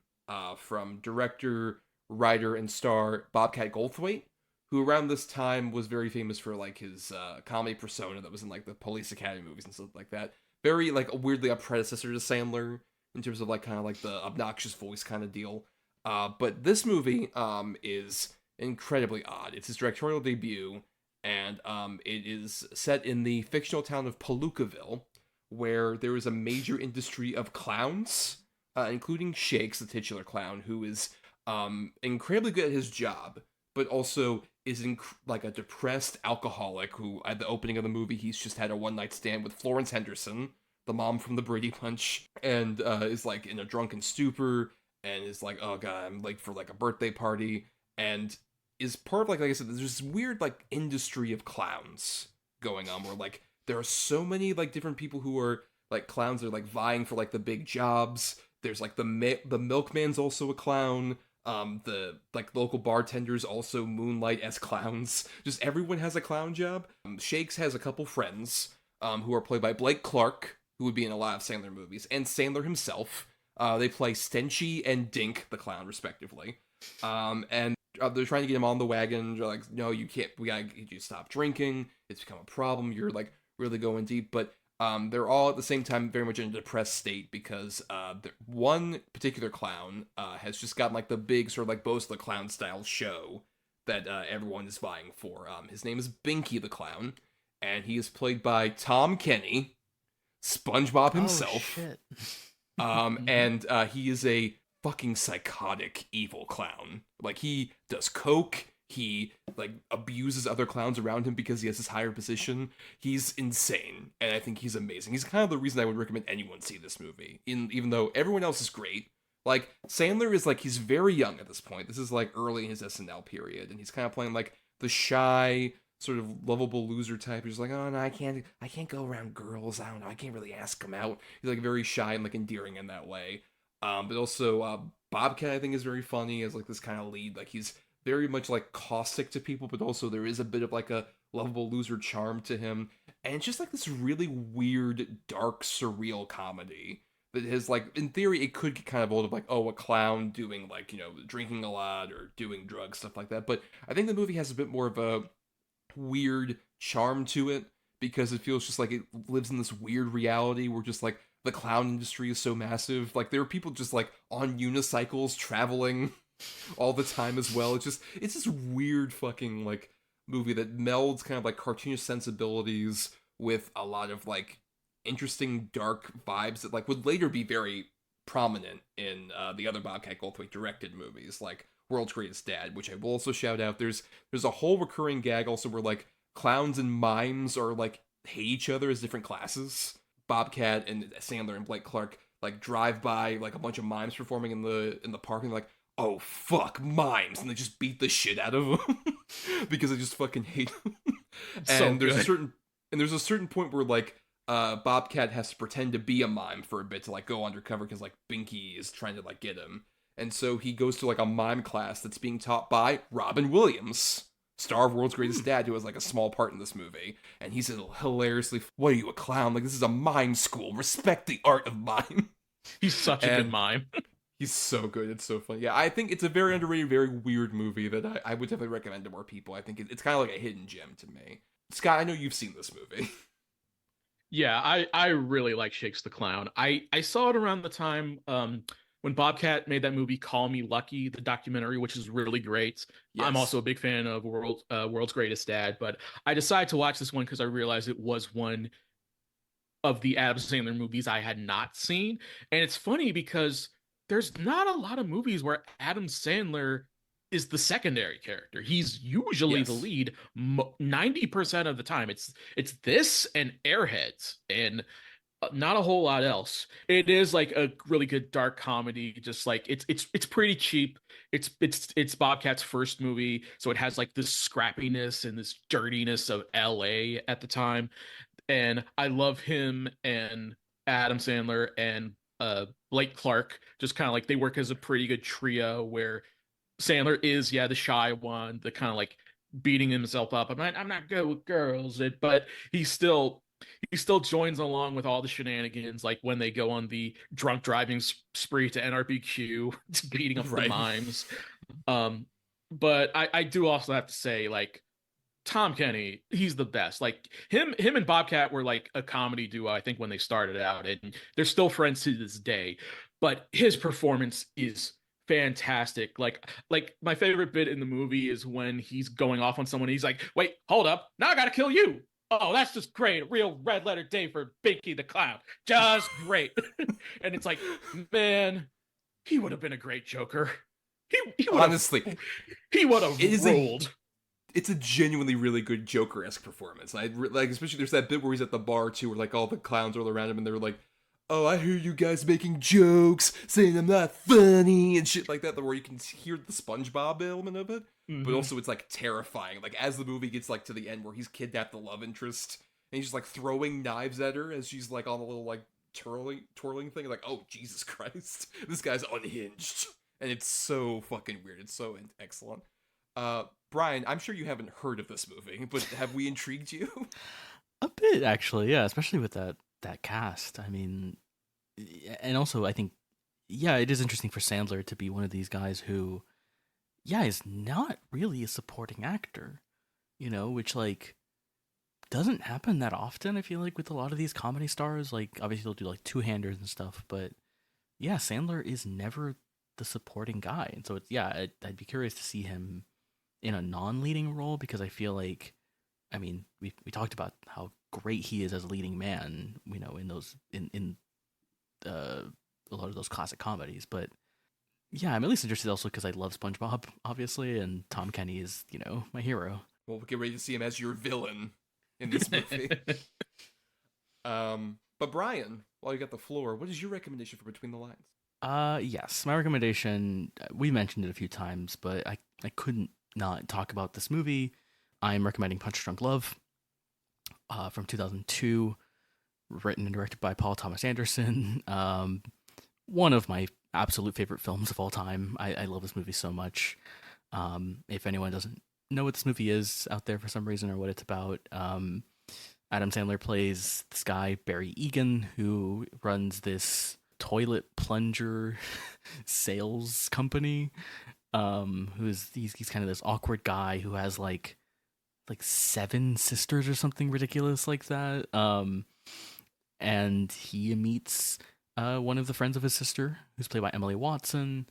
from director, writer, and star Bobcat Goldthwait, who around this time was very famous for like his comedy persona that was in like the Police Academy movies and stuff like that. Very like weirdly a predecessor to Sandler in terms of like kind of like the obnoxious voice kind of deal. But this movie is incredibly odd. It's his directorial debut, and it is set in the fictional town of Palookaville, where there is a major industry of clowns, including Shakes, the titular clown, who is incredibly good at his job, but also is like a depressed alcoholic who, at the opening of the movie, he's just had a one-night stand with Florence Henderson, the mom from the Brady Bunch, and is like in a drunken stupor, and is like, oh god, I'm late for like a birthday party, and is part of like I said, there's this weird like industry of clowns going on where like there are so many like different people who are like clowns that are like vying for like the big jobs. There's like the milkman's also a clown. The like local bartenders also moonlight as clowns. Just everyone has a clown job. Shakes has a couple friends who are played by Blake Clark, who would be in a lot of Sandler movies, and Sandler himself. They play Stenchy and Dink the clown, respectively. And they're trying to get him on the wagon. They're like, no, you can't. We gotta get you to stop drinking. It's become a problem. You're like really going deep. But they're all at the same time very much in a depressed state because one particular clown has just gotten like the big sort of like Bo's the Clown style show that everyone is vying for. His name is Binky the Clown, and he is played by Tom Kenny, SpongeBob himself.
Oh, shit.
And he is a fucking psychotic evil clown. Like, he does coke, he like abuses other clowns around him because he has this higher position. He's insane, and I think he's amazing. He's kind of the reason I would recommend anyone see this movie, even though everyone else is great. Like, Sandler is like, he's very young at this point. This is like early in his SNL period, and he's kind of playing like the shy, sort of lovable loser type. He's like, oh no, I can't go around girls. I don't know, I can't really ask them out. He's like very shy and like endearing in that way. But also Bobcat, I think, is very funny as like this kind of lead. Like, he's very much like caustic to people, but also there is a bit of like a lovable loser charm to him. And it's just like this really weird, dark, surreal comedy that has like, in theory, it could get kind of old of like, oh, a clown doing like, you know, drinking a lot or doing drugs, stuff like that. But I think the movie has a bit more of a weird charm to it because it feels just like it lives in this weird reality where just like the clown industry is so massive. Like, there are people just like on unicycles traveling all the time as well. It's this weird fucking like movie that melds kind of like cartoonish sensibilities with a lot of like interesting dark vibes that like would later be very prominent in the other Bobcat Goldthwait directed movies like World's Greatest Dad, which I will also shout out. There's a whole recurring gag also where like clowns and mimes are like hate each other as different classes. Bobcat and Sandler and Blake Clark like drive by like a bunch of mimes performing in the park, and they're like, oh fuck, mimes, and they just beat the shit out of them because they just fucking hate them.
So
And there's
good.
a certain point where like Bobcat has to pretend to be a mime for a bit to like go undercover because like Binky is trying to like get him. And so he goes to like a mime class that's being taught by Robin Williams, star of World's Greatest Dad, who has like a small part in this movie. And he's hilariously, what are you, a clown? Like, this is a mime school. Respect the art of mime.
He's such a good mime.
He's so good. It's so funny. Yeah, I think it's a very underrated, very weird movie that I would definitely recommend to more people. I think it's kind of like a hidden gem to me. Scott, I know you've seen this movie.
Yeah, I really like Shakes the Clown. I saw it around the time when Bobcat made that movie Call Me Lucky, the documentary, which is really great.
Yes.
I'm also a big fan of World's Greatest Dad, but I decided to watch this one because I realized it was one of the Adam Sandler movies I had not seen. And it's funny because there's not a lot of movies where Adam Sandler is the secondary character. He's usually the lead 90% of the time. It's this and Airheads and not a whole lot else. It is like a really good dark comedy. Just like it's pretty cheap. It's Bobcat's first movie, so it has like this scrappiness and this dirtiness of LA at the time. And I love him and Adam Sandler and Blake Clark. Just kind of like they work as a pretty good trio where Sandler is the shy one, the kind of like beating himself up. I'm not good with girls, but he still joins along with all the shenanigans, like when they go on the drunk driving spree to NRBQ, beating up the mimes. But I do also have to say, like, Tom Kenny, he's the best. Like him and Bobcat were like a comedy duo, I think, when they started out, and they're still friends to this day. But his performance is fantastic. Like my favorite bit in the movie is when he's going off on someone. He's like, "Wait, hold up! Now I gotta kill you." Oh, that's just great. A real red letter day for Binky the Clown. Just great. And it's like, man, he would have been a great Joker. He
Honestly,
he would have ruled.
It's a genuinely really good Joker-esque performance. I like, especially there's that bit where he's at the bar too, where like all the clowns are all around him, and they're like, "Oh, I hear you guys making jokes, saying I'm not funny and shit like that." Where you can hear the SpongeBob element of it, but also it's like terrifying. Like as the movie gets like to the end, where he's kidnapped the love interest, and he's just like throwing knives at her as she's like on a little like twirling thing. Like, oh Jesus Christ, this guy's unhinged, and it's so fucking weird. It's so excellent. Bryan, I'm sure you haven't heard of this movie, but have we intrigued you?
A bit, actually, yeah, especially with that cast. I mean, and also I think, yeah, it is interesting for Sandler to be one of these guys who, yeah, is not really a supporting actor, which like doesn't happen that often. I feel like with a lot of these comedy stars, like obviously they'll do like two-handers and stuff, but yeah, Sandler is never the supporting guy, and so it's I'd be curious to see him in a non-leading role, because I feel like, I mean, we talked about how great he is as a leading man, in those in a lot of those classic comedies. But yeah, I'm at least interested also because I love SpongeBob, obviously, and Tom Kenny is my hero.
Well, we'll get ready to see him as your villain in this movie. But Bryan, while you got the floor, what is your recommendation for Between the Lines?
Yes, my recommendation, we mentioned it a few times, but I couldn't not talk about this movie. I'm recommending Punch Drunk Love from 2002, written and directed by Paul Thomas Anderson. One of my absolute favorite films of all time. I love this movie so much. If anyone doesn't know what this movie is out there for some reason or what it's about, Adam Sandler plays this guy, Barry Egan, who runs this toilet plunger sales company. He's kind of this awkward guy who has like 7 sisters or something ridiculous like that. And he meets one of the friends of his sister, who's played by Emily Watson,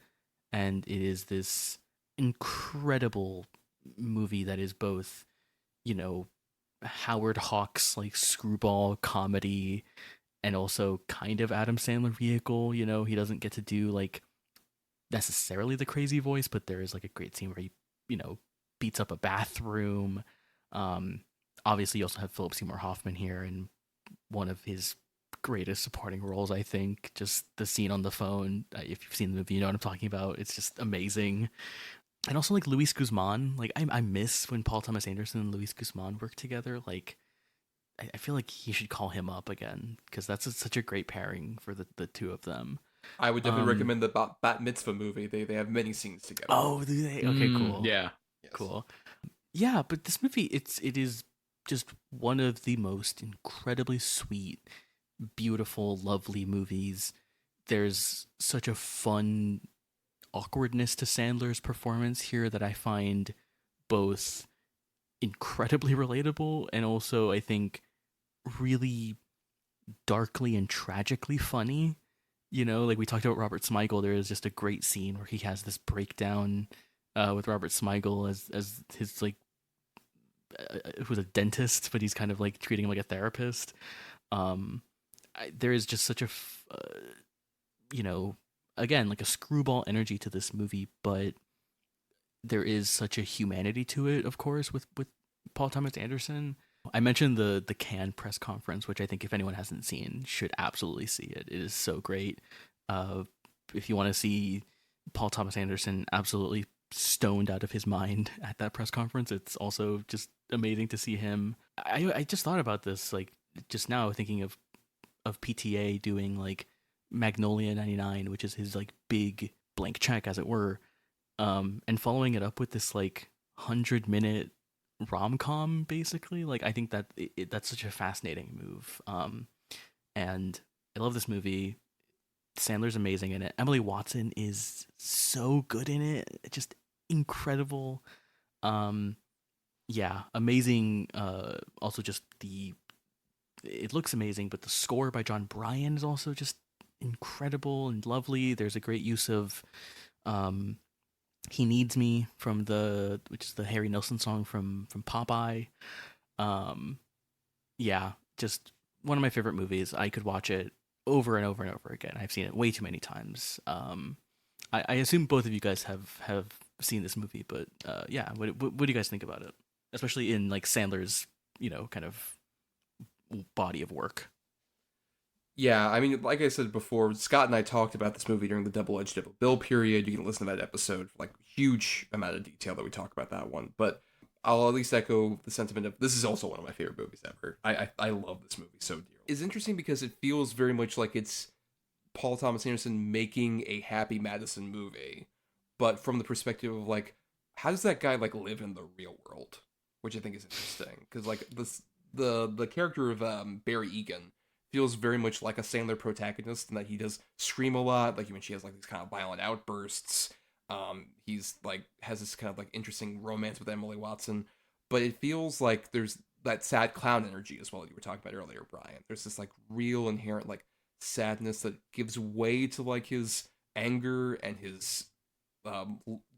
and it is this incredible movie that is both, Howard Hawks like screwball comedy, and also kind of Adam Sandler Vehicle. He doesn't get to do like necessarily the crazy voice, but there is like a great scene where he, beats up a bathroom. Obviously, you also have Philip Seymour Hoffman here, and one of his greatest supporting roles, I think. Just the scene on the phone, if you've seen the movie, you know what I'm talking about. It's just amazing. And also, like, Luis Guzman. Like, I miss when Paul Thomas Anderson and Luis Guzman worked together. Like, I feel like he should call him up again, because that's such a great pairing for the two of them.
I would definitely recommend the Bat Mitzvah movie. They have many scenes together.
Oh, do they? Okay, cool.
Yeah.
Yes.
Cool. Yeah, but this movie, it is just one of the most incredibly sweet, beautiful, lovely movies. There's such a fun awkwardness to Sandler's performance here that I find both incredibly relatable and also, I think, really darkly and tragically funny. You know, like we talked about Robert Smigel, there is just a great scene where he has this breakdown with Robert Smigel as his, like, who's a dentist, but he's kind of like treating him like a therapist. There is just such a, you know, again, like a screwball energy to this movie, but there is such a humanity to it, of course, with Paul Thomas Anderson. I mentioned the Cannes press conference, which I think if anyone hasn't seen, should absolutely see it. It is so great. If you want to see Paul Thomas Anderson absolutely stoned out of his mind at that press conference, it's also just amazing to see him. I just thought about this, like, just now, thinking of PTA doing, like, Magnolia 99, which is his, like, big blank check, as it were, and following it up with this, like, 100-minute rom-com, basically. Like, I think that that's such a fascinating move. And I love this movie. Sandler's amazing in it. Emily Watson is so good in it. Just incredible. Yeah, amazing. Also, just it looks amazing, but the score by John Bryan is also just incredible and lovely. There's a great use of He Needs Me which is the Harry Nilsson song from Popeye. Yeah, just one of my favorite movies. I could watch it over and over and over again. I've seen it way too many times. I assume both of you guys have seen this movie, but yeah, what do you guys think about it? Especially in, like, Sandler's, you know, kind of body of work.
Yeah, I mean, like I said before, Scott and I talked about this movie during the Double-Edged Double Bill period. You can listen to that episode for, like, huge amount of detail that we talk about that one. But I'll at least echo the sentiment of, this is also one of my favorite movies ever. I love this movie so dearly. It's interesting because it feels very much like it's Paul Thomas Anderson making a Happy Madison movie, but from the perspective of, like, how does that guy, like, live in the real world? Which I think is interesting, because, like, the character of Barry Egan feels very much like a Sandler protagonist, in that he does scream a lot. Like, when she has, like, these kind of violent outbursts. He's, like, has this kind of, like, interesting romance with Emily Watson, but it feels like there's that sad clown energy as well that you were talking about earlier, Brian. There's this, like, real inherent, like, sadness that gives way to, like, his anger and his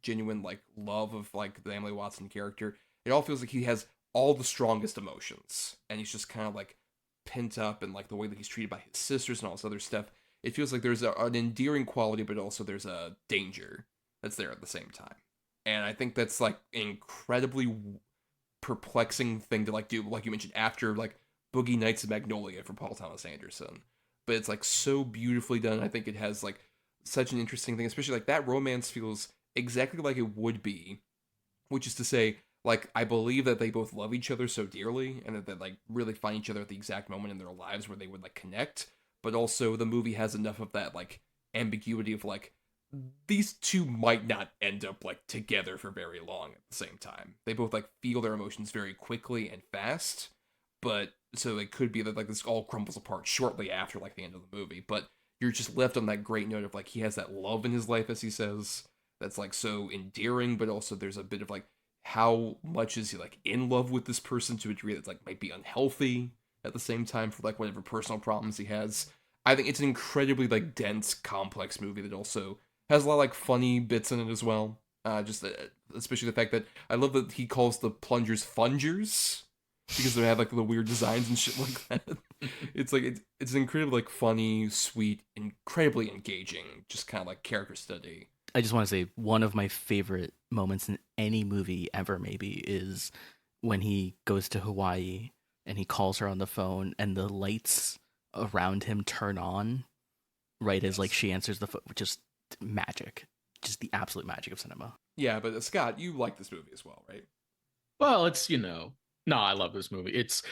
genuine, like, love of, like, the Emily Watson character. It all feels like he has all the strongest emotions, and he's just kind of, like, pent up, and, like, the way that he's treated by his sisters and all this other stuff. It feels like there's an endearing quality, but also there's a danger that's there at the same time. And I think that's, like, an incredibly perplexing thing to, like, do, like you mentioned, after, like, Boogie Nights and Magnolia from Paul Thomas Anderson. But it's, like, so beautifully done. I think it has, like, such an interesting thing, especially, like, that romance feels exactly like it would be, which is to say, like, I believe that they both love each other so dearly, and that they, like, really find each other at the exact moment in their lives where they would, like, connect. But also, the movie has enough of that, like, ambiguity of, like, these two might not end up, like, together for very long at the same time. They both, like, feel their emotions very quickly and fast, but so it could be that, like, this all crumbles apart shortly after, like, the end of the movie. But you're just left on that great note of, like, he has that love in his life, as he says, that's, like, so endearing, but also there's a bit of, like, how much is he, like, in love with this person to a degree that's, like, might be unhealthy at the same time for, like, whatever personal problems he has. I think it's an incredibly, like, dense, complex movie that also has a lot of, like, funny bits in it as well. Especially the fact that I love that he calls the plungers fungers, because they have, like, the weird designs and shit like that. It's, like, it's an incredibly, like, funny, sweet, incredibly engaging, just kind of, like, character study.
I just want to say one of my favorite moments in any movie ever, maybe, is when he goes to Hawaii and he calls her on the phone and the lights around him turn on right as like she answers the phone. Just magic, just the absolute magic of cinema.
Yeah, but Scott, you like this movie as well, right?
Well, it's, no, I love this movie. It's,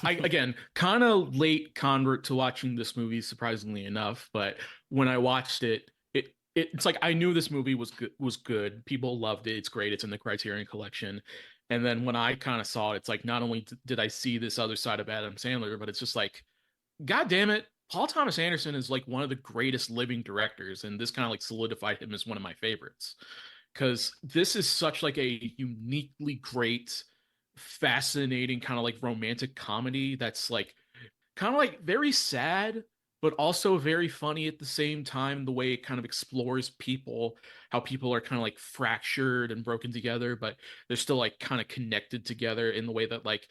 I again, kind of late convert to watching this movie, surprisingly enough. But when I watched it, it's like I knew this movie was good. People loved it. It's great. It's in the Criterion Collection. And then when I kind of saw it, it's like not only did I see this other side of Adam Sandler, but it's just like, God damn it, Paul Thomas Anderson is like one of the greatest living directors, and this kind of like solidified him as one of my favorites. Because this is such like a uniquely great, fascinating kind of like romantic comedy that's like kind of like very sad but also very funny at the same time, the way it kind of explores people, how people are kind of like fractured and broken together, but they're still like kind of connected together in the way that like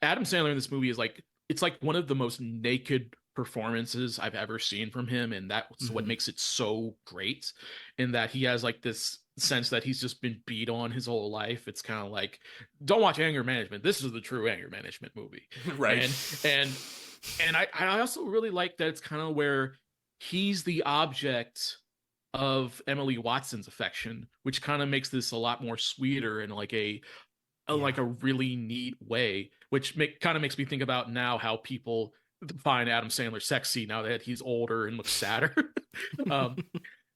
Adam Sandler in this movie is like, it's like one of the most naked performances I've ever seen from him, and that's what makes it so great. In that he has like this sense that he's just been beat on his whole life. It's kind of like, don't watch Anger Management. This is the true Anger Management movie,
Right.
And I also really like that it's kind of where he's the object of Emily Watson's affection, which kind of makes this a lot more sweeter and like like a really neat way, which kind of makes me think about now how people find Adam Sandler sexy now that he's older and looks sadder.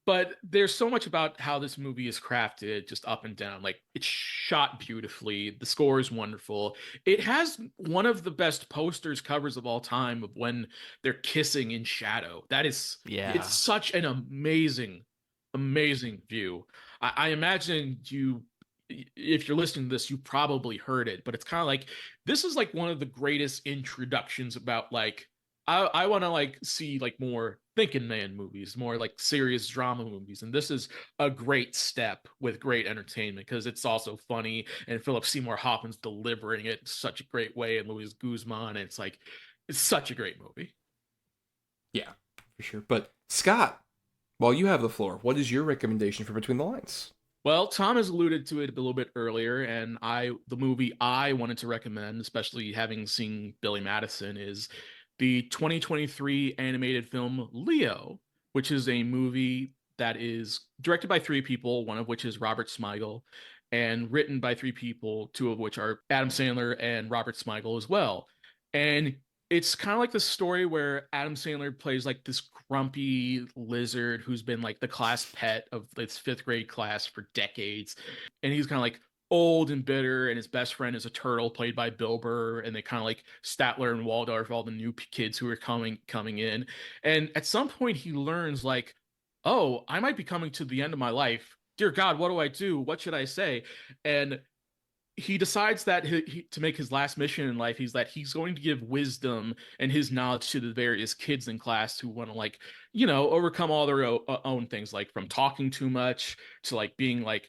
But there's so much about how this movie is crafted, just up and down. Like, it's shot beautifully. The score is wonderful. It has one of the best posters covers of all time of when they're kissing in shadow. That is, it's such an amazing, amazing view. I imagine if you're listening to this, you probably heard it, but it's kind of like, this is like one of the greatest introductions about like, I want to like see like more thinking man movies, more like serious drama movies. And this is a great step with great entertainment because it's also funny, and Philip Seymour Hoffman's delivering it in such a great way, and Luis Guzman. And it's such a great movie.
Yeah, for sure. But Scott, while you have the floor, what is your recommendation for Between the Lines?
Well, Tom has alluded to it a little bit earlier, and the movie I wanted to recommend, especially having seen Billy Madison, is the 2023 animated film Leo, which is a movie that is directed by three people, one of which is Robert Smigel, and written by three people, two of which are Adam Sandler and Robert Smigel as well. And it's kind of like the story where Adam Sandler plays like this grumpy lizard who's been like the class pet of this fifth grade class for decades. And he's kind of like old and bitter, and his best friend is a turtle played by Bill Burr, and they kind of like Statler and Waldorf, all the new kids who are coming in. And at some point he learns like, oh, I might be coming to the end of my life. Dear God, what do I do? What should I say? And he decides that to make his last mission in life, he's going to give wisdom and his knowledge to the various kids in class who want to like, overcome all their own things, like from talking too much to like being like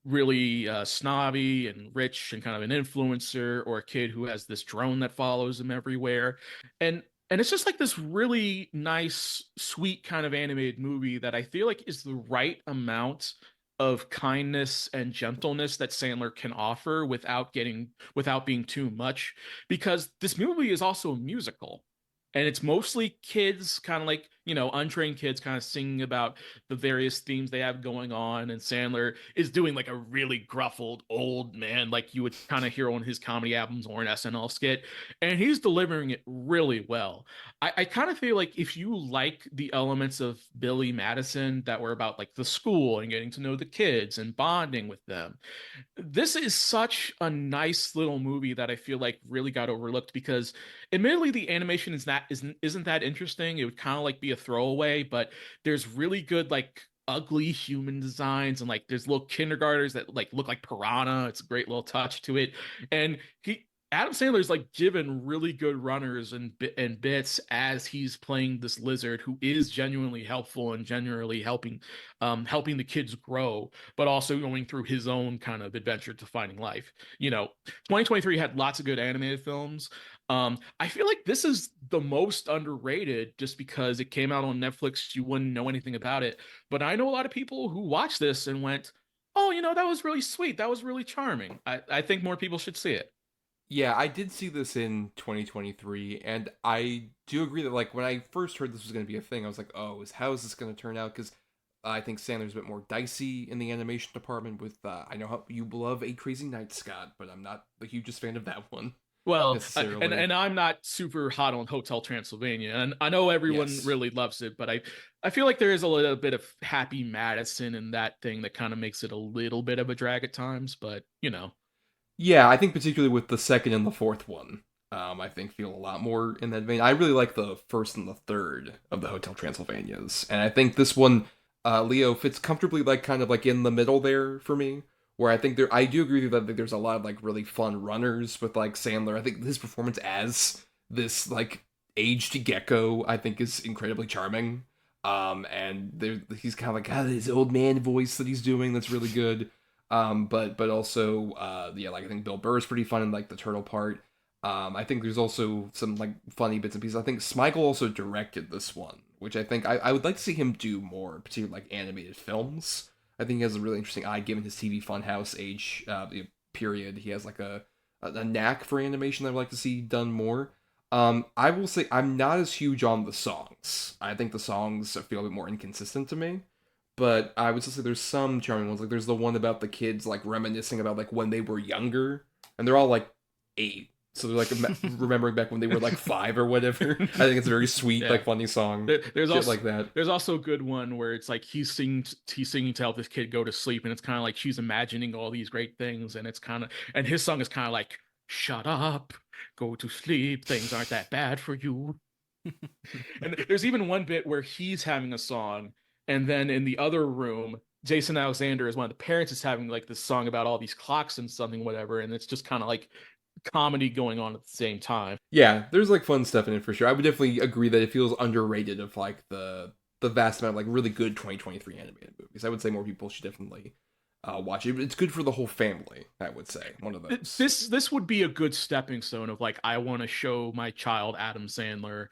really snobby and rich and kind of an influencer, or a kid who has this drone that follows him everywhere. And it's just like this really nice, sweet kind of animated movie that I feel like is the right amount of kindness and gentleness that Sandler can offer without being too much, because this movie is also a musical. And it's mostly kids, kind of like, untrained kids kind of singing about the various themes they have going on. And Sandler is doing like a really gruffled old man, like you would kind of hear on his comedy albums or an SNL skit. And he's delivering it really well. I kind of feel like if you like the elements of Billy Madison that were about like the school and getting to know the kids and bonding with them, this is such a nice little movie that I feel like really got overlooked, because admittedly the animation isn't that interesting. It would kind of like be a throwaway, but there's really good like ugly human designs, and like there's little kindergartners that like look like piranha. It's a great little touch to it. And Adam Sandler's like given really good runners and bits as he's playing this lizard who is genuinely helpful and genuinely helping the kids grow, but also going through his own kind of adventure to finding life. 2023 had lots of good animated films. I feel like this is the most underrated just because it came out on Netflix. You wouldn't know anything about it, but I know a lot of people who watched this and went, oh, that was really sweet. That was really charming. I think more people should see it.
Yeah, I did see this in 2023, and I do agree that like when I first heard this was going to be a thing, I was like, "Oh, how is this going to turn out?" Because I think Sandler's a bit more dicey in the animation department. With I know how you love Eight Crazy Nights, Scott, but I'm not the hugest fan of that one
Well,
necessarily.
and I'm not super hot on Hotel Transylvania, and I know everyone
Yes.
really loves it, but I feel like there is a little bit of Happy Madison in that thing that kind of makes it a little bit of a drag at times, but you know.
Yeah, I think particularly with the second and the fourth one, I think feel a lot more in that vein. I really like the first and the third of the Hotel Transylvanias, and I think this one, Leo, fits comfortably like kind of like in the middle there for me. Where I think I do agree with you that there's a lot of like really fun runners with like Sandler. I think his performance as this like aged gecko, I think, is incredibly charming. And he's kind of like his old man voice that he's doing that's really good. But also, yeah, like I think Bill Burr is pretty fun in like the turtle part. I think there's also some like funny bits and pieces. I think Smigel also directed this one, which I think I would like to see him do more, particularly like animated films. I think he has a really interesting eye given his TV Funhouse age period. He has like a knack for animation that I'd like to see done more. I will say I'm not as huge on the songs. I think the songs feel a bit more inconsistent to me. But I would still say there's some charming ones. Like there's the one about the kids like reminiscing about like when they were younger, and they're all like 8, so they're like remembering back when they were like 5 or whatever. I think it's a very sweet, like funny song.
There's
Shit
also
like that.
There's also a good one where it's like he's singing to help this kid go to sleep, and it's kind of like she's imagining all these great things, and it's kind of and his song is kind of like shut up, go to sleep, things aren't that bad for you. And there's even one bit where he's having a song, and then in the other room, Jason Alexander is one of the parents is having like this song about all these clocks and something, whatever, and it's just kind of like comedy going on at the same time.
Yeah, there's like fun stuff in it for sure. I would definitely agree that it feels underrated of like the vast amount of like really good 2023 animated movies. I would say more people should definitely watch it. It's good for the whole family, I would say. One of those.
This would be a good stepping stone of like I want to show my child Adam Sandler.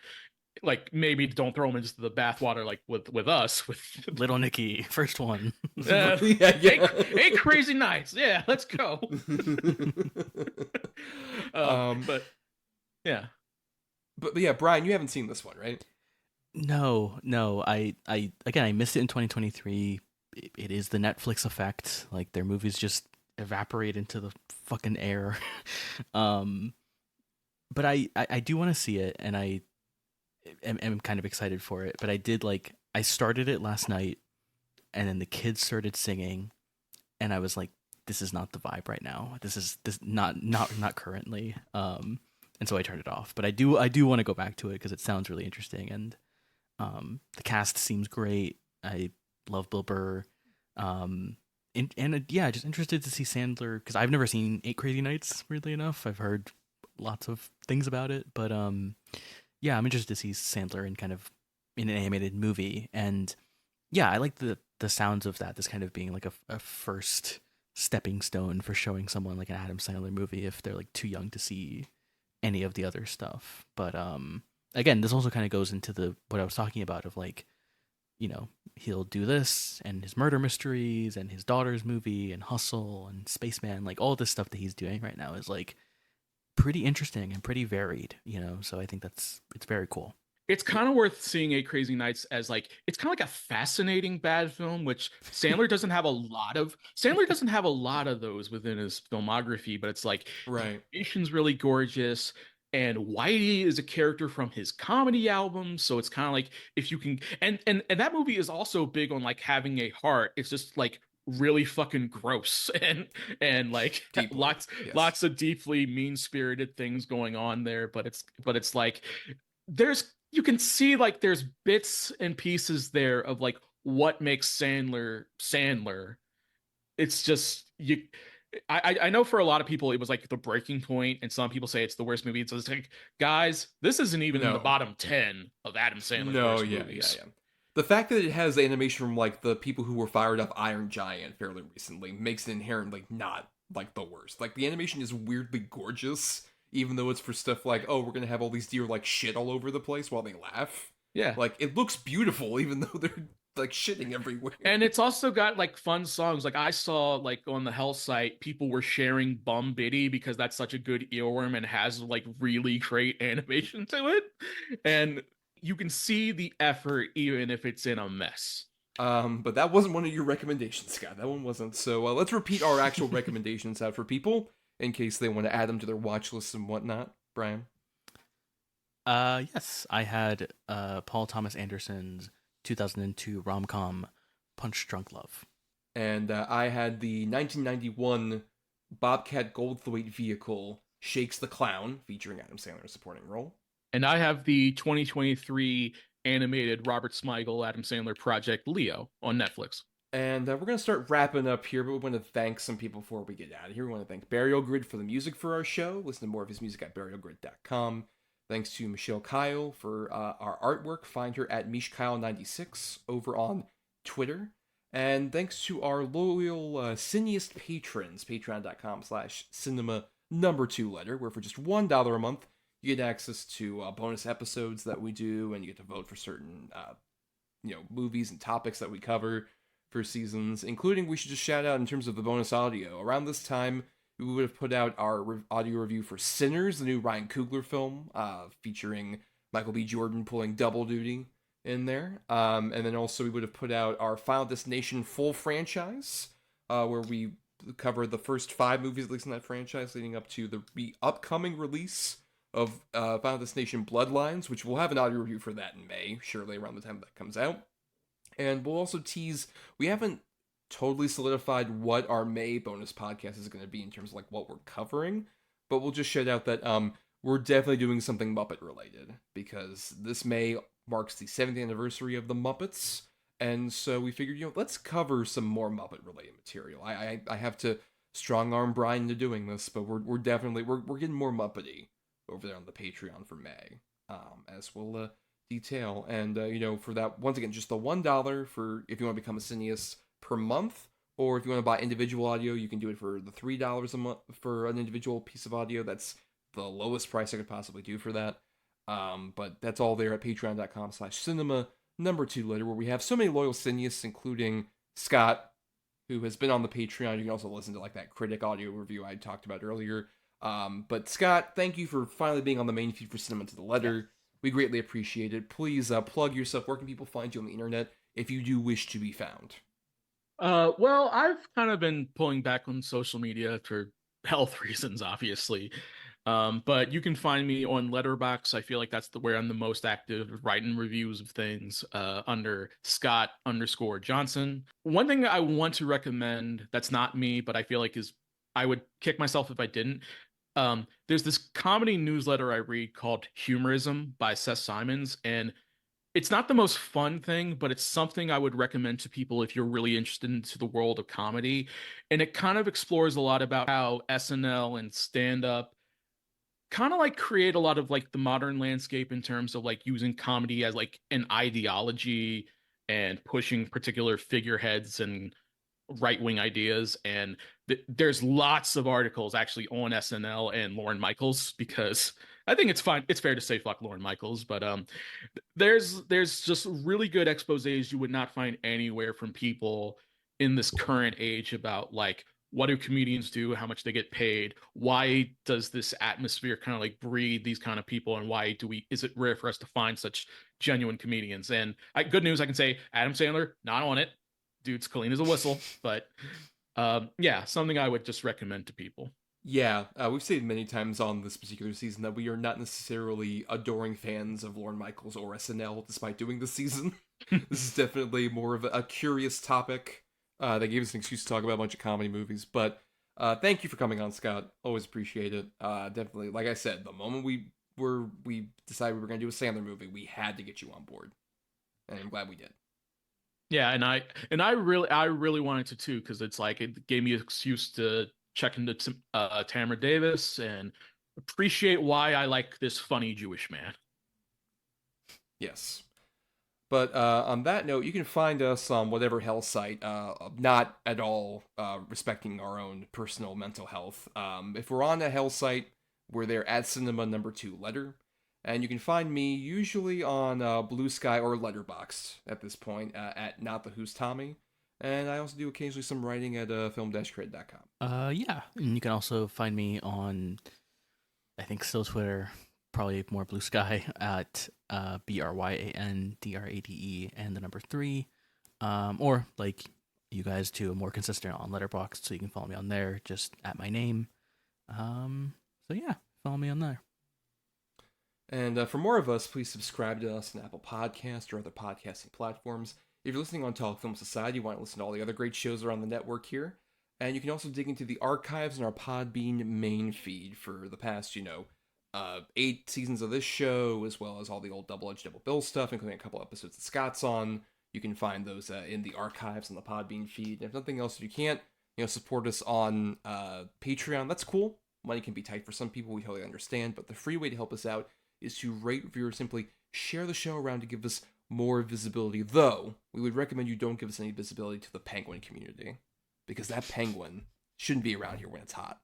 Like maybe don't throw him into the bathwater like with us with
Little Nicky, first one.
Yeah.
Eight Crazy Nights. Yeah, let's go. But yeah.
But yeah, Brian, you haven't seen this one, right?
No. I again, I missed it in 2023. It is the Netflix effect. Like their movies just evaporate into the fucking air. But I do want to see it, and I am kind of excited for it. But I started it last night, and then the kids started singing, and I was like, this is not the vibe right now. This is not currently. And so I turned it off. But I do want to go back to it because it sounds really interesting, and the cast seems great. I love Bill Burr. Yeah, just interested to see Sandler because I've never seen Eight Crazy Nights. Weirdly enough, I've heard lots of things about it, but yeah, I'm interested to see Sandler in an animated movie, and yeah, I like the sounds of that. This kind of being like a first stepping stone for showing someone like an Adam Sandler movie if they're like too young to see any of the other stuff. But again, this also kind of goes into what I was talking about of like, you know, he'll do this and his murder mysteries and his daughter's movie and Hustle and Spaceman, like all this stuff that he's doing right now is like pretty interesting and pretty varied, you know. So I think it's very cool.
It's kind of worth seeing Eight Crazy Nights as like it's kind of like a fascinating bad film, which Sandler doesn't have a lot of. Sandler doesn't have a lot of those within his filmography, but it's like
Right.
the animation's really gorgeous, and Whitey is a character from his comedy album, so it's kind of like if you can, and that movie is also big on like having a heart. It's just like really fucking gross and like
Deeply,
lots of deeply mean-spirited things going on there, but it's like you can see like there's bits and pieces there of like what makes Sandler. It's just I know for a lot of people it was like the breaking point, and some people say it's the worst movie. So it's like, guys, this isn't even in the bottom 10 of Adam Sandler's worst movies.
Yeah. The fact that it has animation from like the people who were fired up Iron Giant fairly recently makes it inherently not like the worst. Like the animation is weirdly gorgeous, even though it's for stuff like, oh, we're gonna have all these deer like shit all over the place while they laugh.
Yeah.
Like it looks beautiful, even though they're like shitting everywhere.
And it's also got like fun songs. Like I saw like on the Hell site, people were sharing Bum Biddy because that's such a good earworm and has like really great animation to it. And you can see the effort even if it's in a mess.
But that wasn't one of your recommendations, Scott. That one wasn't. So let's repeat our actual recommendations out for people in case they want to add them to their watch lists and whatnot. Brian?
Yes, I had Paul Thomas Anderson's 2002 rom-com Punch Drunk Love.
And I had the 1991 Bobcat Goldthwait vehicle Shakes the Clown, featuring Adam Sandler in a supporting role.
And I have the 2023 animated Robert Smigel, Adam Sandler project Leo on Netflix.
And we're going to start wrapping up here, but we want to thank some people before we get out of here. We want to thank Burial Grid for the music for our show. Listen to more of his music at burialgrid.com. Thanks to Michelle Kyle for our artwork. Find her at MishKyle96 over on Twitter. And thanks to our loyal Cineast patrons, patreon.com/cinema #2 letter, where for just $1 a month, you get access to bonus episodes that we do, and you get to vote for certain movies and topics that we cover for seasons, including, we should just shout out in terms of the bonus audio. Around this time, we would have put out our audio review for Sinners, the new Ryan Coogler film, featuring Michael B. Jordan pulling double duty in there. And then also we would have put out our Final Destination full franchise, where we cover the first 5 movies, at least in that franchise, leading up to the upcoming release of Final Destination Bloodlines, which we'll have an audio review for that in May, surely around the time that comes out. And we'll also tease, we haven't totally solidified what our May bonus podcast is going to be in terms of like what we're covering, but we'll just shout out that we're definitely doing something Muppet related, because this May marks the 7th anniversary of the Muppets, and so we figured, let's cover some more Muppet related material. I have to strong arm Bryan into doing this, but we're definitely we're getting more Muppety over there on the Patreon for May, as we'll detail. And for that, once again, just the $1 for if you want to become a cineast per month, or if you want to buy individual audio, you can do it for the $3 a month for an individual piece of audio. That's the lowest price I could possibly do for that. But that's all there at patreon.com/cinema #2 letter, where we have so many loyal cineists, including Scott, who has been on the Patreon. You can also listen to like that critic audio review I talked about earlier. But Scott, thank you for finally being on the main feed for Cinema to the Letter. We greatly appreciate it. Please plug yourself. Where can people find you on the internet if you do wish to be found?
Well, I've kind of been pulling back on social media for health reasons, obviously. But you can find me on Letterboxd. I feel like that's where I'm the most active, writing reviews of things, under Scott_Johnson. One thing I want to recommend that's not me, but I feel like I would kick myself if I didn't. There's this comedy newsletter I read called Humorism by Seth Simons, and it's not the most fun thing, but it's something I would recommend to people if you're really interested into the world of comedy. And it kind of explores a lot about how SNL and stand-up kind of like create a lot of like the modern landscape in terms of like using comedy as like an ideology and pushing particular figureheads and right-wing ideas. And there's lots of articles actually on SNL and Lorne Michaels, because I think it's fair to say fuck Lorne Michaels, but there's just really good exposés you would not find anywhere from people in this current age about like, what do comedians do, how much they get paid, why does this atmosphere kind of like breed these kind of people, and why is it rare for us to find such genuine comedians? And good news, I can say Adam Sandler not on it, dude's clean as a whistle. But yeah, something I would just recommend to people.
Yeah, we've said many times on this particular season that we are not necessarily adoring fans of Lorne Michaels or SNL, despite doing this season. This is definitely more of a curious topic that gave us an excuse to talk about a bunch of comedy movies. But thank you for coming on, Scott. Always appreciate it. Definitely, like I said, the moment we decided we were going to do a Sandler movie, we had to get you on board, and I'm glad we did.
Yeah, and I really wanted to too, because it's like it gave me an excuse to check into Tamara Davis and appreciate why I like this funny Jewish man.
Yes. But on that note, you can find us on whatever hell site, not at all respecting our own personal mental health. If we're on a hell site, we're there at Cinema #2 letter. And you can find me usually on Blue Sky or Letterboxd at this point at Not the Who's Tommy. And I also do occasionally some writing at film-cred.com.
Yeah, and you can also find me on, I think still Twitter, probably more Blue Sky at BRYANDRADE and the number 3. Or like you guys too, more consistent on Letterboxd, so you can follow me on there just at my name. So yeah, follow me on there.
And for more of us, please subscribe to us on Apple Podcasts or other podcasting platforms. If you're listening on Talk Film Society, you want to listen to all the other great shows around the network here. And you can also dig into the archives in our Podbean main feed for the past, 8 seasons of this show, as well as all the old Double Edge Double Bill stuff, including a couple episodes that Scott's on. You can find those in the archives on the Podbean feed. And if nothing else, if you can't, support us on Patreon, that's cool. Money can be tight for some people, we totally understand. But the free way to help us out is to rate, review, or simply share the show around to give us more visibility. Though, we would recommend you don't give us any visibility to the penguin community, because that penguin shouldn't be around here when it's hot.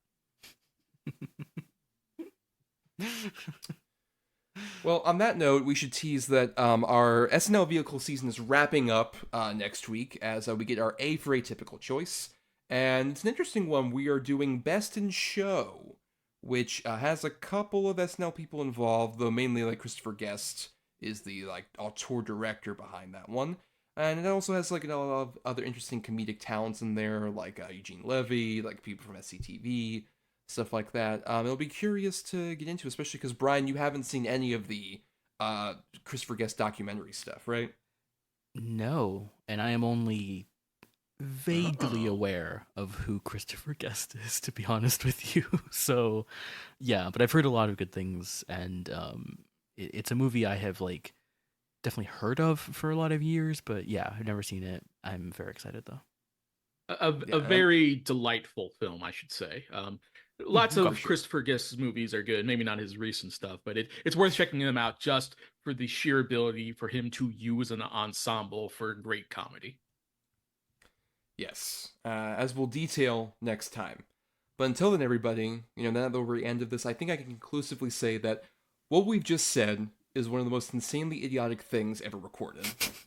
Well, on that note, we should tease that our SNL Vehicle season is wrapping up next week as we get our A for Atypical Choice. And it's an interesting one. We are doing Best in Show, which has a couple of SNL people involved, though mainly like Christopher Guest is the auteur director behind that one. And it also has a lot of other interesting comedic talents in there, like Eugene Levy, like people from SCTV, stuff like that. It'll be curious to get into, especially because, Brian, you haven't seen any of the Christopher Guest documentary stuff, right?
No, and I am only vaguely aware of who Christopher Guest is, to be honest with you. So, yeah, but I've heard a lot of good things, and it's a movie I have definitely heard of for a lot of years, but yeah, I've never seen it. I'm very excited though.
A very delightful film, I should say. Lots of Christopher Guest's movies are good, maybe not his recent stuff, but it's worth checking them out just for the sheer ability for him to use an ensemble for great comedy.
Yes, as we'll detail next time. But until then, everybody, now that we're at the end of this, I think I can conclusively say that what we've just said is one of the most insanely idiotic things ever recorded.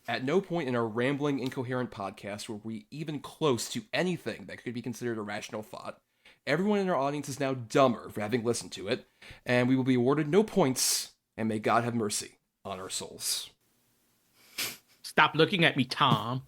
At no point in our rambling, incoherent podcast were we even close to anything that could be considered a rational thought. Everyone in our audience is now dumber for having listened to it, and we will be awarded no points, and may God have mercy on our souls.
Stop looking at me, Tom.